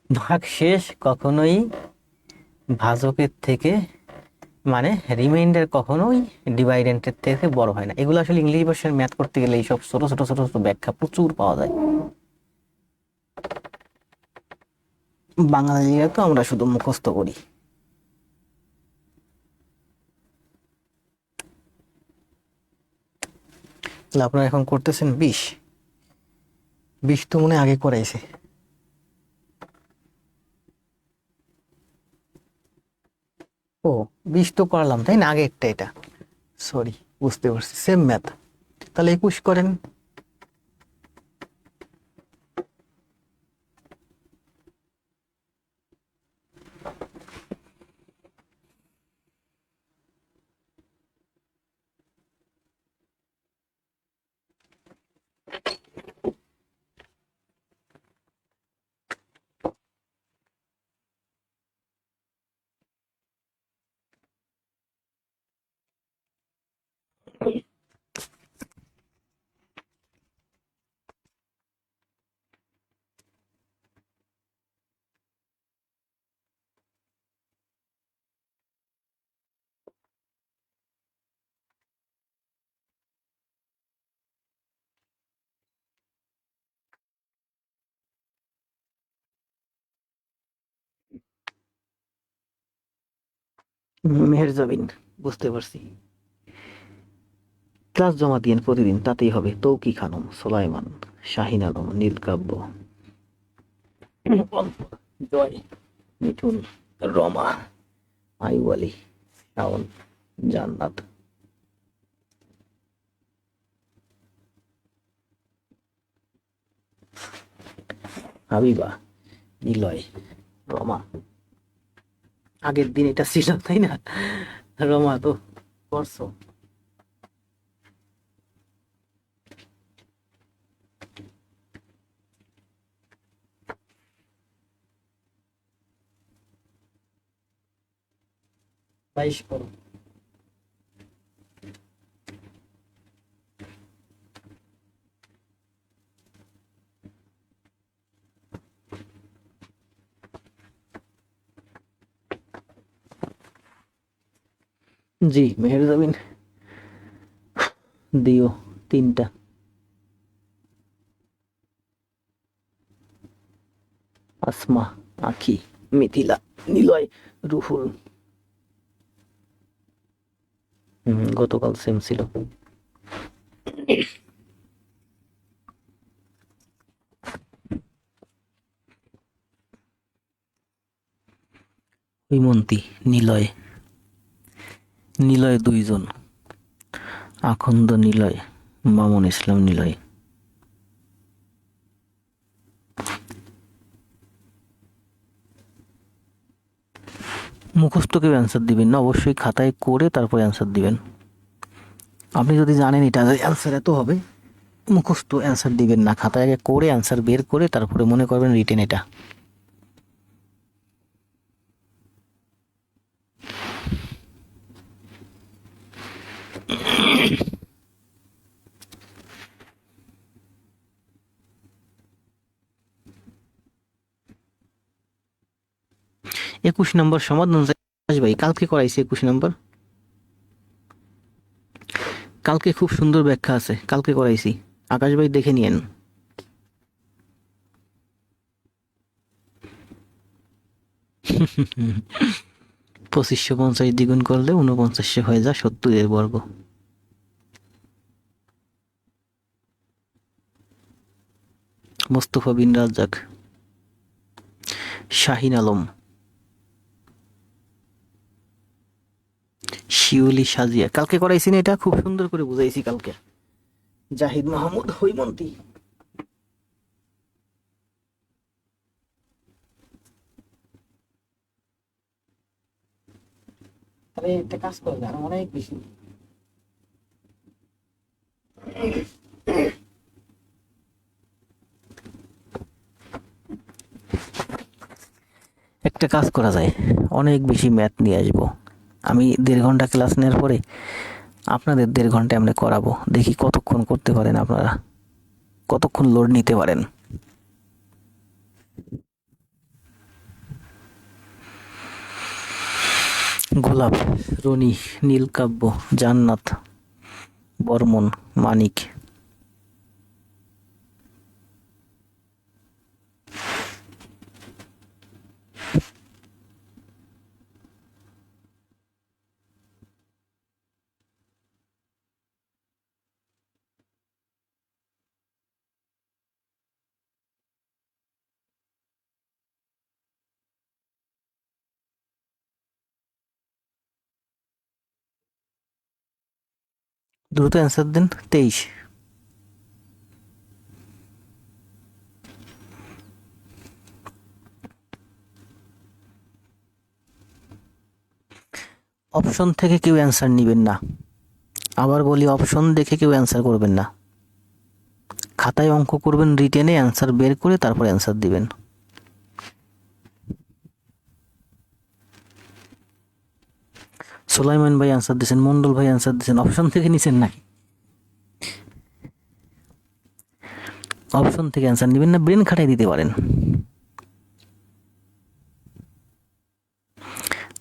ভাগশেষ কখনোই ভাজকের থেকে, মানে রিমাইন্ডার কখনোই ডিভাইডেন্টের থেকে বড় হয় না। এগুলো আসলে ইংলিশ ভাষায় ম্যাথ করতে গেলে এইসব ছোট ছোট ছোট ছোট ব্যাখ্যা প্রচুর পাওয়া যায়। বাঙালিরা তো আমরা শুধু মুখস্থ করি। তাহলে আপনারা এখন করতেছেন 20। 20 তো মনে হয় আগে করাইছে। ও, 20 তো করলাম তাই না, আগে একটা, এটা সরি, বুঝতে পারছি, সেম ম্যাথ। তাহলে 21 করেন। মেহেরজাবিন, বুঝতে পারছি। ক্লাস জমা দিয়েন প্রতিদিন, তাতেই হবে। তৌকি খানম, সোলাইমান, শাহিন আলম, নীলকাব্য, জয়, মিঠুন, রমা, আইউ আলী, শাওন, জান্নাত, হাবিবা, নিলয়, রমা। আগের দিন এটা ছিল তাই না? রমা তো করছো। বাইশ করো। জি মেহেরজাবিন, দিও 3টা। আসমা, আখি, মিথিলা, নিলয়, রুহুল। গতকাল সেম ছিল। হৈমন্তী, নিলয়, নিলয় 2 জন, আখন্দ নিলয়, মামুন ইসলাম নিলয়। মুখস্থ কেউ অ্যান্সার দিবেন না, অবশ্যই খাতায় করে তারপর অ্যান্সার দিবেন। আপনি যদি জানেন এটা অ্যান্সার এত হবে, মুখস্থ অ্যান্সার দিবেন না, খাতায় আগে করে অ্যান্সার বের করে তারপরে মনে করবেন রিটেন এটা। 21 নম্বর সমাধান ভাই কালকে করাইছি। 21 নম্বর কালকে খুব সুন্দর ব্যাখ্যা আছে, কালকে করাইছি। আকাশ ভাই দেখে নিয়েন। পঁচিশশো 50 দ্বিগুণ করলে 49 হয়ে যায় 70 বর্গ। মোস্তফা বিন রাজ্জাক, শাহিন আলম, শিউলি সাজিয়া, কালকে করাইছি না, এটা খুব সুন্দর করে বুঝাইছি কালকে। জাহিদ মাহমুদ, হৈমন্তী। আরে একটা কাজ করবে আর অনেক বেশি। একটা কাজ করা যায়, অনেক বেশি ম্যাথ নিয়ে আসবো। আমি 1.5 ঘন্টা ক্লাস নেওয়ার পরে আপনাদের 1.5 ঘন্টা আমরা করাবো, দেখি কতক্ষণ করতে পারেন আপনারা, কতক্ষণ লোড নিতে পারেন। গোলাপ, রনি, নীলকাব্য, জান্নাত, বর্মন, মানিক। দ্রুত অ্যান্সার দেন। 23। অপশন থেকে কেউ অ্যান্সার নেবেন না, আবার বলি অপশন দেখে কেউ অ্যান্সার করবেন না। খাতায় অঙ্ক করবেন, রিটেনে অ্যান্সার বের করে তারপর অ্যান্সার দিবেন। সুলাইমান ভাই অ্যান্সার দিয়েছেন, মন্ডল ভাই অ্যান্সার দিয়েছেন। অপশন থেকে নিছেন নাকি? অপশন থেকে অ্যান্সার নেবেন না, ব্রেন খাটাই দিতে পারেন।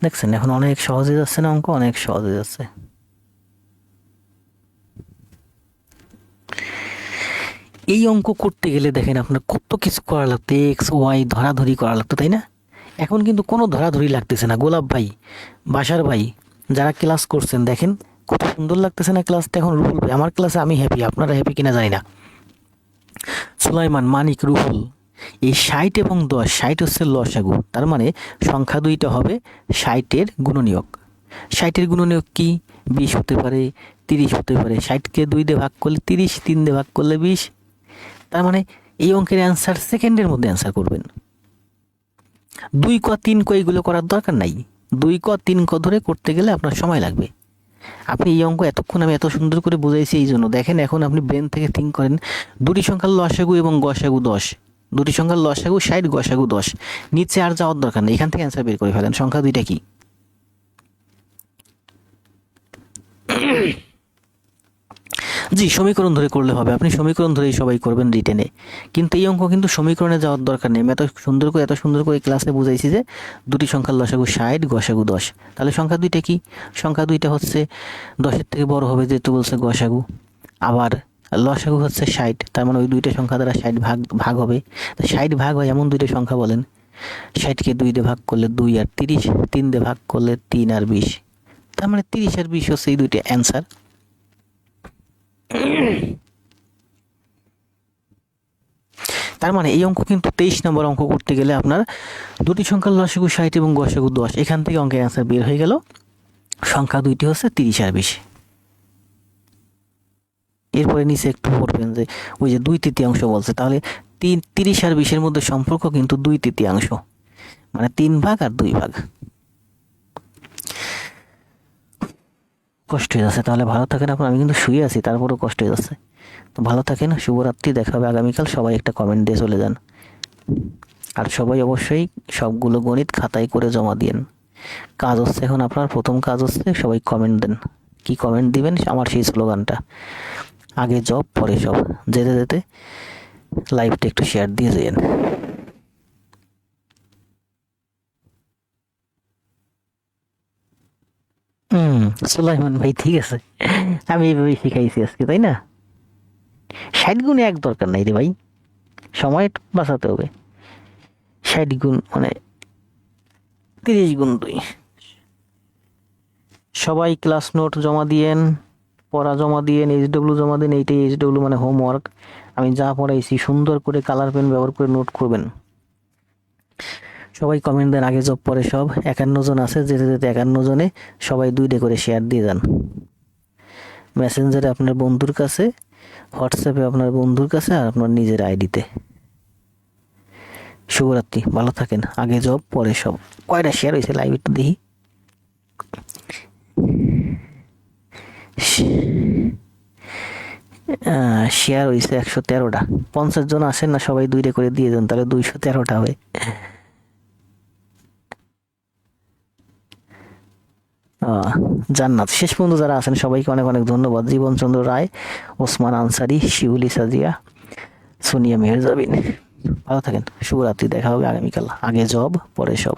দেখছেন এখন অনেক সহজে যাচ্ছে না অঙ্ক, অনেক সহজে যাচ্ছে। এই অঙ্ক করতে গেলে দেখেন আপনার কত কিছু করা লাগতো, এক্স ওয়াই ধরাধরি করা লাগতো, তাই না? এখন কিন্তু কোনো ধরাধরি লাগতেছে না। গোলাপ ভাই, বাসার ভাই, যারা ক্লাস করছেন দেখেন কত সুন্দর লাগতেছে না ক্লাসটা এখন। রুহুল ভাই, আমার ক্লাসে আমি হ্যাপি, আপনারা হ্যাপি কিনা জানি না। সুলাইমান, মানিক, রুহুল, এই 60 এবং 10, 60 হচ্ছে লসাগু, তার মানে সংখ্যা দুইটা হবে 60-এর গুণনীয়ক। 60-এর গুণনীয়ক কি? 20 হতে পারে, 30 হতে পারে। 60-কে 2 দিয়ে ভাগ করলে 30, 3 দিয়ে ভাগ করলে 20। তার মানে এই অঙ্কের অ্যান্সার সেকেন্ডের মধ্যে অ্যান্সার করবেন। 2 ক 3 ক এগুলো করার দরকার নাই। 2 ক 3 ক ধরে করতে গেলে আপনার সময় লাগবে। আপনি এই অঙ্ক এতক্ষণ আমি এত সুন্দর করে বুঝাইছি এই জন্য। দেখেন এখন আপনি ব্রেন থেকে থিঙ্ক করেন, দুটি সংখ্যার লসাগু এবং গসাগু 10, দুটি সংখ্যার লসাগু 60, গসাগু 10। নিচে আর যাওয়ার দরকার নেই, এখান থেকে অ্যান্সার বের করে ফেলেন। সংখ্যা দুইটা কি? জি, সমীকরণ ধরে করলে হবে। আপনি সমীকরণ ধরেই সবাই করবেন রিটেনে, কিন্তু এই অঙ্ক কিন্তু সমীকরণে যাওয়ার দরকার নেই। আমি এত সুন্দর করে ক্লাসে বুঝাইছি যে দুটি সংখ্যার লসাগু 60, গসাগু 10। তাহলে সংখ্যা দুইটা কি? সংখ্যা দুইটা হচ্ছে 10-এর থেকে বড় হবে যেহেতু বলছে গসাগু, আবার লসাগু হচ্ছে 60, তার মানে ওই দুইটা সংখ্যা দ্বারা 60 ভাগ ভাগ হবে। তা 60 ভাগ হয় এমন দুইটা সংখ্যা বলেন। 60-কে 2 দিয়ে ভাগ করলে 2 আর 30, 3 দিয়ে ভাগ করলে 3 আর 20। তার মানে 30 আর 20 হচ্ছে এই দুইটা অ্যান্সার। তার মানে এই অঙ্ক কিন্তু 23 নম্বর অঙ্ক করতে গেলে আপনার দুটি সংখ্যার লসাগু 60 এবং গসাগু 10, এখান থেকে অঙ্কের অ্যান্সার বের হয়ে গেল। সংখ্যা দুইটি হচ্ছে 30 আর 20। এরপরে নিচে একটু পড়বেন যে ওই যে 2/3 বলছে, তাহলে 30 আর 20-এর মধ্যে সম্পর্ক কিন্তু 2/3, মানে 3 ভাগ আর 2 ভাগ। কষ্ট হয়ে যাচ্ছে, তাহলে ভালো থাকেন আপনার। আমি কিন্তু শুয়ে আছি তারপরেও কষ্ট হয়ে যাচ্ছে। তো ভালো থাকেন, শুভরাত্রি, দেখা হবে আগামীকাল। সবাই একটা কমেন্ট দিয়ে চলে যান, আর সবাই অবশ্যই সবগুলো গণিত খাতায় করে জমা দিয়েন। কাজ হচ্ছে এখন আপনার, প্রথম কাজ হচ্ছে সবাই কমেন্ট দেন। কি কমেন্ট দিবেন? আমার সেই স্লোগানটা, আগে জব পরে সব। যেতে যেতে লাইভটা একটু শেয়ার দিয়ে যান। সুলাইমান ভাই ঠিক আছে, আমি এইভাবেই শিখাইছি আজকে, তাই না? 60 গুণে এক দরকার নাই রে ভাই, সময় বাঁচাতে হবে। 60 গুণ মানে 30 গুণ 2। সবাই ক্লাস নোট জমা দিয়েন, পড়া জমা দিয়েন, এইচডব্লিউ জমা দিন। এইটাই এইচডব্লিউ মানে হোমওয়ার্ক। আমি যা পড়াইছি সুন্দর করে কালার পেন ব্যবহার করে নোট করবেন। সবাই কমেন্ট দেন, আগে জব পরে সব। 51 জন আছে, যেতে যেতে 51 জনে সবাই 2টা করে শেয়ার দিয়ে যান। মেসেঞ্জারে আপনার বন্ধুর কাছে, হোয়াটসঅ্যাপে আপনার বন্ধুর কাছে, আর আপনার নিজের আইডিতে। শুভরাত্রি, ভালো থাকেন, আগে জব পরে সব। কয়টা শেয়ার হয়েছে লাইভ একটু দেখি। শেয়ার হয়েছে 113টা। 50 জন আসেন না, সবাই 2টা করে দিয়ে দেন, তাহলে 213টা হবে। জান্নাত। শেষ পর্যন্ত যারা আছেন সবাইকে অনেক অনেক ধন্যবাদ। জীবনচন্দ্র রায়, ওসমান আনসারি, শিউলি সাজিয়া, সোনিয়া মেহেরজাবিন, ভালো থাকেন। শুভরাত্রি, দেখা হবে আগামীকাল। আগে জব পরে সব।